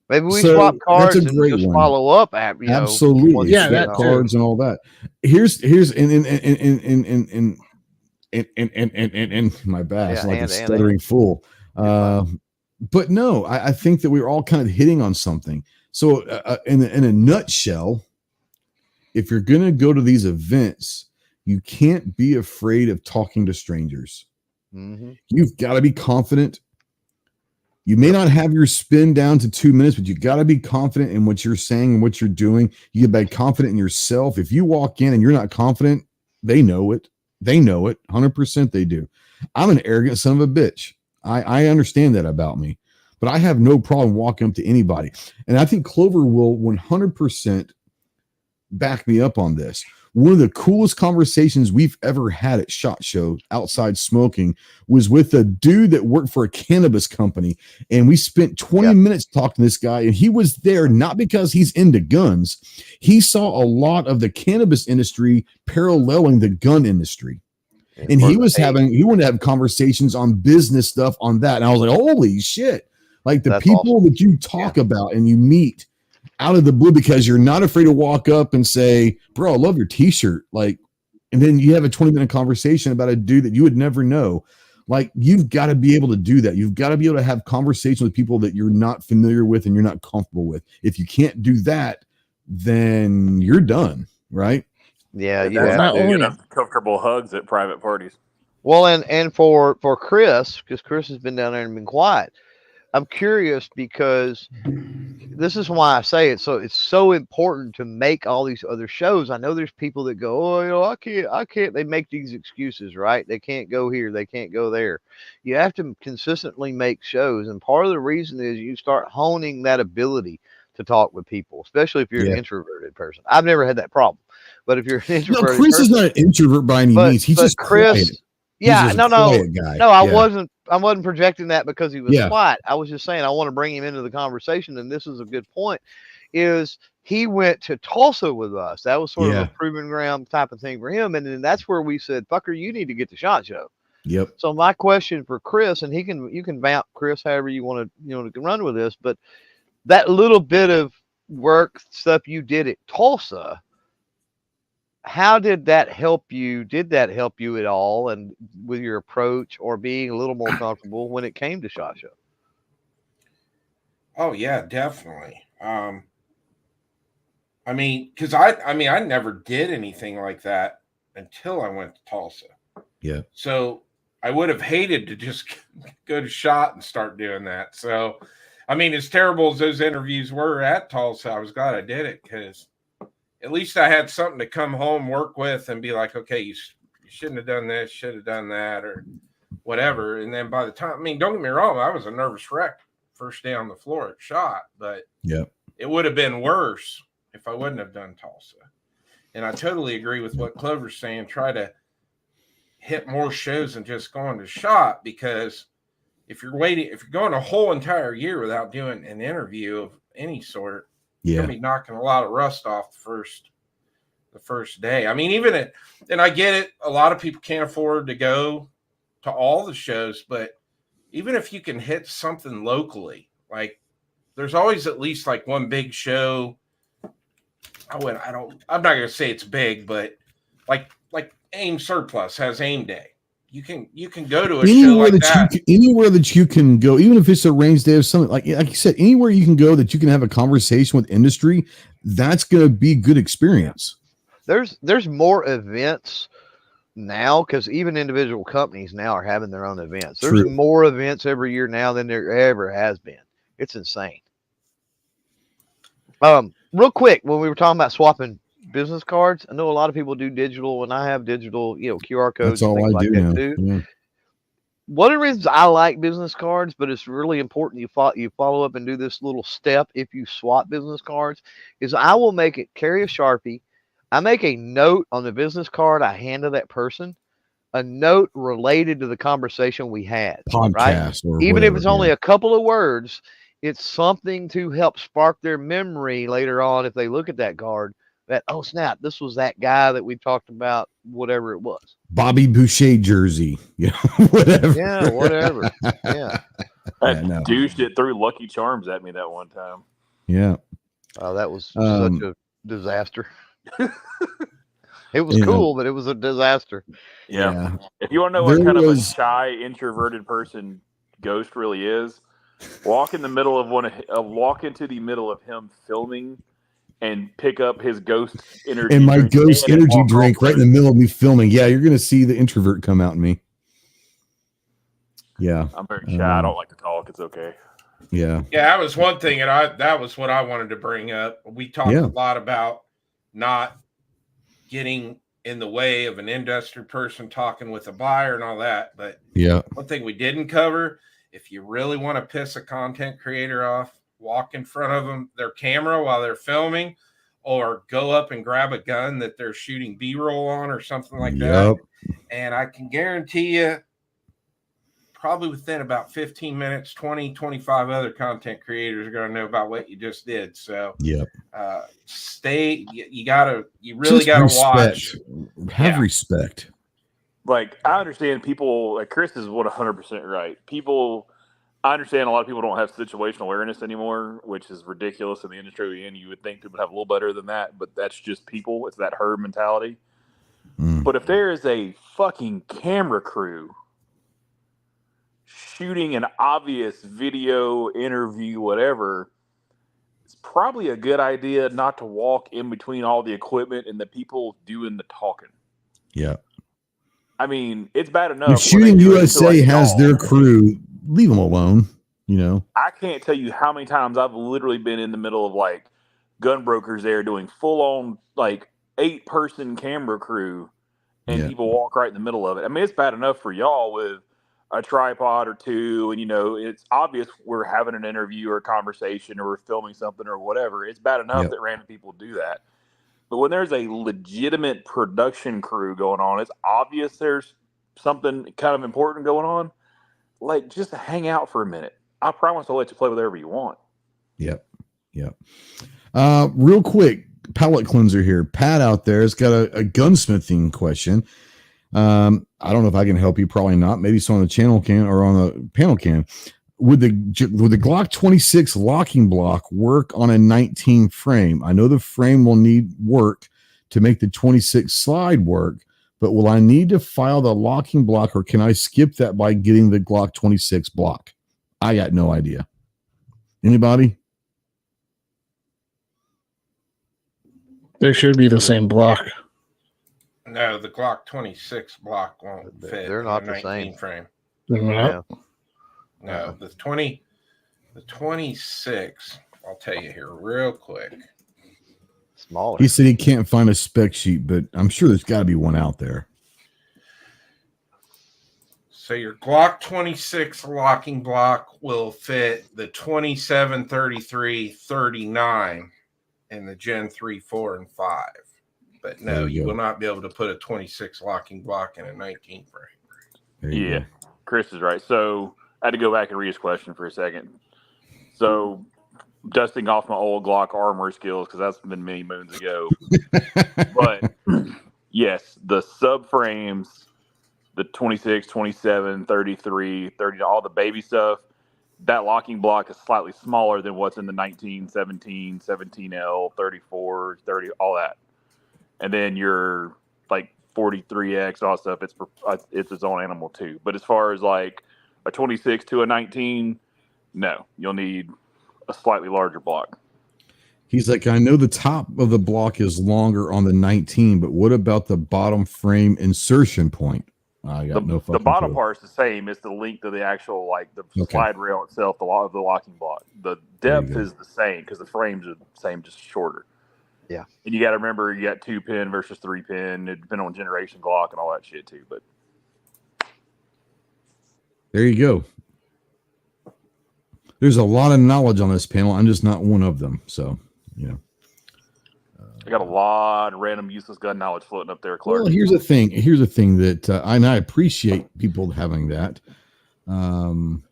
Maybe we swap cards and just follow up at absolutely. Yeah, that cards and all that. Here's and my bass like a stuttering fool. But no, I think that we're all kind of hitting on something. So in a nutshell, if you're going to go to these events, you can't be afraid of talking to strangers. Mm-hmm. You've got to be confident. You may not have your spin down to 2 minutes, but you got to be confident in what you're saying and what you're doing. You get back confident in yourself. If you walk in and you're not confident, they know it. They know it. 100% they do. I'm an arrogant son of a bitch. I understand that about me, but I have no problem walking up to anybody. And I think Clover will 100% back me up on this. One of the coolest conversations we've ever had at SHOT Show outside smoking was with a dude that worked for a cannabis company. And we spent 20 minutes talking to this guy. And he was there not because he's into guns. He saw a lot of the cannabis industry paralleling the gun industry. And he wanted to have conversations on business stuff on that. And I was like, holy shit. Like the people awesome. That you talk about and you meet out of the blue because you're not afraid to walk up and say, "Bro, I love your t-shirt." Like, and then you have a 20-minute conversation about a dude that you would never know. Like, you've got to be able to do that. You've got to be able to have conversations with people that you're not familiar with and you're not comfortable with. If you can't do that, then you're done, right? Yeah, you have to get uncomfortable hugs at private parties. Well, and for Chris, because Chris has been down there and been quiet, I'm curious because this is why I say it. So it's so important to make all these other shows. I know there's people that go, "Oh, I can't. They make these excuses, right? They can't go here. They can't go there. You have to consistently make shows. And part of the reason is you start honing that ability to talk with people, especially if you're an introverted person. I've never had that problem. But if you're an introverted Chris is not an introvert by any means. He's just Chris, quiet. Yeah, no, I wasn't projecting that because he was quiet. I was just saying I want to bring him into the conversation, and this is a good point. Is he went to Tulsa with us? That was sort of a proving ground type of thing for him, and then that's where we said, "Fucker, you need to get the SHOT Show." Yep. So my question for Chris, and you can vamp Chris however you want to run with this, but that little bit of work stuff you did at Tulsa. How did that help you? Did that help you at all, and with your approach or being a little more comfortable when it came to SHOT Show? Oh yeah, definitely. I mean, because I never did anything like that until I went to Tulsa. Yeah. So I would have hated to just go to SHOT and start doing that. So, I mean, as terrible as those interviews were at Tulsa, I was glad I did it because at least I had something to come home, work with, and be like, okay, you shouldn't have done this, should have done that, or whatever. And then by the time, I mean, don't get me wrong, I was a nervous wreck first day on the floor at SHOT, but it would have been worse if I wouldn't have done Tulsa. And I totally agree with what Clover's saying. Try to hit more shows than just going to SHOT, because if you're going a whole entire year without doing an interview of any sort, you're gonna be knocking a lot of rust off the first day. I mean, and I get it, a lot of people can't afford to go to all the shows, but even if you can hit something locally, like there's always at least like one big show. I'm not going to say it's big, but like AIM Surplus has AIM Day. You can go to anywhere show like that. Anywhere that you can go, even if it's a range day or something like you said, anywhere you can go that you can have a conversation with industry, that's going to be a good experience. There's more events now because even individual companies now are having their own events. There's more events every year now than there ever has been. It's insane. Real quick, when we were talking about swapping business cards, I know a lot of people do digital, and I have digital, QR codes. That's all I do now. Too. Yeah. One of the reasons I like business cards, but it's really important you follow up and do this little step if you swap business cards, is I will carry a Sharpie. I make a note on the business card I hand to that person, a note related to the conversation we had. Podcast, right? Or even whatever, if it's only a couple of words, it's something to help spark their memory later on if they look at that card. That, oh snap, this was that guy that we talked about, whatever it was. Bobby Boucher jersey. Whatever. Yeah, whatever. Yeah. That douche that threw Lucky Charms at me that one time. Yeah. Oh, that was such a disaster. It was cool, but it was a disaster. Yeah. If you want to know what kind of a shy, introverted person Ghost really is, walk into the middle of him filming and pick up his Ghost energy and my Ghost energy drink right in the middle of me filming. Yeah, you're going to see the introvert come out in me. Yeah. I'm very shy. I don't like to talk. It's okay. Yeah. Yeah, that was one thing, and that was what I wanted to bring up. We talked a lot about not getting in the way of an industry person talking with a buyer and all that. But one thing we didn't cover, if you really want to piss a content creator off, walk in front of them, their camera while they're filming, or go up and grab a gun that they're shooting B-roll on or something like that. And I can guarantee you, probably within about 15 minutes, 20, 25 other content creators are going to know about what you just did. So you really got to watch. Have respect. Like, I understand people, like Chris is 100% right. I understand a lot of people don't have situational awareness anymore, which is ridiculous in the industry we're in. You would think people have a little better than that, but that's just people. It's that herd mentality. But if there is a fucking camera crew shooting an obvious video, interview, whatever, it's probably a good idea not to walk in between all the equipment and the people doing the talking. Yeah. I mean, it's bad enough. If Shooting USA has their crew, leave them alone. I can't tell you how many times I've literally been in the middle of like gun brokers there doing full on like 8-person camera crew, and people walk right in the middle of it. I mean, it's bad enough for y'all with a tripod or two, and it's obvious we're having an interview or a conversation or we're filming something or whatever. It's bad enough that random people do that. But when there's a legitimate production crew going on, it's obvious there's something kind of important going on. Like, just hang out for a minute. I promise I'll let you play whatever you want. Yep. Real quick, palate cleanser here. Pat out there has got a gunsmithing question. I don't know if I can help you. Probably not. Maybe someone on the channel can, or on the panel can. Would the Glock 26 locking block work on a 19 frame? I know the frame will need work to make the 26 slide work, but will I need to file the locking block, or can I skip that by getting the Glock 26 block? I got no idea. Anybody? They should be the same block. No, the Glock 26 block won't fit. They're not the same frame. Yeah. No, the 26, I'll tell you here real quick. Smaller. He said he can't find a spec sheet, but I'm sure there's got to be one out there. So your Glock 26 locking block will fit the 27, 33, 39 in the Gen 3, 4, and 5. But no, you will not be able to put a 26 locking block in a 19 frame. Yeah, Chris is right. So I had to go back and read his question for a second. So dusting off my old Glock armor skills, because that's been many moons ago. But yes, the subframes, the 26, 27, 33, 30, all the baby stuff, that locking block is slightly smaller than what's in the 19, 17, 17L, 34, 30, all that. And then your like 43X, all that stuff, it's its own animal too. But as far as like a 26 to a 19, no, you'll need a slightly larger block. He's like, I know the top of the block is longer on the 19, but what about the bottom frame insertion point? I got no fucking The bottom clue. part is the same. It's the length of the actual, like the slide rail itself, the locking block. The depth is the same because the frames are the same, just shorter. Yeah. And you got to remember, you got 2-pin versus 3-pin. It depends on generation Glock and all that shit too. But there you go. There's a lot of knowledge on this panel. I'm just not one of them. So, I got a lot of random useless gun knowledge floating up there, Clark. Well, here's the thing that and I appreciate people having that. I'm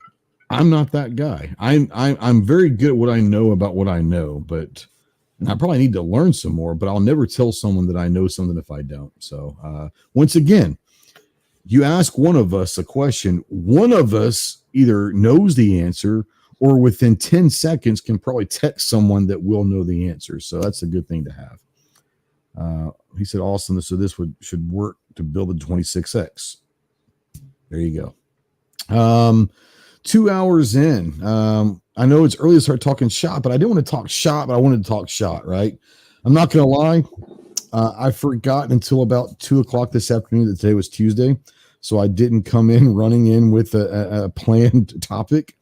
not that guy. I'm very good at what I know about what I know, but I probably need to learn some more. But I'll never tell someone that I know something if I don't. So once again, you ask one of us a question, one of us either knows the answer or within 10 seconds can probably text someone that will know the answer. So that's a good thing to have. He said, awesome. So this should work to build a 26X. There you go. 2 hours in. I know it's early to start talking shot, but I didn't want to talk shot, but I wanted to talk shot, right? I'm not going to lie. I forgot until about 2:00 this afternoon that today was Tuesday. So I didn't come in running in with a planned topic.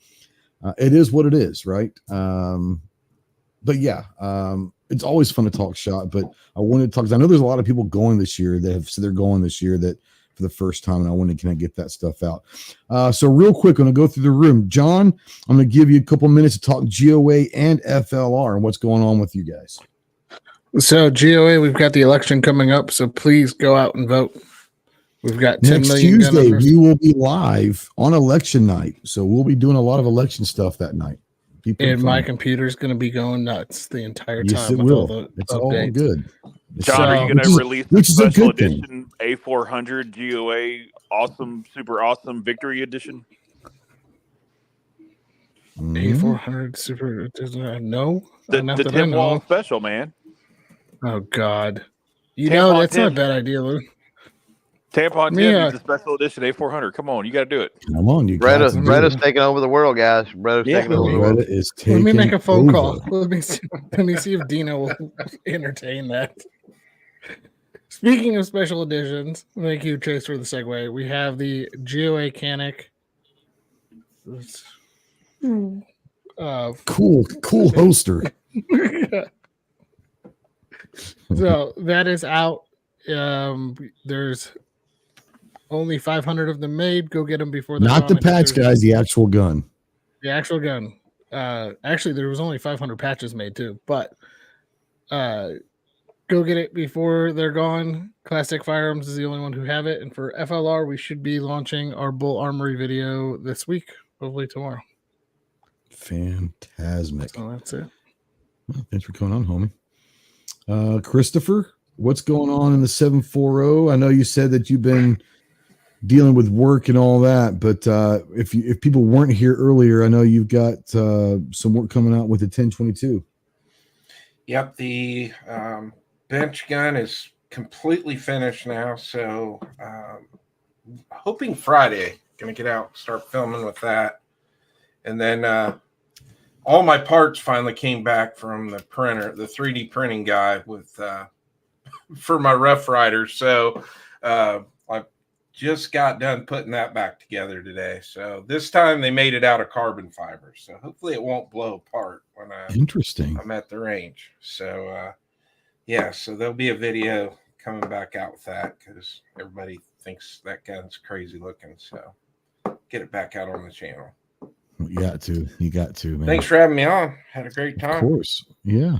It is what it is, right? But yeah, it's always fun to talk shot, but I wanted to talk because I know there's a lot of people going this year that have said they're going this year that for the first time, and I wanted to kind of get that stuff out. So real quick, I'm going to go through the room. John, I'm going to give you a couple minutes to talk GOA and FLR and what's going on with you guys. So GOA, we've got the election coming up, so please go out and vote. We've got 10 next million Tuesday. We will be live on election night, so we'll be doing a lot of election stuff that night. And my computer's going to be going nuts the entire time. Yes, it will. It's all good. John, are you going to release the special edition A400 GOA awesome, super awesome victory edition? A400 super? No, the Tim Wall special, man. Oh God, that's not a bad idea, Lou. Tampon Tim is the special edition A400. Come on, you got to do it. Come on, you guys. Bretta's taking over the world, guys. Bretta's taking over the world. Let me make a phone call. Let me see if Dino will entertain that. Speaking of special editions, thank you, Chase, for the segue. We have the GOA Canic. Cool holster. So that is out. There's only 500 of them made. Go get them before they're not the patch, guys. The actual gun. The actual gun. Actually, there was only 500 patches made too. But go get it before they're gone. Classic Firearms is the only one who have it. And for FLR, we should be launching our Bull Armory video this week, hopefully tomorrow. Fantastic. So that's it. Well, thanks for coming on, homie. Christopher, what's going on in the 740? I know you said that you've been dealing with work and all that, but if people weren't here earlier, I know you've got some work coming out with the 1022. Yep, the bench gun is completely finished now, so hoping Friday, gonna get out, start filming with that, and then all my parts finally came back from the printer, the 3D printing guy with for my Rough Rider. So I just got done putting that back together today. So this time they made it out of carbon fiber. So hopefully it won't blow apart when I'm at the range. So so there'll be a video coming back out with that because everybody thinks that gun's crazy looking. So get it back out on the channel. You got to, man. Thanks for having me on. Had a great time. Of course. Yeah.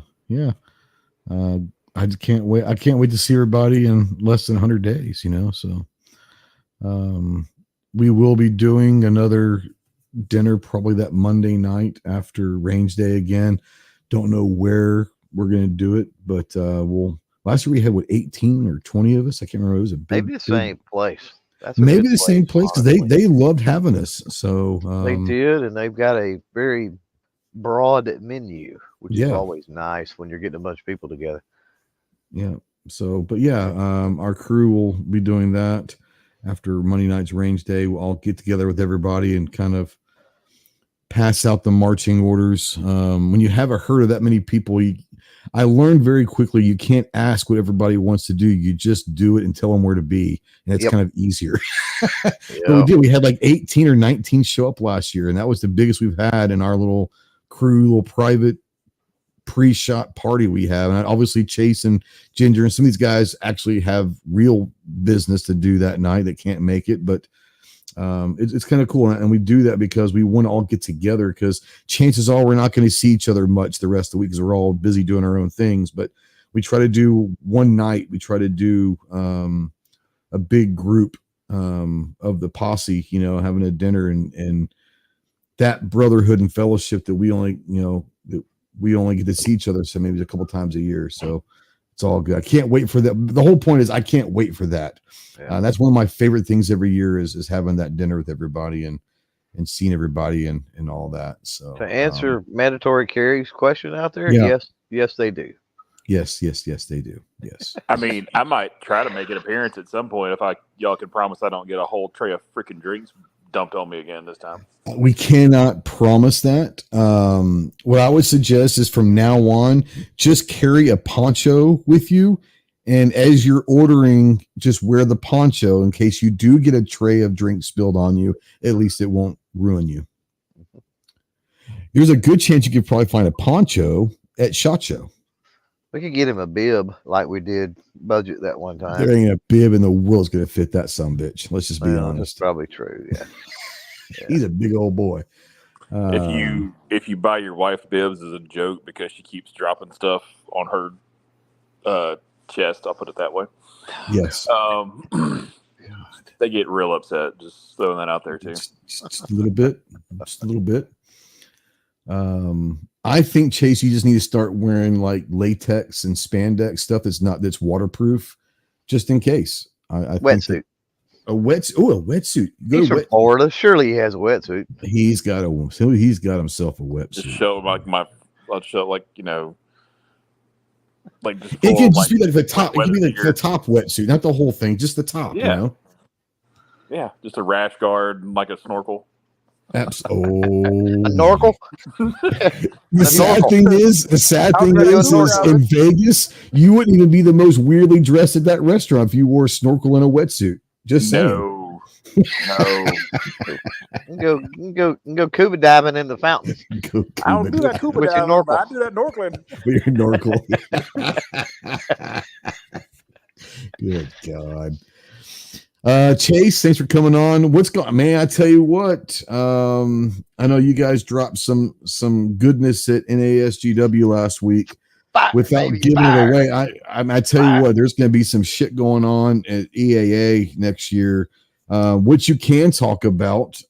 I just can't wait. I can't wait to see everybody in less than 100 days, so we will be doing another dinner probably that Monday night after range day again. Don't know where we're going to do it, but last year we had 18 or 20 of us. I can't remember. It was a big, maybe the same place. maybe the same place because they loved having us. So they did, and they've got a very broad menu, which is always nice when you're getting a bunch of people together. Yeah. So, but yeah, our crew will be doing that after Monday night's range day. We'll all get together with everybody and kind of pass out the marching orders. When you have a herd of that many people, I learned very quickly you can't ask what everybody wants to do. You just do it and tell them where to be, and it's kind of easier. But we did. We had like 18 or 19 show up last year, and that was the biggest we've had in our little crew, little private pre-shot party we have. And obviously Chase and Ginger and some of these guys actually have real business to do that night that can't make it, but it's kind of cool. And we do that because we want to all get together, because chances are we're not going to see each other much the rest of the week because we're all busy doing our own things. But we try to do one night, we try to do a big group of the posse, having a dinner and that brotherhood and fellowship that we only get to see each other so maybe a couple times a year. So it's all good. I can't wait for that. The whole point is I can't wait for that. That's one of my favorite things every year is having that dinner with everybody and seeing everybody and all that. So to answer mandatory carries question out there, yes, they do. Yes, they do. Yes. I mean, I might try to make an appearance at some point if y'all can promise I don't get a whole tray of freaking drinks dumped on me again this time. We cannot promise that. What I would suggest is from now on, just carry a poncho with you. And as you're ordering, just wear the poncho in case you do get a tray of drinks spilled on you. At least it won't ruin you. There's a good chance you could probably find a poncho at SHOT Show. We could get him a bib like we did budget that one time. There ain't a bib in the world's going to fit that sumbitch. Let's just be honest. That's probably true. Yeah. He's a big old boy. If you buy your wife bibs as a joke because she keeps dropping stuff on her chest, I'll put it that way. Yes. They get real upset. Just throwing that out there too. Just a little bit. Just a little bit. I think, Chase, you just need to start wearing like latex and spandex stuff that's waterproof, just in case. I wetsuit. A wetsuit. He's from Florida. Surely he has a wetsuit. He's got himself a wetsuit. Just show I'll show like just it can just be like the top. It can be like the top wetsuit, not the whole thing, just the top. Yeah. Yeah, just a rash guard, like a snorkel. A snorkel. The sad thing is in Vegas, you wouldn't even be the most weirdly dressed at that restaurant if you wore a snorkel and a wetsuit. Just saying. No. Go scuba diving in the fountain. I don't do that scuba diving. I do that snorkeling. With your snorkel. Good God. Chase, thanks for coming on. What's going on, man? I tell you what, I know you guys dropped some goodness at NASGW last week. Without giving it away, I tell you what, there's going to be some shit going on at EAA next year. What you can talk about,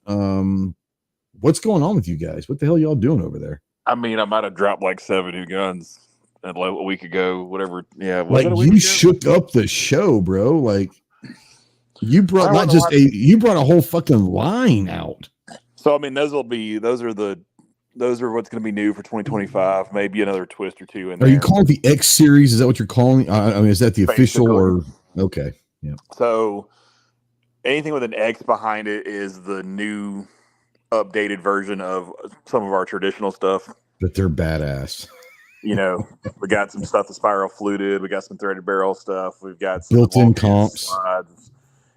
what's going on with you guys? What the hell are y'all doing over there? I mean, I might have dropped like 7 new guns a week ago, whatever. Yeah, like you shook up the show, bro. Like you brought you brought a whole fucking line out. So I mean, those are what's going to be new for 2025. Maybe another twist or two in there. Are you calling it the X series? Is that what you're calling? I mean, is that the official or okay? Yeah. So anything with an X behind it is the new updated version of some of our traditional stuff. But they're badass. We got some stuff that's spiral fluted. We got some threaded barrel stuff. We've got some built-in comps. Slides.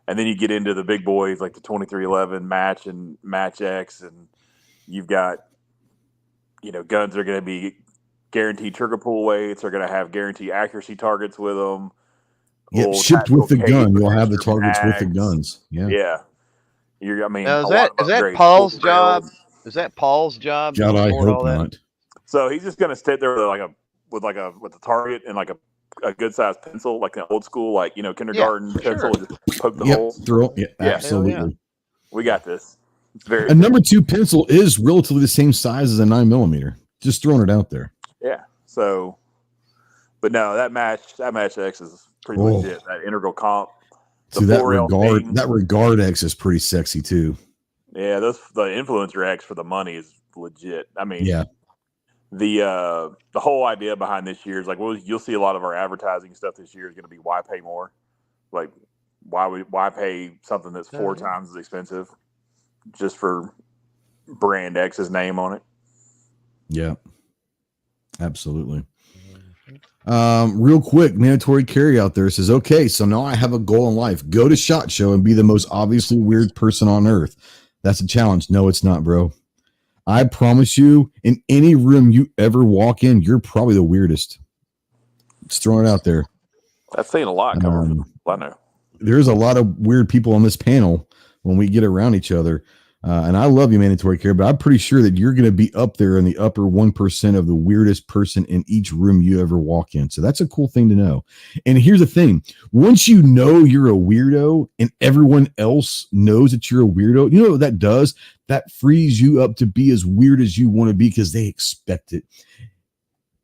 And then you get into the big boys like the 2311 Match and Match X, and you've got guns are going to be guaranteed trigger pull weights. Are going to have guaranteed accuracy targets with them. Yeah, shipped with the gun. You'll have the targets with the guns. Yeah. Yeah. Now, is that Paul's job? Is that Paul's job? God, I hope not. So he's just going to sit there with a target and like a good sized pencil, like an old school, kindergarten pencil, and just poke the hole. Absolutely. Yeah. We got this. It's a number 2 pencil is relatively the same size as a 9mm. Just throwing it out there. Yeah. So, but no, that match X is pretty legit. That integral comp. To that regard X is pretty sexy too. Yeah, the influencer X for the money is legit. I mean, yeah. The whole idea behind this year is like, well, you'll see a lot of our advertising stuff this year is going to be why pay more, like why pay something that's 4 times as expensive just for brand X's name on it. Yeah, absolutely. Real quick, mandatory carry out there says, okay, so now I have a goal in life. Go to SHOT Show and be the most obviously weird person on earth. That's a challenge. No, it's not, bro. I promise you, in any room you ever walk in, you're probably the weirdest. Just throwing it out there. That's saying a lot coming from I know. There's a lot of weird people on this panel when we get around each other. And I love you, mandatory care, but I'm pretty sure that you're going to be up there in the upper 1% of the weirdest person in each room you ever walk in. So that's a cool thing to know. And here's the thing. Once you know you're a weirdo and everyone else knows that you're a weirdo, you know what that does? That frees you up to be as weird as you want to be because they expect it.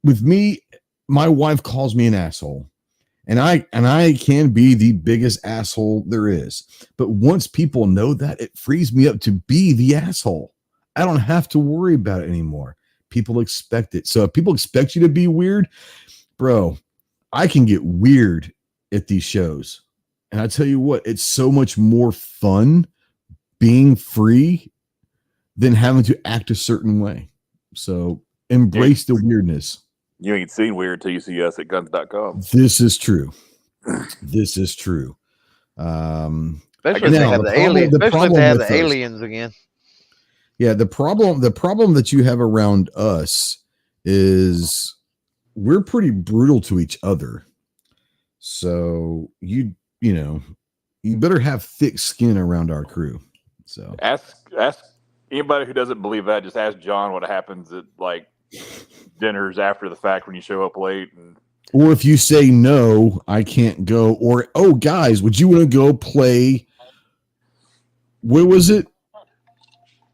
With me, my wife calls me an asshole. And I can be the biggest asshole there is. But once people know that, it frees me up to be the asshole. I don't have to worry about it anymore. People expect it. So if people expect you to be weird, bro, I can get weird at these shows. And I tell you what, it's so much more fun being free than having to act a certain way. So embrace the weirdness. You ain't seen weird till you see us at guns.com. This is true. This is true. Especially if they have the aliens again. Yeah, the problem that you have around us is we're pretty brutal to each other. So you better have thick skin around our crew. So ask anybody who doesn't believe that. Just ask John what happens at like dinners after the fact when you show up late. Or if you say no, I can't go. Or, oh, guys, would you want to go play? What was it?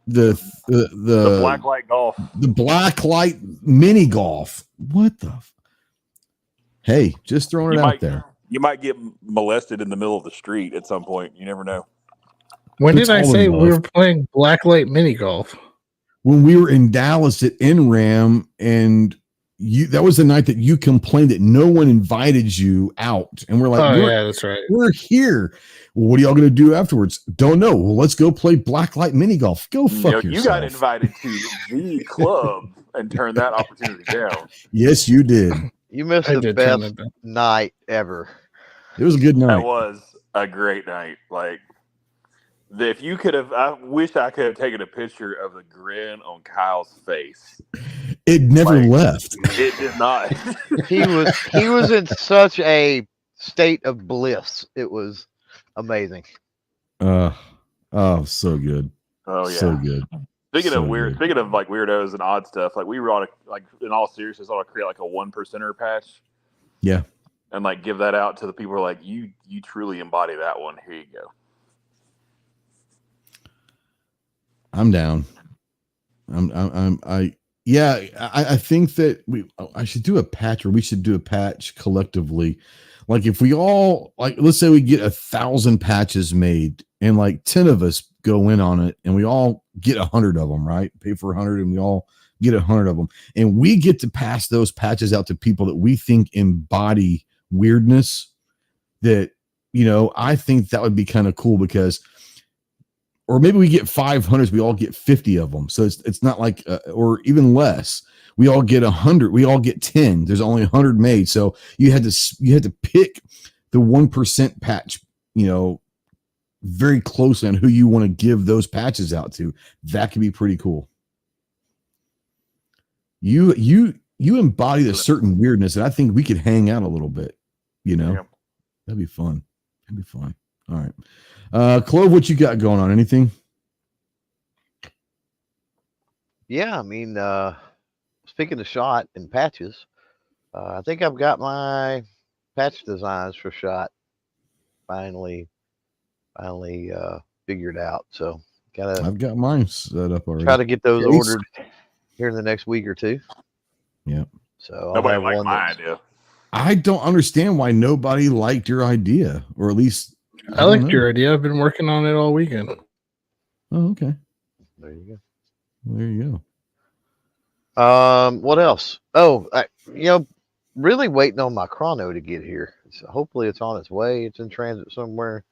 The blacklight golf. The blacklight mini golf. What the? Hey, just throwing it out there. You might get molested in the middle of the street at some point. You never know. When did I say we were playing blacklight mini golf? When we were in Dallas at NRAM, and that was the night that you complained that no one invited you out. And we're like, yeah, that's right. We're here. Well, what are y'all going to do afterwards? Don't know. Well, let's go play blacklight mini golf. Go fuck yourself. You got invited to the club and turned that opportunity down. Yes, you did. You missed the best night ever. It was a good night. That was a great night. Like, if you could have, I wish I could have taken a picture of the grin on Kyle's face. It never left. It did not. He was in such a state of bliss. It was amazing. So good. Oh yeah, so good. Speaking of like weirdos and odd stuff, like we ought to, like in all seriousness, ought to create like a 1%er patch. Yeah. And like give that out to the people who are like, you truly embody that one. Here you go. I'm down. I think that I should do a patch, or we should do a patch collectively. Like if we all, like, let's say we get 1,000 patches made and like 10 of us go in on it and we all get 100 of them, right? Pay for 100 and we all get 100 of them. And we get to pass those patches out to people that we think embody weirdness. That, I think that would be kind of cool because, or maybe we get 500, we all get 50 of them. So it's not like, or even less. We all get 100. We all get 10. There's only 100 made. So you had to pick the 1% patch, very closely on who you want to give those patches out to. That could be pretty cool. You embodied a certain weirdness, and I think we could hang out a little bit. Yeah. That'd be fun. That'd be fun. All right. Clove, what you got going on? Anything? Yeah, I mean, speaking of SHOT and patches, I think I've got my patch designs for SHOT finally figured out. So I've got mine set up already. Try to get those ordered here in the next week or two. Yeah. So nobody liked my idea. I don't understand why nobody liked your idea, or at least I liked your idea. I've been working on it all weekend. Oh, okay. There you go. There you go. What else? Oh, really waiting on my chrono to get here. So hopefully it's on its way. It's in transit somewhere,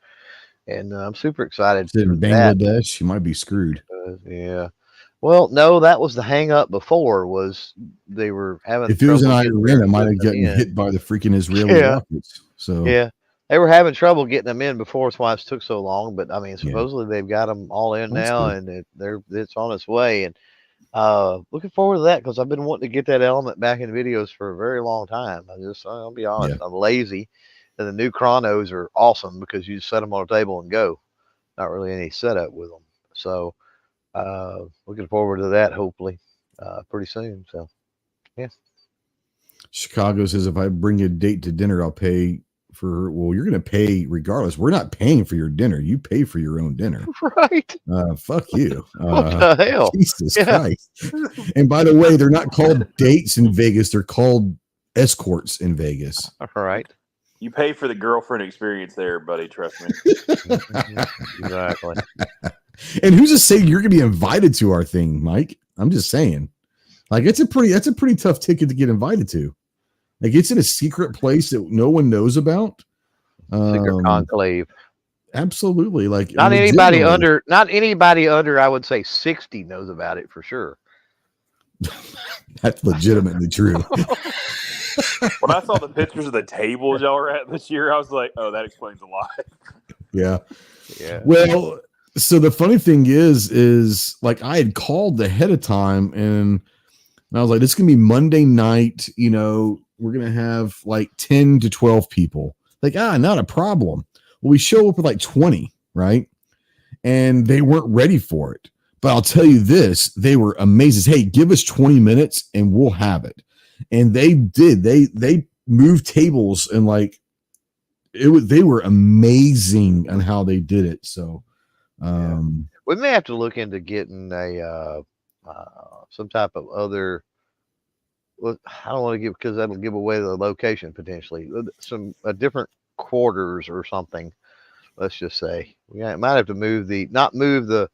and I'm super excited. It's in Bangladesh. You might be screwed. Yeah. Well, no, that was the hang up before. Was they were having. If it was in Iran, it might have gotten hit by the freaking Israeli rockets. So yeah. They were having trouble getting them in before. That's why it took so long. But I mean, supposedly they've got them all in now, and it's on its way. And looking forward to that because I've been wanting to get that element back in videos for a very long time. I'll be honest, I'm lazy, and the new chronos are awesome because you just set them on a table and go. Not really any setup with them. So looking forward to that. Hopefully, pretty soon. So yeah. Chicago says if I bring you a date to dinner, I'll pay. Well, you're going to pay regardless. We're not paying for your dinner. You pay for your own dinner. Right. Fuck you. What the hell? Jesus Christ. And by the way, they're not called dates in Vegas. They're called escorts in Vegas. All right. You pay for the girlfriend experience there, buddy. Trust me. Exactly. And who's to say you're going to be invited to our thing, Mike? I'm just saying. Like, that's a pretty tough ticket to get invited to. Like, it's in a secret place that no one knows about. Secret conclave. Absolutely. Like, not anybody under, I would say 60 knows about it for sure. That's legitimately true. When I saw the pictures of the tables y'all were at this year, I was like, oh, that explains a lot. Yeah. Well, so the funny thing is like I had called ahead of time and I was like, this is going to be Monday night, we're going to have like 10 to 12 people. Like, not a problem. Well, we show up with like 20, right? And they weren't ready for it. But I'll tell you this, they were amazing. Hey, give us 20 minutes and we'll have it. And they did. They moved tables and like they were amazing on how they did it. So we may have to look into getting a some type of other. Well, I don't want to give because that'll give away the location potentially. Some different quarters or something. Let's just say we might have to move the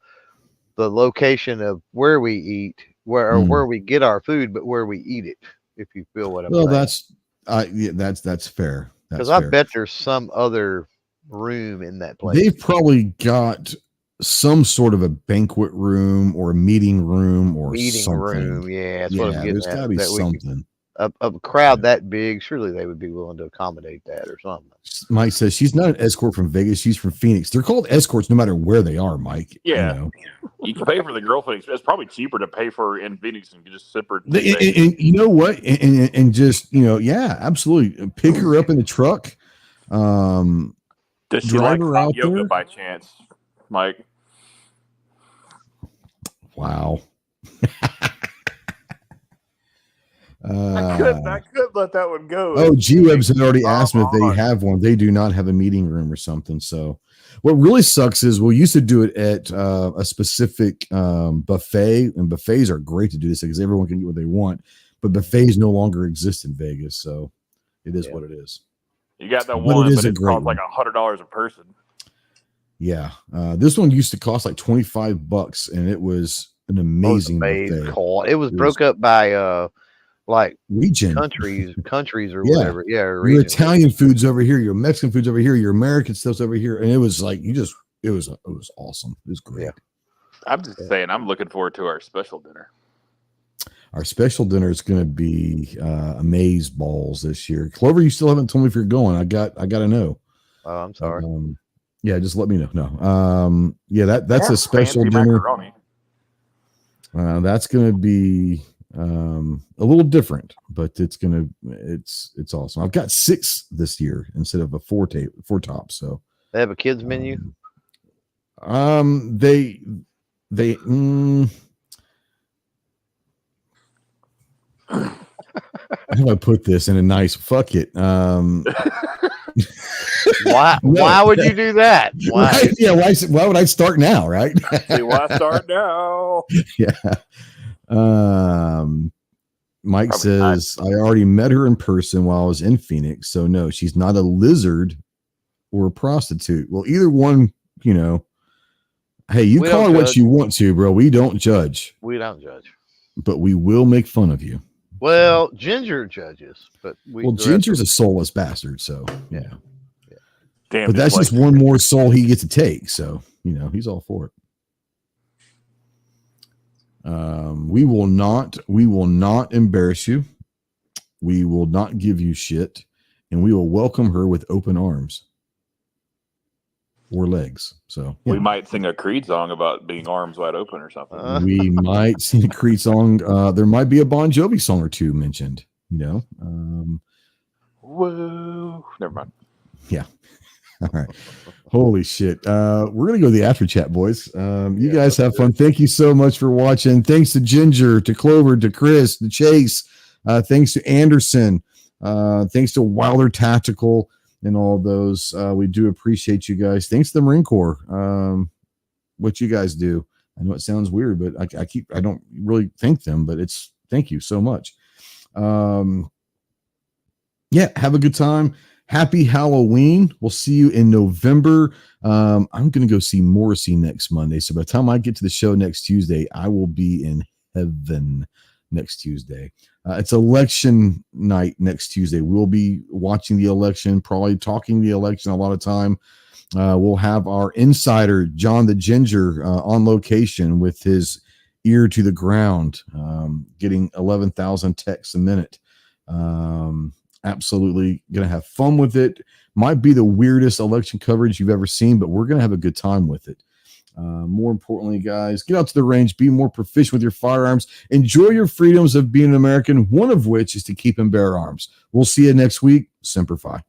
location of where we eat, where we get our food, but where we eat it. If you feel what I'm saying. Well, that's fair. Because I bet there's some other room in that place. They've probably got some sort of a banquet room or a meeting room or something. Yeah, that's what I'm getting there's got to be something. A crowd that big, surely they would be willing to accommodate that or something. Mike says she's not an escort from Vegas. She's from Phoenix. They're called escorts no matter where they are, Mike. Yeah. You can pay for the girlfriend. It's probably cheaper to pay for in Phoenix and just sip her. And you know what? And just, absolutely. Pick her up in the truck. Does she like hot yoga by chance, Mike? Wow. I couldn't let that one go. Oh, G-Webs had already asked me if they have one. They do not have a meeting room or something. So what really sucks is we used to do it at a specific buffet, and buffets are great to do this because everyone can get what they want, but buffets no longer exist in Vegas. So it is what it is. You got that one, but it costs like $100 a person. Yeah. This one used to cost like $25 and it was an amazing buffet. It was broke up by like region countries or whatever. Yeah, your Italian food's over here, your Mexican food's over here, your American stuff's over here, and it was like it was awesome. It was great. Yeah. I'm just saying, I'm looking forward to our special dinner. Our special dinner is going to be Amaze Balls this year. Clover, you still haven't told me if you're going. I got to know. Oh, I'm sorry. Yeah, just let me know. No. That's a special dinner. That's going to be a little different, but it's awesome. I've got 6 this year instead of a 4 top. So they have a kids menu. They how do I put this in a nice fuck it? Why would you do that? Why? Right? Yeah, why would I start now, right? Why start now? Yeah. Mike says I already met her in person while I was in Phoenix, so no, she's not a lizard or a prostitute. Well, either one, you know, hey, you We call her don't what judge. you want to, bro. We don't judge, We don't judge. but we will make fun of you. Well, Ginger judges, but Ginger's a soulless bastard, so yeah. Damn, But that's just one more soul he gets to take, so you know he's all for it. We will not embarrass you. We will not give you shit, and we will welcome her with open arms or legs. So we might sing a Creed song about being arms wide open or something. We might sing a Creed song. There might be a Bon Jovi song or two mentioned. You know. Whoa! Never mind. Yeah. All right. Holy shit. We're going to go to the after chat, boys. You guys have fun. Thank you so much for watching. Thanks to Ginger, to Clover, to Chris, to Chase. Thanks to Anderson. Thanks to Wilder Tactical and all those. We do appreciate you guys. Thanks to the Marine Corps. What you guys do. I know it sounds weird, but I don't really thank them, but thank you so much. Yeah, have a good time. Happy Halloween. We'll see you in November. I'm going to go see Morrissey next Monday. So by the time I get to the show next Tuesday, I will be in heaven next Tuesday. It's election night next Tuesday. We'll be watching the election, probably talking the election a lot of time. We'll have our insider, John the Ginger, on location with his ear to the ground, getting 11,000 texts a minute. Absolutely going to have fun with it. Might be the weirdest election coverage you've ever seen, but we're going to have a good time with it. More importantly, guys, get out to the range, be more proficient with your firearms, enjoy your freedoms of being an American, one of which is to keep and bear arms. We'll see you next week. Semper Fi.